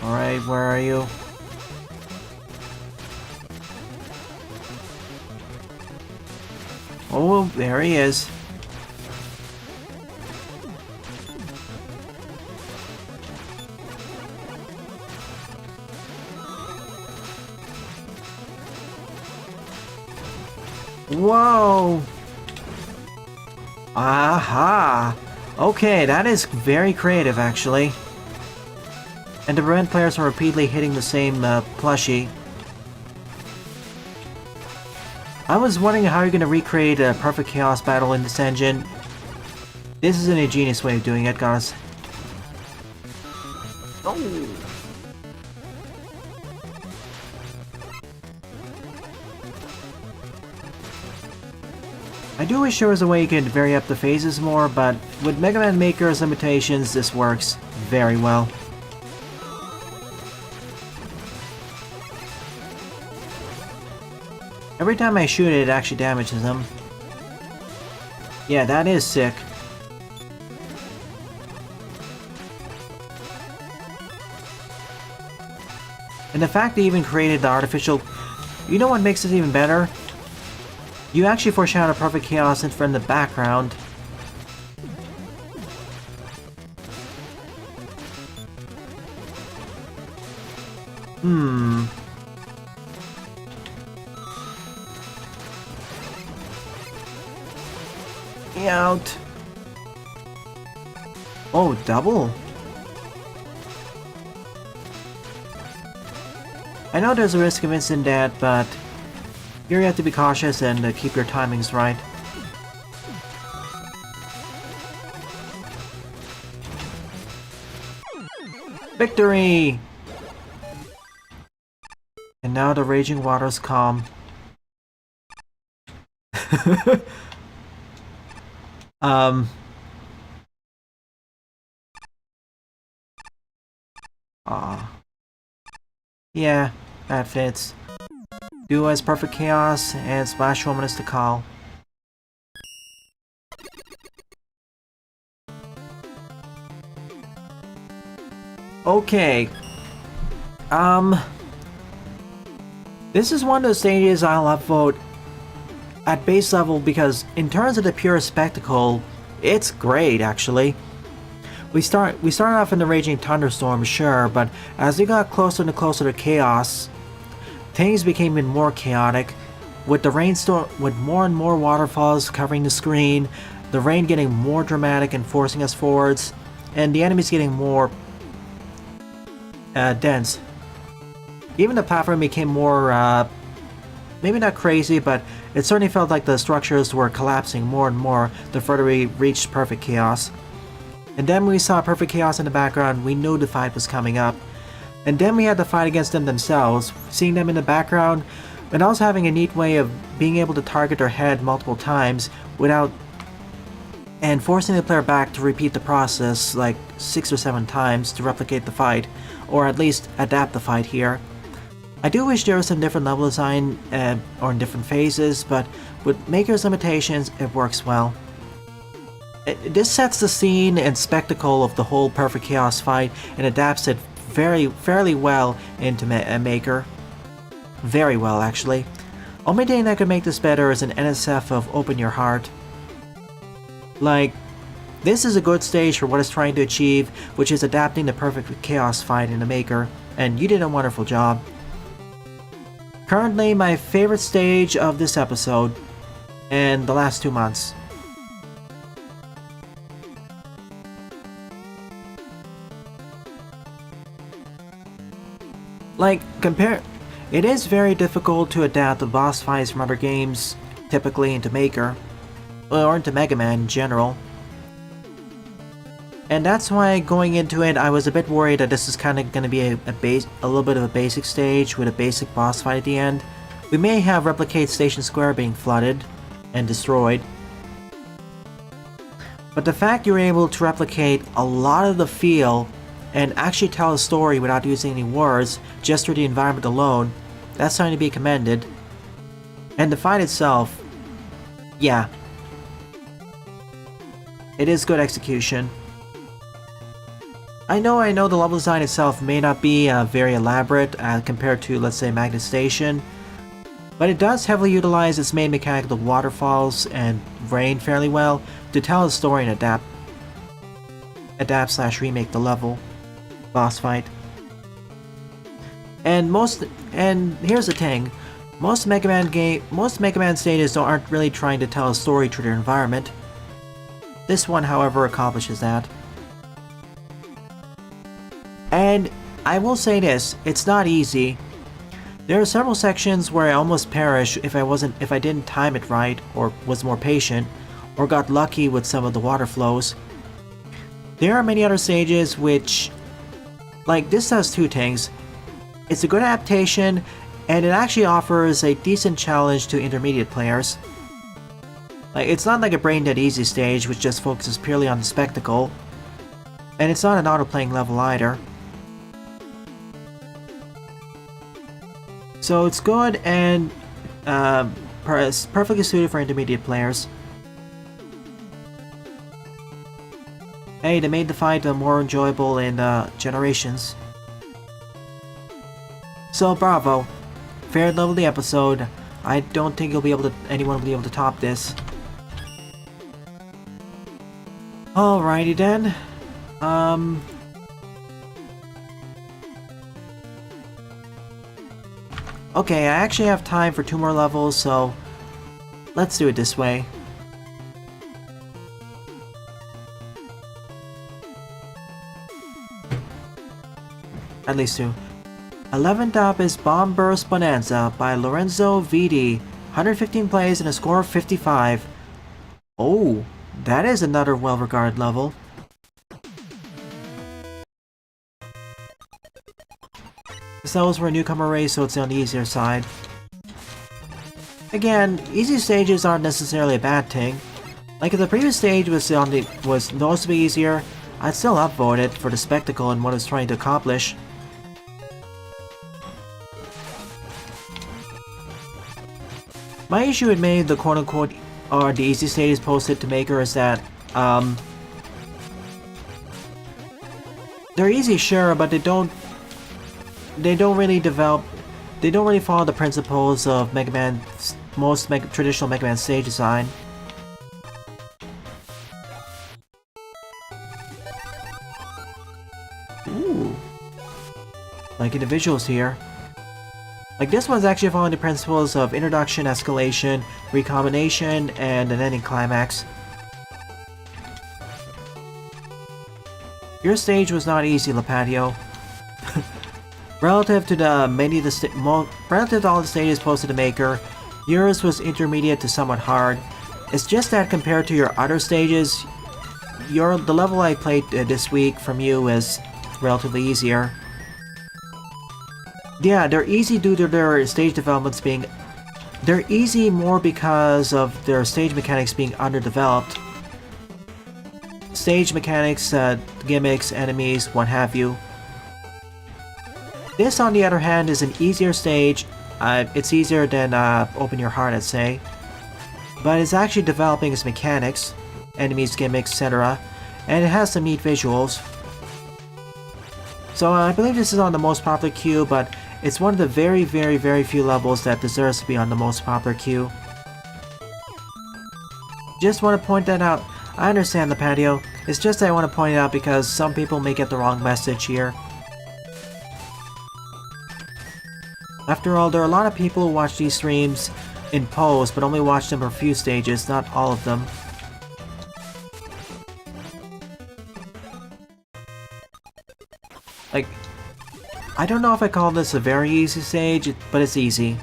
Speaker 1: Alright, where are you? Oh, there he is. Whoa! Aha! Okay, that is very creative, actually. And to prevent players from repeatedly hitting the same plushie. I was wondering how you're going to recreate a perfect chaos battle in this engine. This is an ingenious way of doing it, guys. Oh! I do wish there was a way you could vary up the phases more, but with Mega Man Maker's limitations, this works very well. Every time I shoot it, it actually damages them. Yeah, that is sick. And the fact they even created the artificial... You know what makes it even better? You actually foreshadow perfect chaos in the background. Out. Oh, double? I know there's a risk of instant death, but you have to be cautious and keep your timings right. Victory! And now the raging waters calm. Aw. Yeah, that fits. Duo has perfect chaos, and Splash Woman is the call. Okay. This is one of the stages I'll upvote at base level because in terms of the pure spectacle, it's great actually. We started off in the raging thunderstorm, sure, but as we got closer and closer to chaos, things became even more chaotic, with the rainstorm, with more and more waterfalls covering the screen, the rain getting more dramatic and forcing us forwards, and the enemies getting more dense. Even the platform became more, maybe not crazy, but it certainly felt like the structures were collapsing more and more the further we reached perfect chaos. And then when we saw perfect chaos in the background, we knew the fight was coming up. And then we had to fight against them themselves, seeing them in the background, and also having a neat way of being able to target their head multiple times without... and forcing the player back to repeat the process like 6 or 7 times to replicate the fight, or at least adapt the fight here. I do wish there was some different level design, or in different phases, but with Maker's limitations, it works well. This sets the scene and spectacle of the whole Perfect Chaos fight and adapts it fairly well into Maker. Very well, actually. Only thing that could make this better is an NSF of Open Your Heart. Like, this is a good stage for what it's trying to achieve, which is adapting the Perfect Chaos fight in the Maker, and you did a wonderful job. Currently, my favorite stage of this episode, and the last 2 months. Like, it is very difficult to adapt the boss fights from other games, typically into Maker, or into Mega Man in general. And that's why going into it, I was a bit worried that this is kind of going to be a little bit of a basic stage with a basic boss fight at the end. We may have Replicate Station Square being flooded and destroyed. But the fact you're able to replicate a lot of the feel and actually tell a story without using any words, just through the environment alone, that's something to be commended. And the fight itself, yeah. It is good execution. I know the level design itself may not be very elaborate compared to, let's say, Magnet Station, but it does heavily utilize its main mechanic of the waterfalls and rain fairly well to tell a story and adapt/remake the level boss fight. And here's the thing, most Mega Man stages aren't really trying to tell a story through their environment. This one, however, accomplishes that. And I will say this, it's not easy. There are several sections where I almost perish if I didn't time it right, or was more patient, or got lucky with some of the water flows. There are many other stages which, like, this does 2 things. It's a good adaptation, and it actually offers a decent challenge to intermediate players. Like, it's not like a brain dead easy stage which just focuses purely on the spectacle, and it's not an auto-playing level either. So it's good and perfectly suited for intermediate players. Hey, they made the fight more enjoyable in Generations. So bravo. Fair level the episode. I don't think anyone will be able to top this. Alrighty then. Okay, I actually have time for 2 more levels, so let's do it this way. At least 2. 11th up is Bomb Burst Bonanza by Lorenzo Vidi. 115 plays and a score of 55. Oh, that is another well-regarded level. This level's for a newcomer race, so it's on the easier side. Again, easy stages aren't necessarily a bad thing. Like if the previous stage was noticeably easier, I'd still upvote it for the spectacle and what it's trying to accomplish. My issue with many of the quote-unquote or the easy stages posted to Maker is that they're easy, sure, but they don't really follow the principles of Mega Man's traditional Mega Man stage design. Ooh, like individuals here. Like this one's actually following the principles of introduction, escalation, recombination, and an ending climax. Your stage was not easy, Lapatio. Relative to all the stages posted to Maker, yours was intermediate to somewhat hard. It's just that compared to your other stages, the level I played this week from you is relatively easier. Yeah, they're easy due to their stage developments being... They're easy more because of their stage mechanics being underdeveloped. Stage mechanics, gimmicks, enemies, what have you. This, on the other hand, is an easier stage. It's easier than Open Your Heart, I'd say. But it's actually developing its mechanics, enemies, gimmicks, etc. And it has some neat visuals. So I believe this is on the most popular queue, but it's one of the very, very, very few levels that deserves to be on the most popular queue. Just want to point that out. I understand the patio. It's just that I want to point it out because some people may get the wrong message here. After all, there are a lot of people who watch these streams in post, but only watch them for a few stages, not all of them. Like, I don't know if I call this a very easy stage, but it's easy.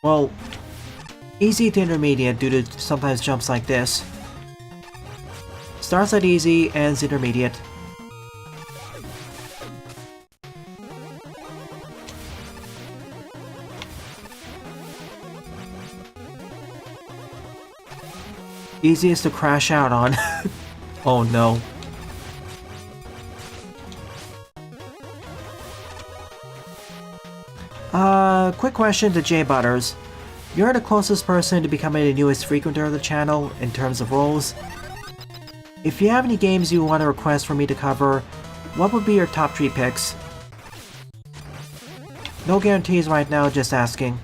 Speaker 1: Well, easy to intermediate due to sometimes jumps like this. Starts at easy, ends intermediate. Easiest to crash out on. Oh no. Quick question to Jay Butters. You're the closest person to becoming the newest frequenter of the channel in terms of roles. If you have any games you want to request for me to cover, what would be your top 3 picks? No guarantees right now, just asking.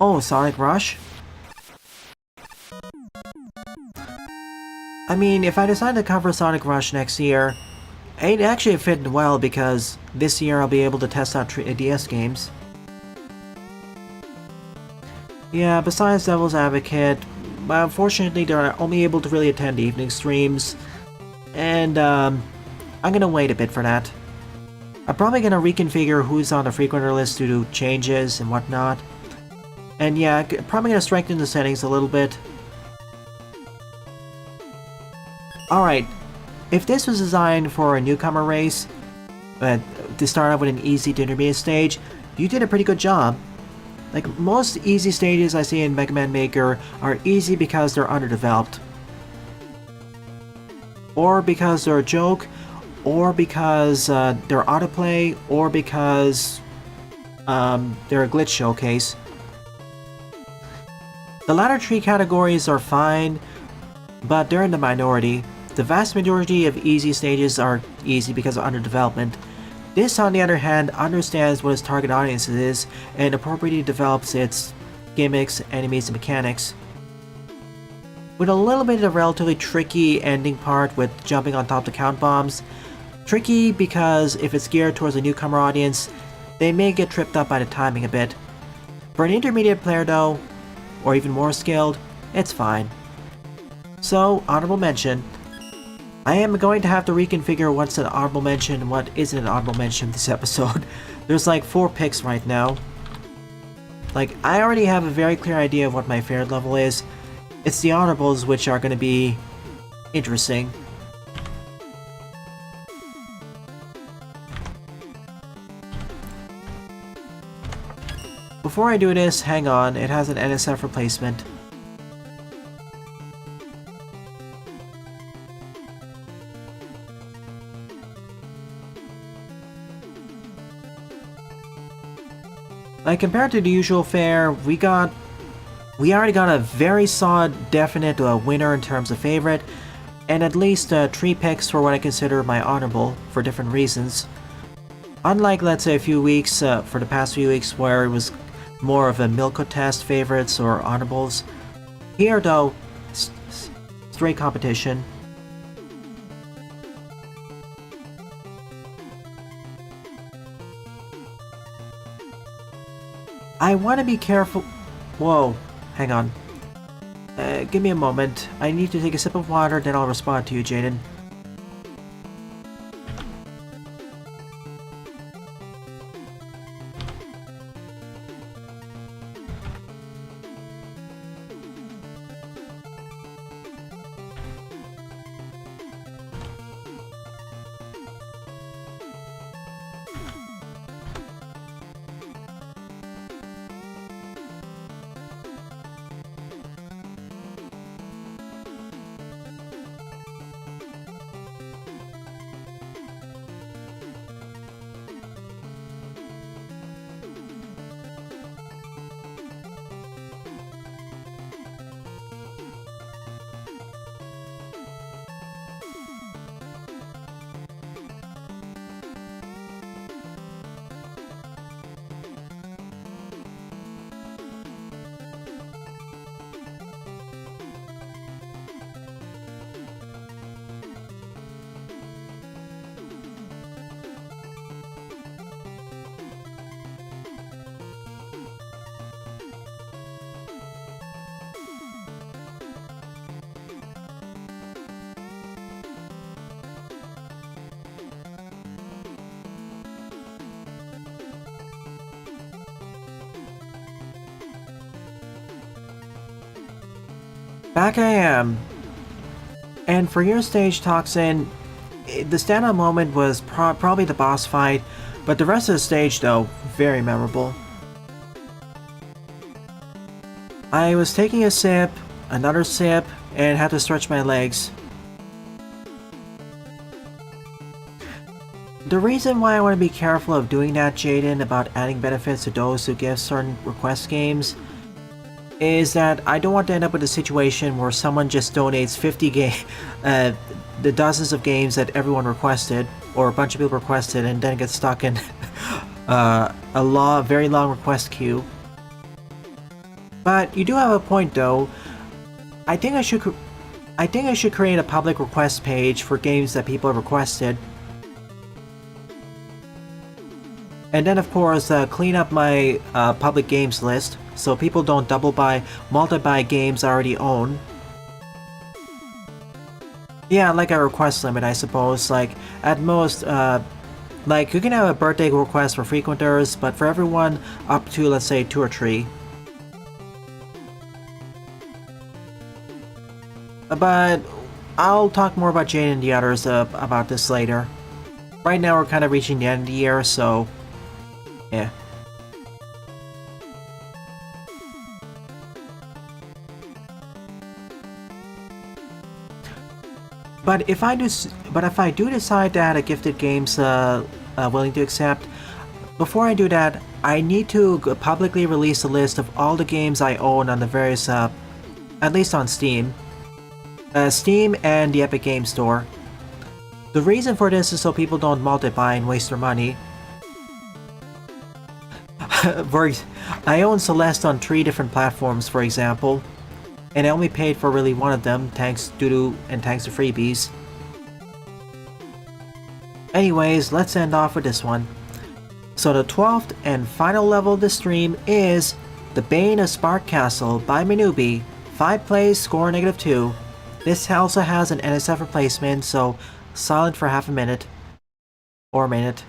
Speaker 1: Oh, Sonic Rush? I mean, if I decide to cover Sonic Rush next year, it actually fit well because this year I'll be able to test out DS games. Yeah, besides Devil's Advocate, but unfortunately they're only able to really attend evening streams, and I'm gonna wait a bit for that. I'm probably gonna reconfigure who's on the frequenter list due to changes and whatnot. And yeah, probably gonna strengthen the settings a little bit. Alright, if this was designed for a newcomer race, to start out with an easy to intermediate stage, you did a pretty good job. Like, most easy stages I see in Mega Man Maker are easy because they're underdeveloped. Or because they're a joke, or because they're autoplay, or because they're a glitch showcase. The latter three categories are fine, but they're in the minority. The vast majority of easy stages are easy because of underdevelopment. This, on the other hand, understands what its target audience is and appropriately develops its gimmicks, enemies, and mechanics. With a little bit of a relatively tricky ending part with jumping on top of count bombs. Tricky because if it's geared towards a newcomer audience, they may get tripped up by the timing a bit. For an intermediate player though, or even more skilled, it's fine. So, honorable mention. I am going to have to reconfigure what's an honorable mention and what isn't an honorable mention this episode. There's like 4 picks right now. Like, I already have a very clear idea of what my favorite level is. It's the honorables which are going to be interesting. Before I do this, hang on, it has an NSF replacement. Like, compared to the usual fare, we already got a very solid, definite winner in terms of favorite, and at least 3 picks for what I consider my honorable, for different reasons. Unlike, let's say, for the past few weeks where it was more of a milk test favorites or honorables, here though, straight competition. I want to be careful. Whoa, hang on. Give me a moment. I need to take a sip of water, then I'll respond to you, Jaden. Back I am. And for your stage, Toxin, the standout moment was probably the boss fight, but the rest of the stage, though, very memorable. I was taking a sip, another sip, and had to stretch my legs. The reason why I want to be careful of doing that, Jaden, about adding benefits to those who give certain request games, is that I don't want to end up with a situation where someone just donates 50 the dozens of games that everyone requested, or a bunch of people requested, and then get stuck in a very long request queue. But you do have a point, though. I think I should create a public request page for games that people have requested. And then, of course, clean up my public games list, so people don't multi-buy games I already own. Yeah, like a request limit, I suppose. Like, at most, like, you can have a birthday request for frequenters, but for everyone up to, let's say, 2 or 3. But I'll talk more about Jane and the others about this later. Right now we're kind of reaching the end of the year, so yeah. But if I do decide to add a gifted games willing to accept, before I do that, I need to publicly release a list of all the games I own on the various, at least on Steam. Steam and the Epic Games Store. The reason for this is so people don't multiply and waste their money. I own Celeste on 3 different platforms, for example, and I only paid for really one of them, thanks to freebies. Anyways, let's end off with this one. So the 12th and final level of the stream is The Bane of Spark Castle by Minubi. 5 plays, score -2. This also has an NSF replacement, so silent for half a minute. Or a minute.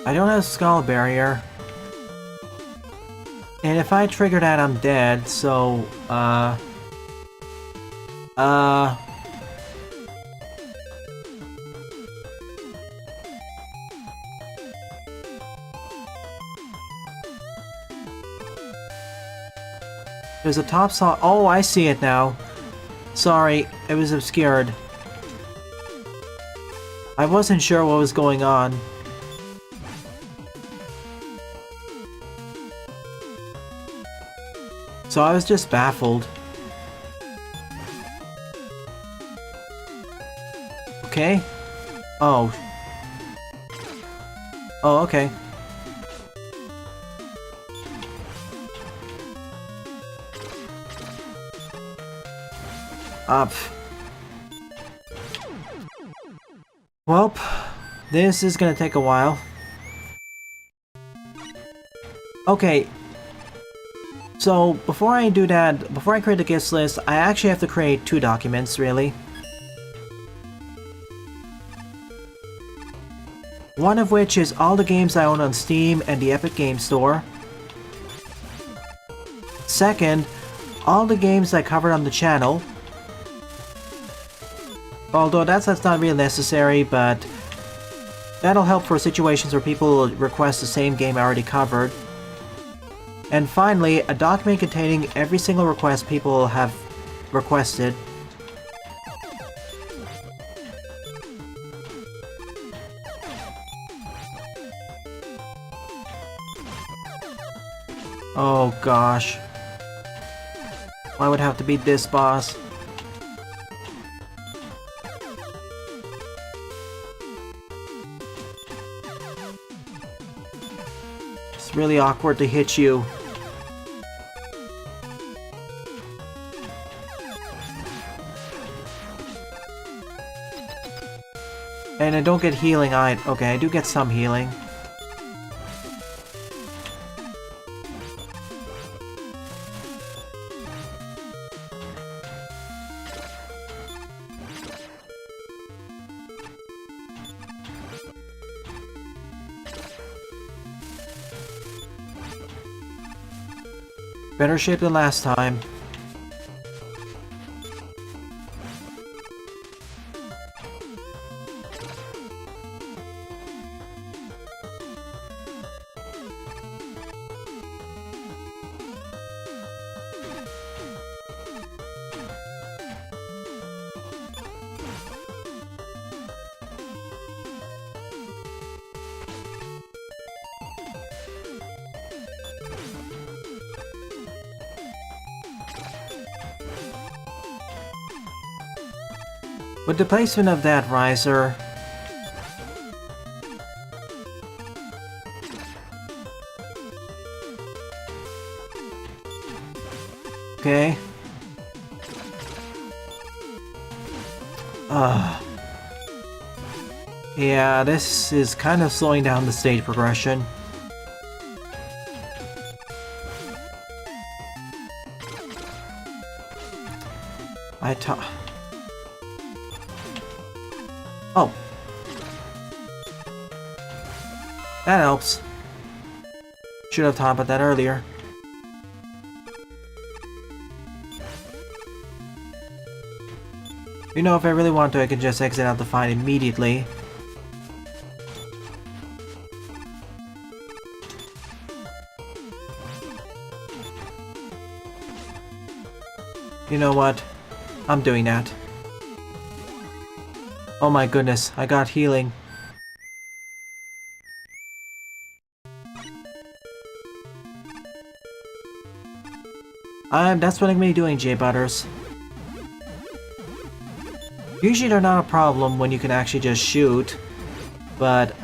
Speaker 1: I don't have Skull Barrier. And if I trigger that, I'm dead, so, there's a top saw. Oh, I see it now. Sorry, it was obscured. I wasn't sure what was going on. So I was just baffled. Okay. Oh. Oh, okay. Up. Welp, this is gonna take a while. Okay. So, before I do that, before I create the gifts list, I actually have to create 2 documents, really. One of which is all the games I own on Steam and the Epic Games Store. Second, all the games I covered on the channel. Although that's not really necessary, but that'll help for situations where people request the same game I already covered. And finally, a document containing every single request people have requested. Oh gosh. Why would I have to beat this boss? It's really awkward to hit you. And I don't get healing either. Okay, I do get some healing. Better shape than last time. With the placement of that riser, okay. Yeah, this is kind of slowing down the stage progression. Oh. That helps. Should have talked about that earlier. You know, if I really want to, I can just exit out the fight immediately. You know what? I'm doing that. Oh my goodness, I got healing. That's what I'm gonna be doing, J-Butters. Usually they're not a problem when you can actually just shoot, but,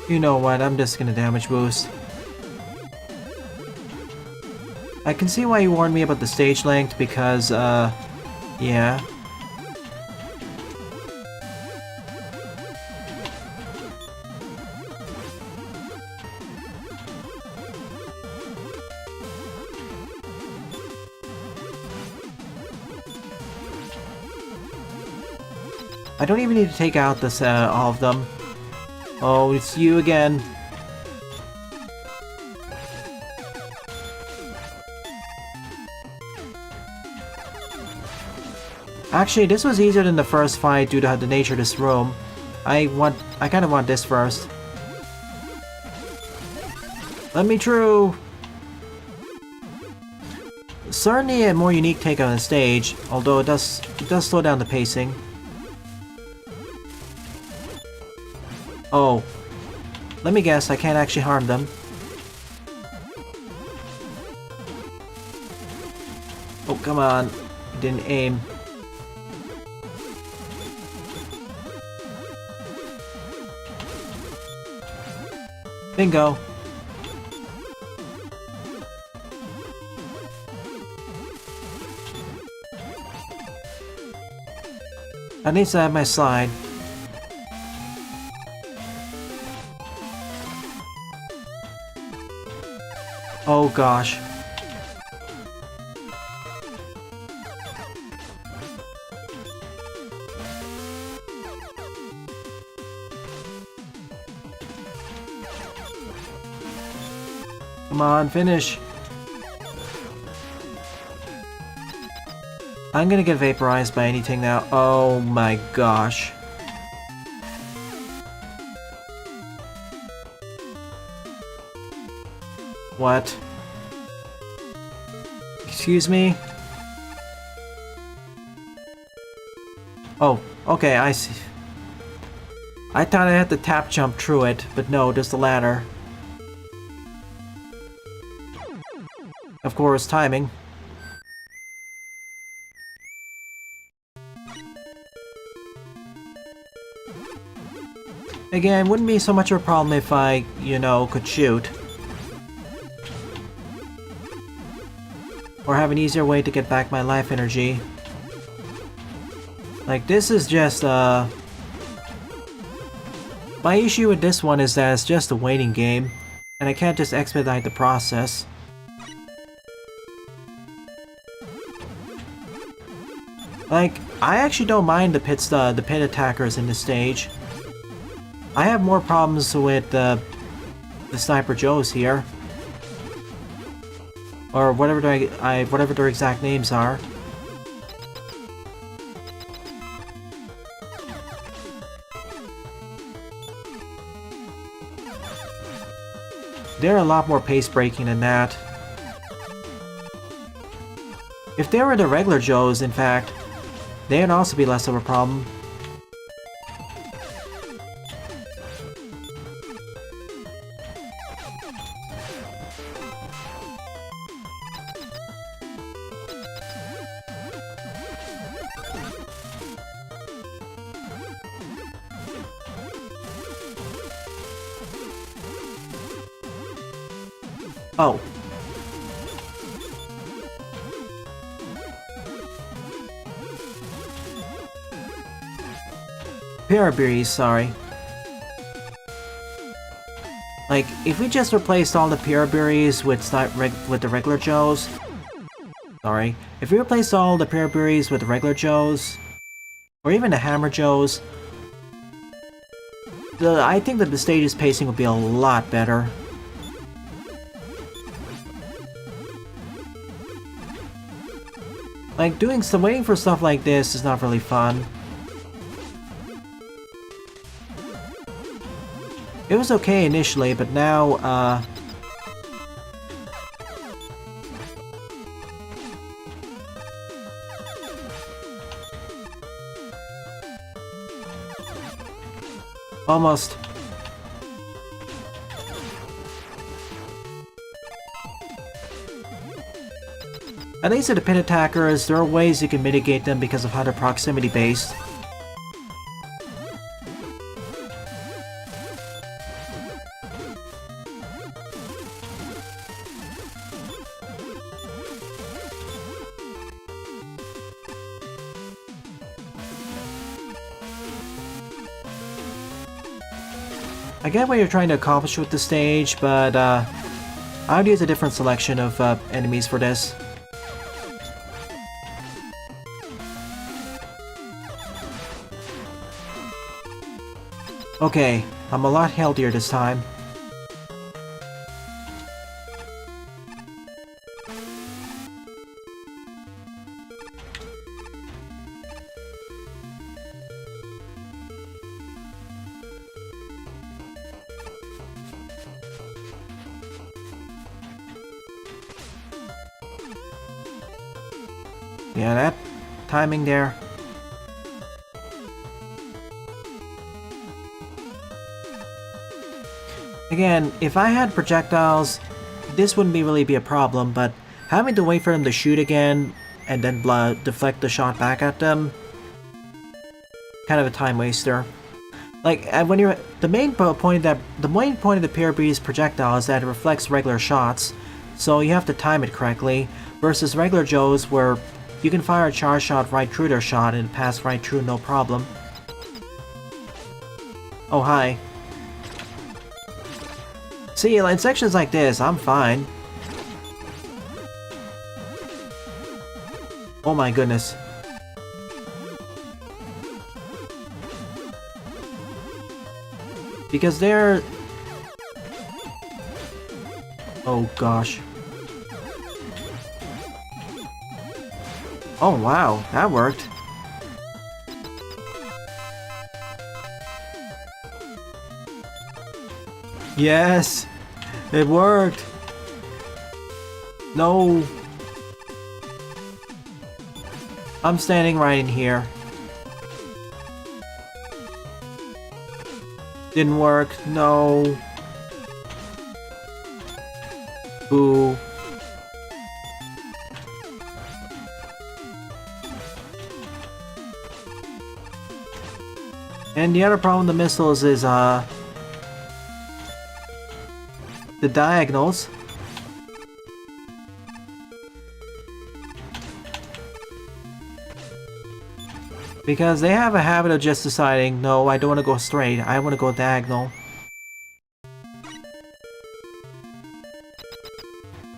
Speaker 1: you know what, I'm just gonna damage boost. I can see why you warned me about the stage length, because, yeah. I don't even need to take out this, all of them. Oh, it's you again. Actually, this was easier than the first fight due to the nature of this room. I kind of want this first. Let me through! Certainly a more unique take on the stage, although it does slow down the pacing. Oh. Let me guess, I can't actually harm them. Oh, come on. I didn't aim. Bingo. I need to have my slide. Oh gosh. Come on, finish. I'm gonna get vaporized by anything now. Oh my gosh. What? Excuse me? Oh, okay, I see. I thought I had to tap jump through it, but no, there's the ladder. Of course, timing. Again, wouldn't be so much of a problem if I, you know, could shoot. Or have an easier way to get back my life energy. Like, this is just, my issue with this one is that it's just a waiting game, and I can't just expedite the process. Like, I actually don't mind the pit attackers in this stage. I have more problems with the Sniper Joes here. Or whatever whatever their exact names are. They're a lot more pace-breaking than that. If they were the regular Joes, in fact, they'd also be less of a problem. Oh. Paraberries, sorry. Like, if we just replaced all the Paraberries with the regular Joes... Sorry. If we replaced all the Paraberries with the regular Joes, or even the Hammer Joes, I think that the stage's pacing would be a lot better. Like, waiting for stuff like this is not really fun. It was okay initially, but now, almost. At least with the pit attackers, there are ways you can mitigate them because of how they're proximity based. I get what you're trying to accomplish with the stage, but I would use a different selection of enemies for this. Okay, I'm a lot healthier this time. Yeah, that timing there. Again, if I had projectiles, this wouldn't really be a problem, but having to wait for them to shoot again and then deflect the shot back at them, kind of a time waster. Like, when you're the main point of the Parabee's projectile is that it reflects regular shots, so you have to time it correctly. Versus regular Joes, where you can fire a charge shot right through their shot and pass right through no problem. Oh, hi. See, in sections like this, I'm fine. Oh my goodness. Because they're... Oh gosh. Oh wow, that worked. Yes! It worked! No! I'm standing right in here. Didn't work. No. Boo. And the other problem with the missiles is, the diagonals. Because they have a habit of just deciding, no, I don't want to go straight, I want to go diagonal.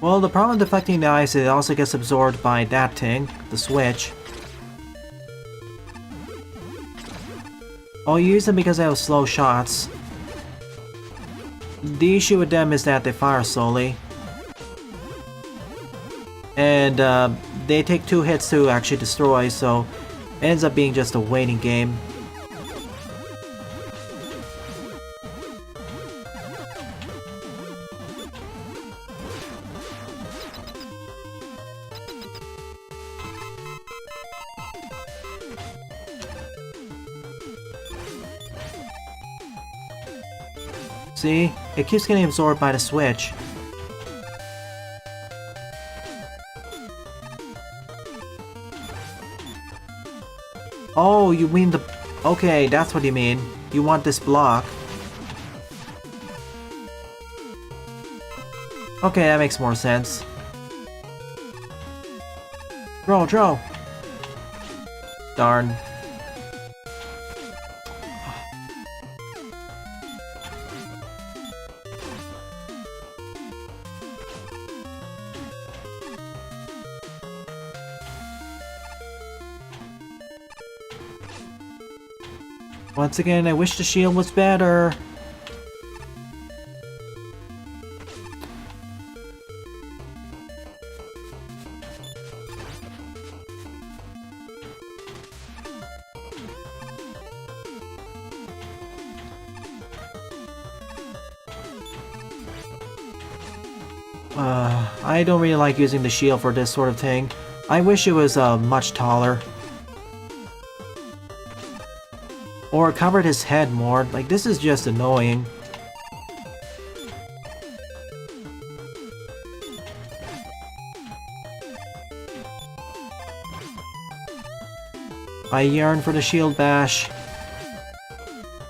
Speaker 1: Well, the problem with deflecting the ice is it also gets absorbed by that thing, the switch. I'll use them because they have slow shots. The issue with them is that they fire slowly. And they take 2 hits to actually destroy, so it ends up being just a waiting game. See? It keeps getting absorbed by the switch. Oh, you mean the... Okay, that's what you mean. You want this block. Okay, that makes more sense. Draw. Darn. Once again, I wish the shield was better. I don't really like using the shield for this sort of thing. I wish it was much taller. Or covered his head more. Like, this is just annoying. I yearn for the shield bash.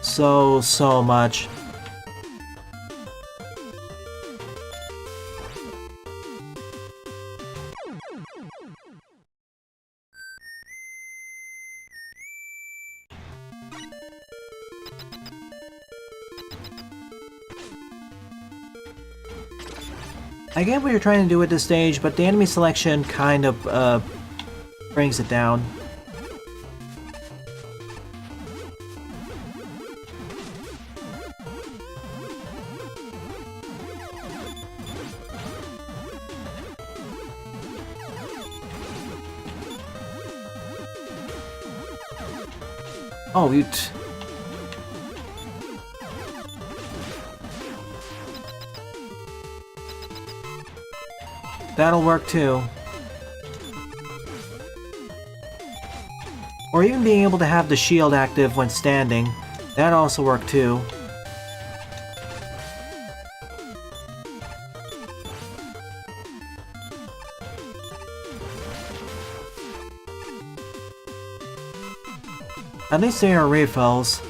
Speaker 1: So much. I get what you're trying to do at this stage, but the enemy selection kind of brings it down. Oh, you... That'll work too. Or even being able to have the shield active when standing. That also worked too. At least they are refills.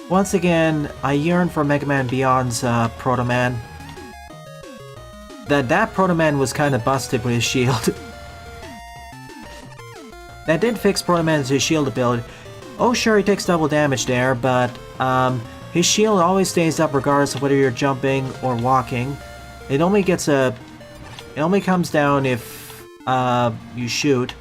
Speaker 1: Once again, I yearn for Mega Man Beyond's Proto Man. That Proto Man was kind of busted with his shield. That did fix Proto Man's shield ability. Oh sure, he takes double damage there, but his shield always stays up regardless of whether you're jumping or walking. It only gets a... It only comes down if you shoot.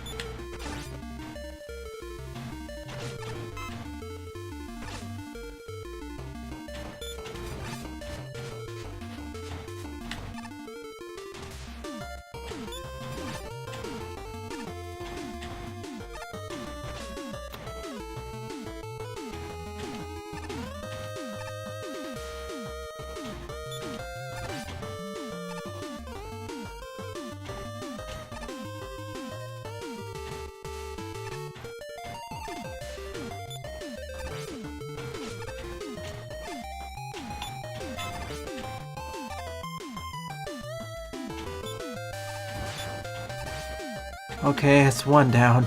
Speaker 1: Okay, it's one down.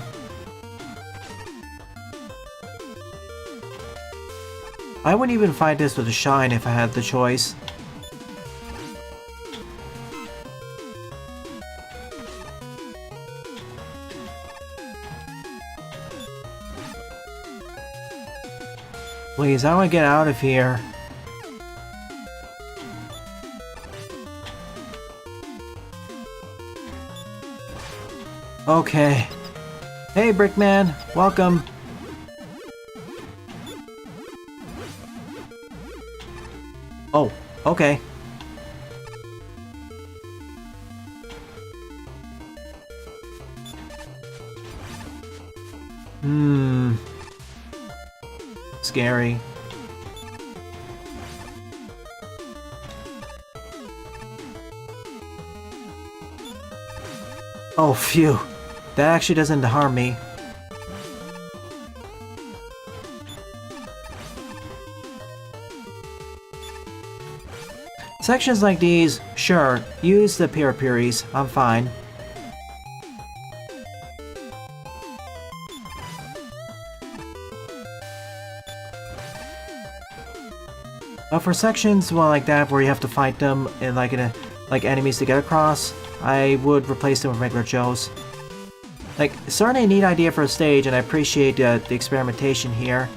Speaker 1: I wouldn't even fight this with a shine if I had the choice. Please, I want to get out of here. Okay. Hey, Brickman. Welcome. Oh, okay. Scary. Oh, phew. That actually doesn't harm me. Sections like these, sure, use the piri-piris, I'm fine. But for sections, well, like that, where you have to fight them in like enemies to get across, I would replace them with regular Joes. Like, certainly a neat idea for a stage, and I appreciate the experimentation here.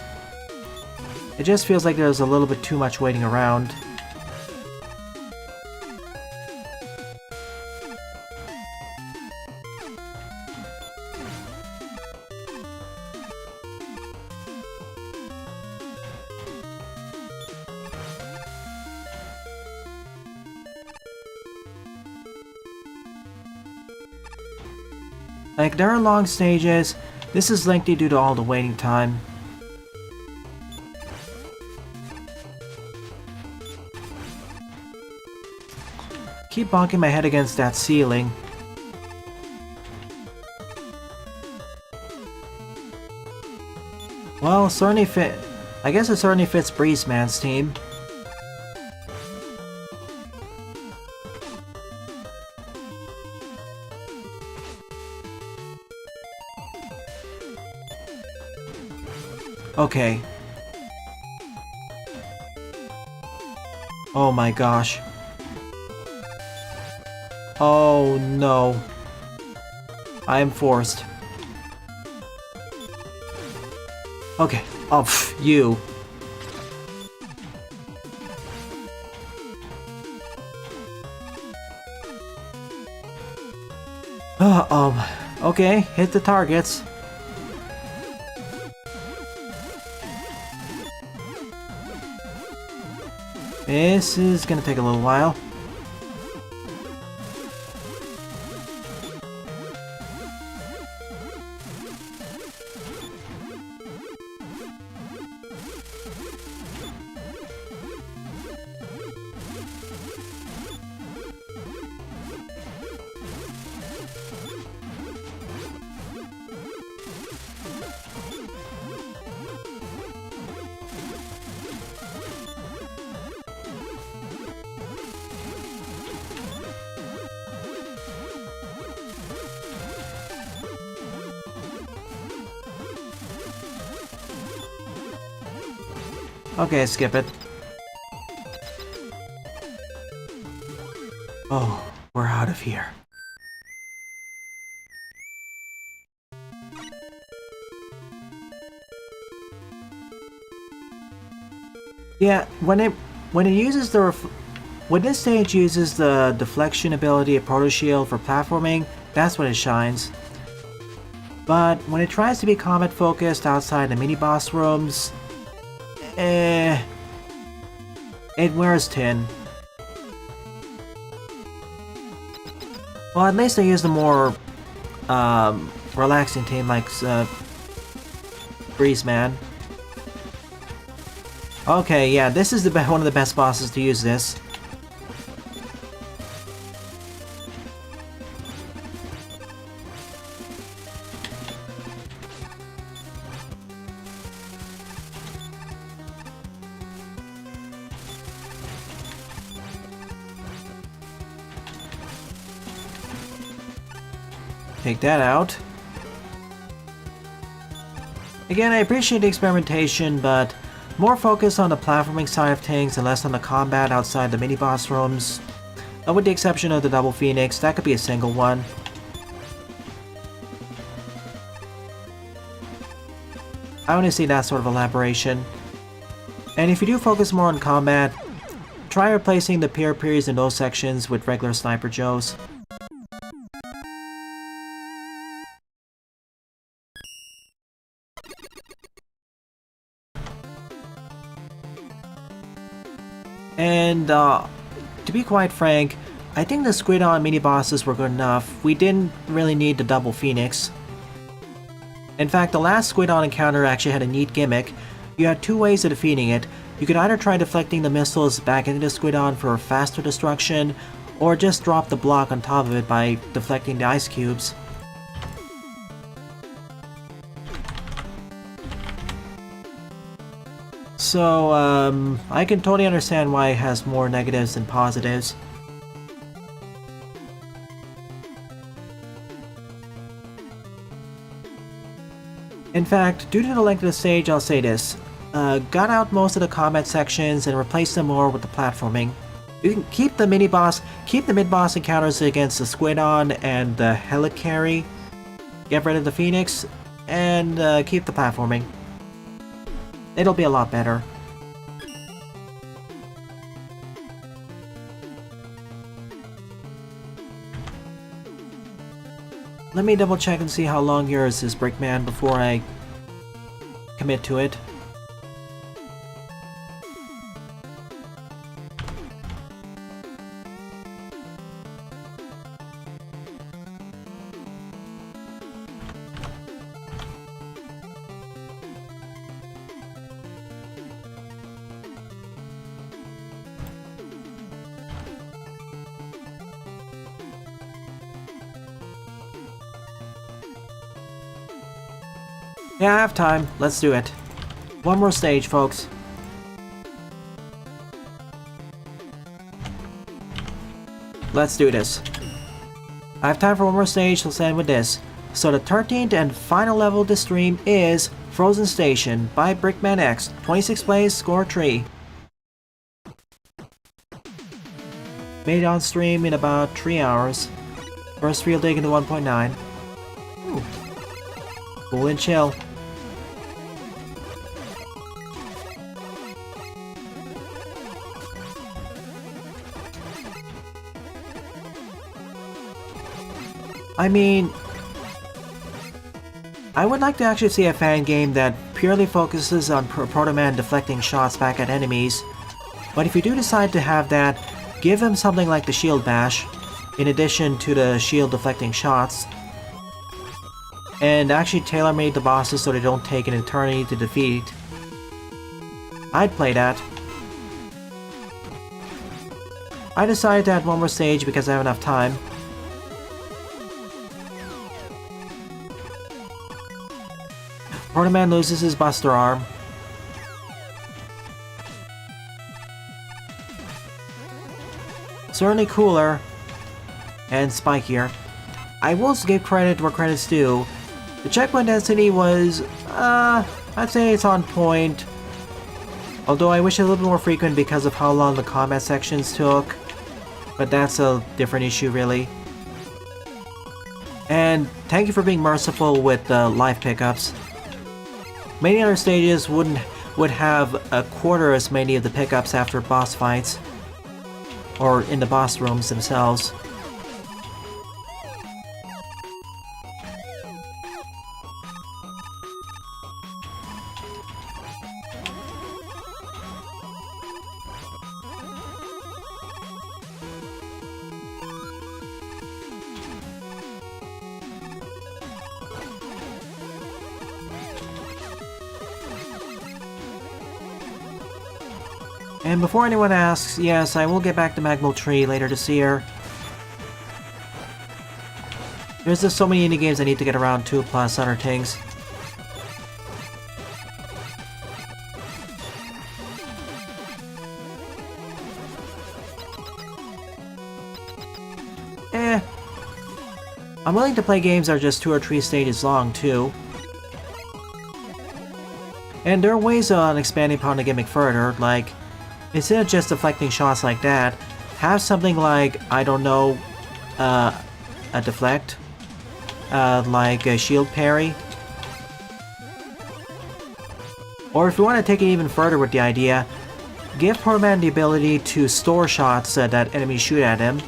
Speaker 1: It just feels like there's a little bit too much waiting around. Like, there are long stages. This is lengthy due to all the waiting time. Keep bonking my head against that ceiling. Well, certainly I guess it certainly fits Breezeman's team. Okay. Oh my gosh. Oh no. I am forced. Okay. Oh, pff, you. Okay, hit the targets. This is gonna take a little while. Okay, skip it. Oh, we're out of here. Yeah, when this stage uses the deflection ability of Proto Shield for platforming, that's when it shines. But when it tries to be combat focused outside the mini boss rooms, it wears tin. Well, at least I use the more relaxing team like Breezeman. Okay, yeah, this is one of the best bosses to use this. Take that out. Again, I appreciate the experimentation, but more focus on the platforming side of things and less on the combat outside the mini-boss rooms. With the exception of the Double Phoenix, that could be a single one. I want to see that sort of elaboration. And if you do focus more on combat, try replacing the peers in those sections with regular Sniper Joes. And to be quite frank, I think the Squid-On mini-bosses were good enough. We didn't really need the Double Phoenix. In fact, the last Squid-On encounter actually had a neat gimmick. You had two ways of defeating it. You could either try deflecting the missiles back into the Squid-On for faster destruction, or just drop the block on top of it by deflecting the ice cubes. So, I can totally understand why it has more negatives than positives. In fact, due to the length of the stage, I'll say this. Got out most of the combat sections and replace them more with the platforming. You can keep the mini-boss, keep the mid-boss encounters against the Squid-On and the Helicarry. Get rid of the Phoenix, and keep the platforming. It'll be a lot better. Let me double check and see how long yours is, Brickman, before I commit to it. Yeah, I have time. Let's do it. One more stage, folks. Let's do this. I have time for one more stage, so let's end with this. So the 13th and final level of this stream is Frozen Station by Brickman X. 26 plays, score 3. Made it on stream in about 3 hours. First real dig into 1.9. Ooh. Cool and chill. I mean, I would like to actually see a fan game that purely focuses on Proto Man deflecting shots back at enemies, but if you do decide to have that, give him something like the Shield Bash, in addition to the shield deflecting shots, and actually tailor-made the bosses so they don't take an eternity to defeat. I'd play that. I decided to add one more stage because I have enough time. Proto Man loses his Buster Arm. Certainly cooler and spikier. I will give credit where credit's due. The checkpoint density was, I'd say it's on point. Although I wish it was a little bit more frequent because of how long the combat sections took. But that's a different issue, really. And thank you for being merciful with the life pickups. Many other stages would have a quarter as many of the pickups after boss fights, or in the boss rooms themselves. And before anyone asks, yes, I will get back to Magmal Tree later this year. There's just so many indie games I need to get around to, plus other things. I'm willing to play games that are just 2 or 3 stages long, too. And there are ways on expanding upon the gimmick further, like, instead of just deflecting shots like that, have something like, I don't know, a deflect, like a shield parry. Or if you want to take it even further with the idea, give Poor Man the ability to store shots that enemies shoot at him.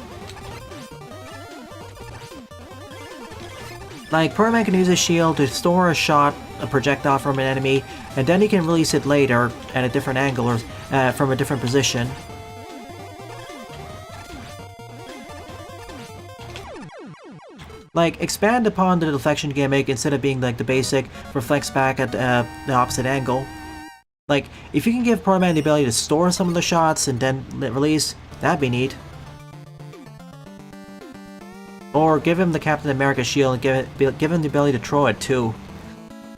Speaker 1: Like, Poor Man can use a shield to store a shot, a projectile from an enemy, and then he can release it later at a different angle or from a different position. Like, expand upon the deflection gimmick instead of being like the basic reflects back at the opposite angle. Like, if you can give Poor Man the ability to store some of the shots and then release, that'd be neat. Or give him the Captain America shield and give him the ability to throw it too.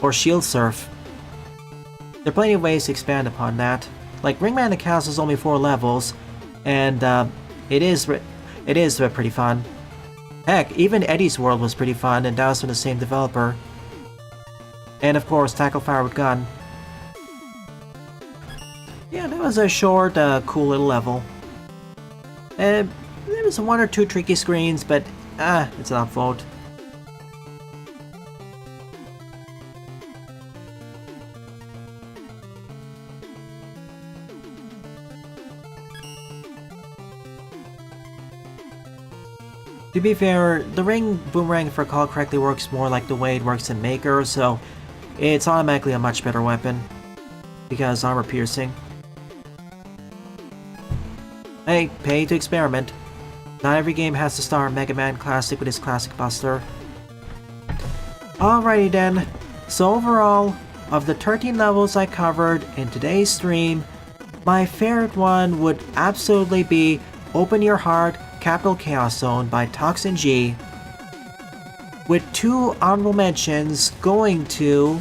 Speaker 1: Or shield surf. There are plenty of ways to expand upon that. Like, Ringman the Castle is only 4 levels, and it is pretty fun. Heck, even Eddie's World was pretty fun, and that was from the same developer. And of course, Tackle Fire with Gun. Yeah, that was a short, cool little level. There was 1 or 2 tricky screens, but it's an upvote. To be fair, the ring boomerang, if I recall correctly, works more like the way it works in Maker, so it's automatically a much better weapon. Because armor piercing. Hey, pay to experiment. Not every game has to start Mega Man Classic with his Classic Buster. Alrighty then, so overall, of the 13 levels I covered in today's stream, my favorite one would absolutely be Open Your Heart Capital Chaos Zone by Toxin G, with 2 honorable mentions going to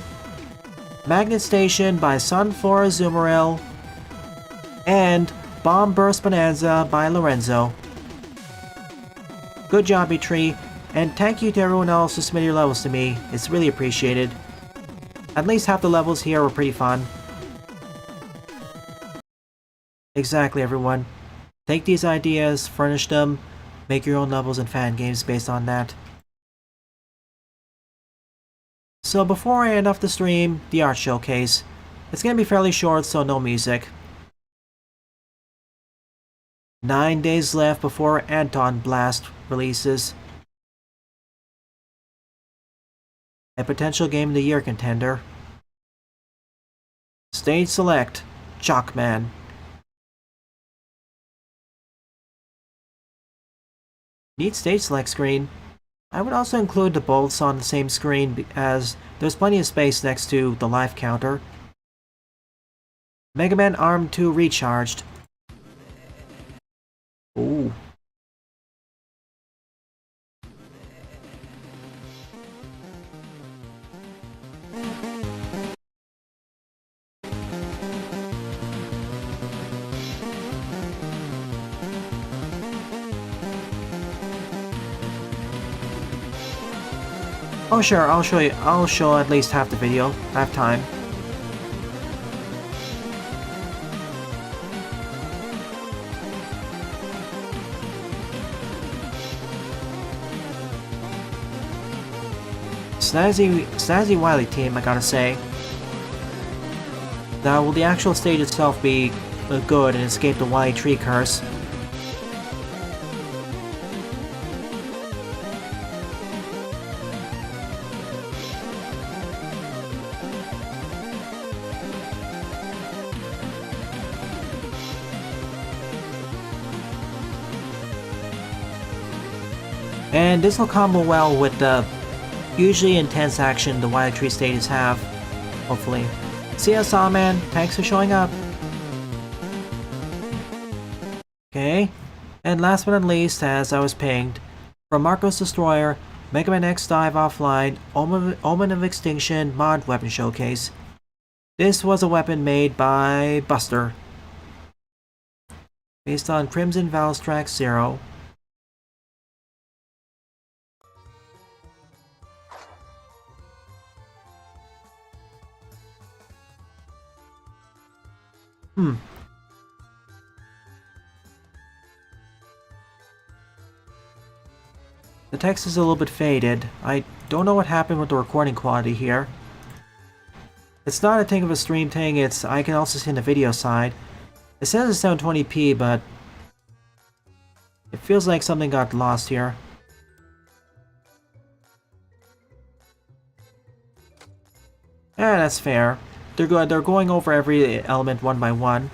Speaker 1: Magnet Station by Sunflora Azumarill and Bomb Burst Bonanza by Lorenzo. Good job, E3, and thank you to everyone else who submitted your levels to me. It's really appreciated. At least half the levels here were pretty fun. Exactly, everyone. Take these ideas, furnish them, make your own levels and fan games based on that. So before I end off the stream, the art showcase. It's gonna be fairly short, so no music. 9 days left before Anton Blast releases. A potential Game of the Year contender. Stage select, Chalkman. Neat stage select screen. I would also include the bolts on the same screen as there's plenty of space next to the life counter. Mega Man Arm 2 Recharged. Ooh. Oh sure, I'll show you. I'll show at least half the video. I have time. Snazzy Wily team, I gotta say. Now, will the actual stage itself be good and escape the Wily tree curse? And this will combo well with the usually intense action the Wily Tree stages have, hopefully. See ya, Sawman. Thanks for showing up. Okay, and last but not least, as I was pinged, from Marcos Destroyer, Mega Man X Dive Offline, Omen of Extinction Mod Weapon Showcase. This was a weapon made by Buster, based on Crimson Valstrax Zero. Hmm. The text is a little bit faded. I don't know what happened with the recording quality here. It's not a thing of a stream thing, I can also see in the video side. It says it's 720p, but it feels like something got lost here. Yeah, that's fair. They're going over every element one by one,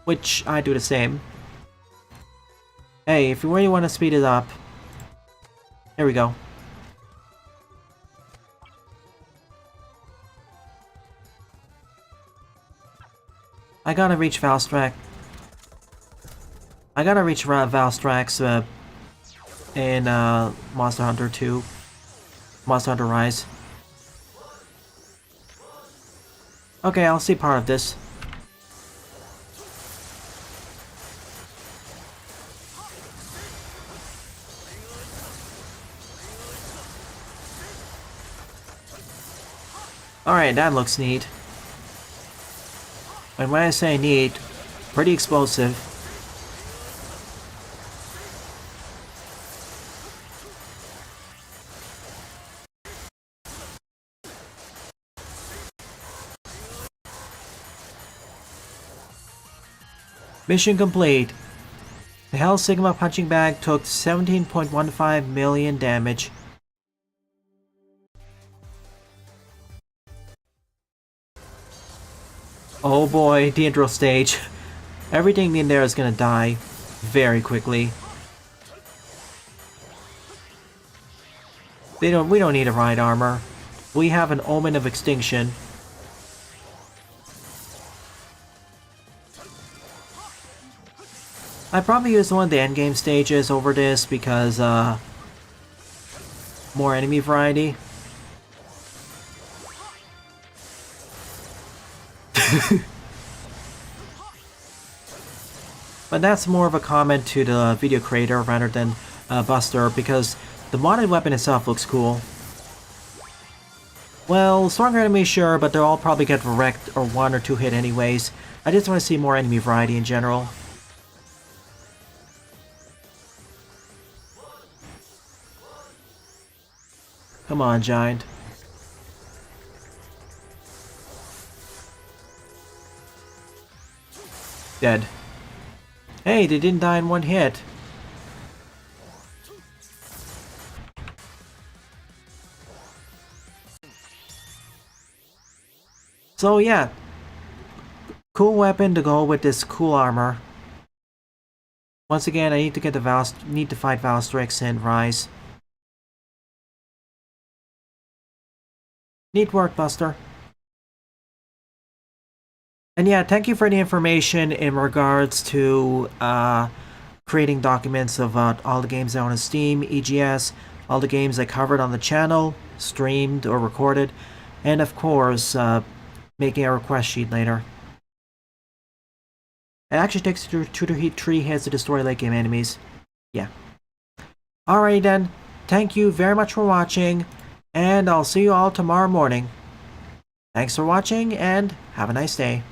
Speaker 1: which I do the same. Hey, if you really want to speed it up, here we go. I gotta reach Valstrax. In Monster Hunter 2. Monster Hunter Rise. Okay, I'll see part of this. Alright, that looks neat. And when I say neat, pretty explosive. Mission complete. The Hell Sigma punching bag took 17.15 million damage. Oh boy, the intro stage. Everything in there is gonna die very quickly. We don't need a ride armor. We have an Omen of Extinction. I probably used one of the endgame stages over this because more enemy variety. But that's more of a comment to the video creator rather than Buster, because the modded weapon itself looks cool. Well, stronger enemies sure, but they'll all probably get wrecked or one or two hit anyways. I just want to see more enemy variety in general. Come on, Giant. Dead. Hey, they didn't die in one hit. So yeah, cool weapon to go with this cool armor. Once again, I need to get the fight Valstrax and Rise. Neat work, Buster. And yeah, thank you for the information in regards to creating documents of all the games I own on Steam, EGS, all the games I covered on the channel, streamed or recorded, and of course, making a request sheet later. It actually takes 2 to 3 hits to destroy late game enemies. Yeah. Alright then, thank you very much for watching, and I'll see you all tomorrow morning. Thanks for watching, and have a nice day.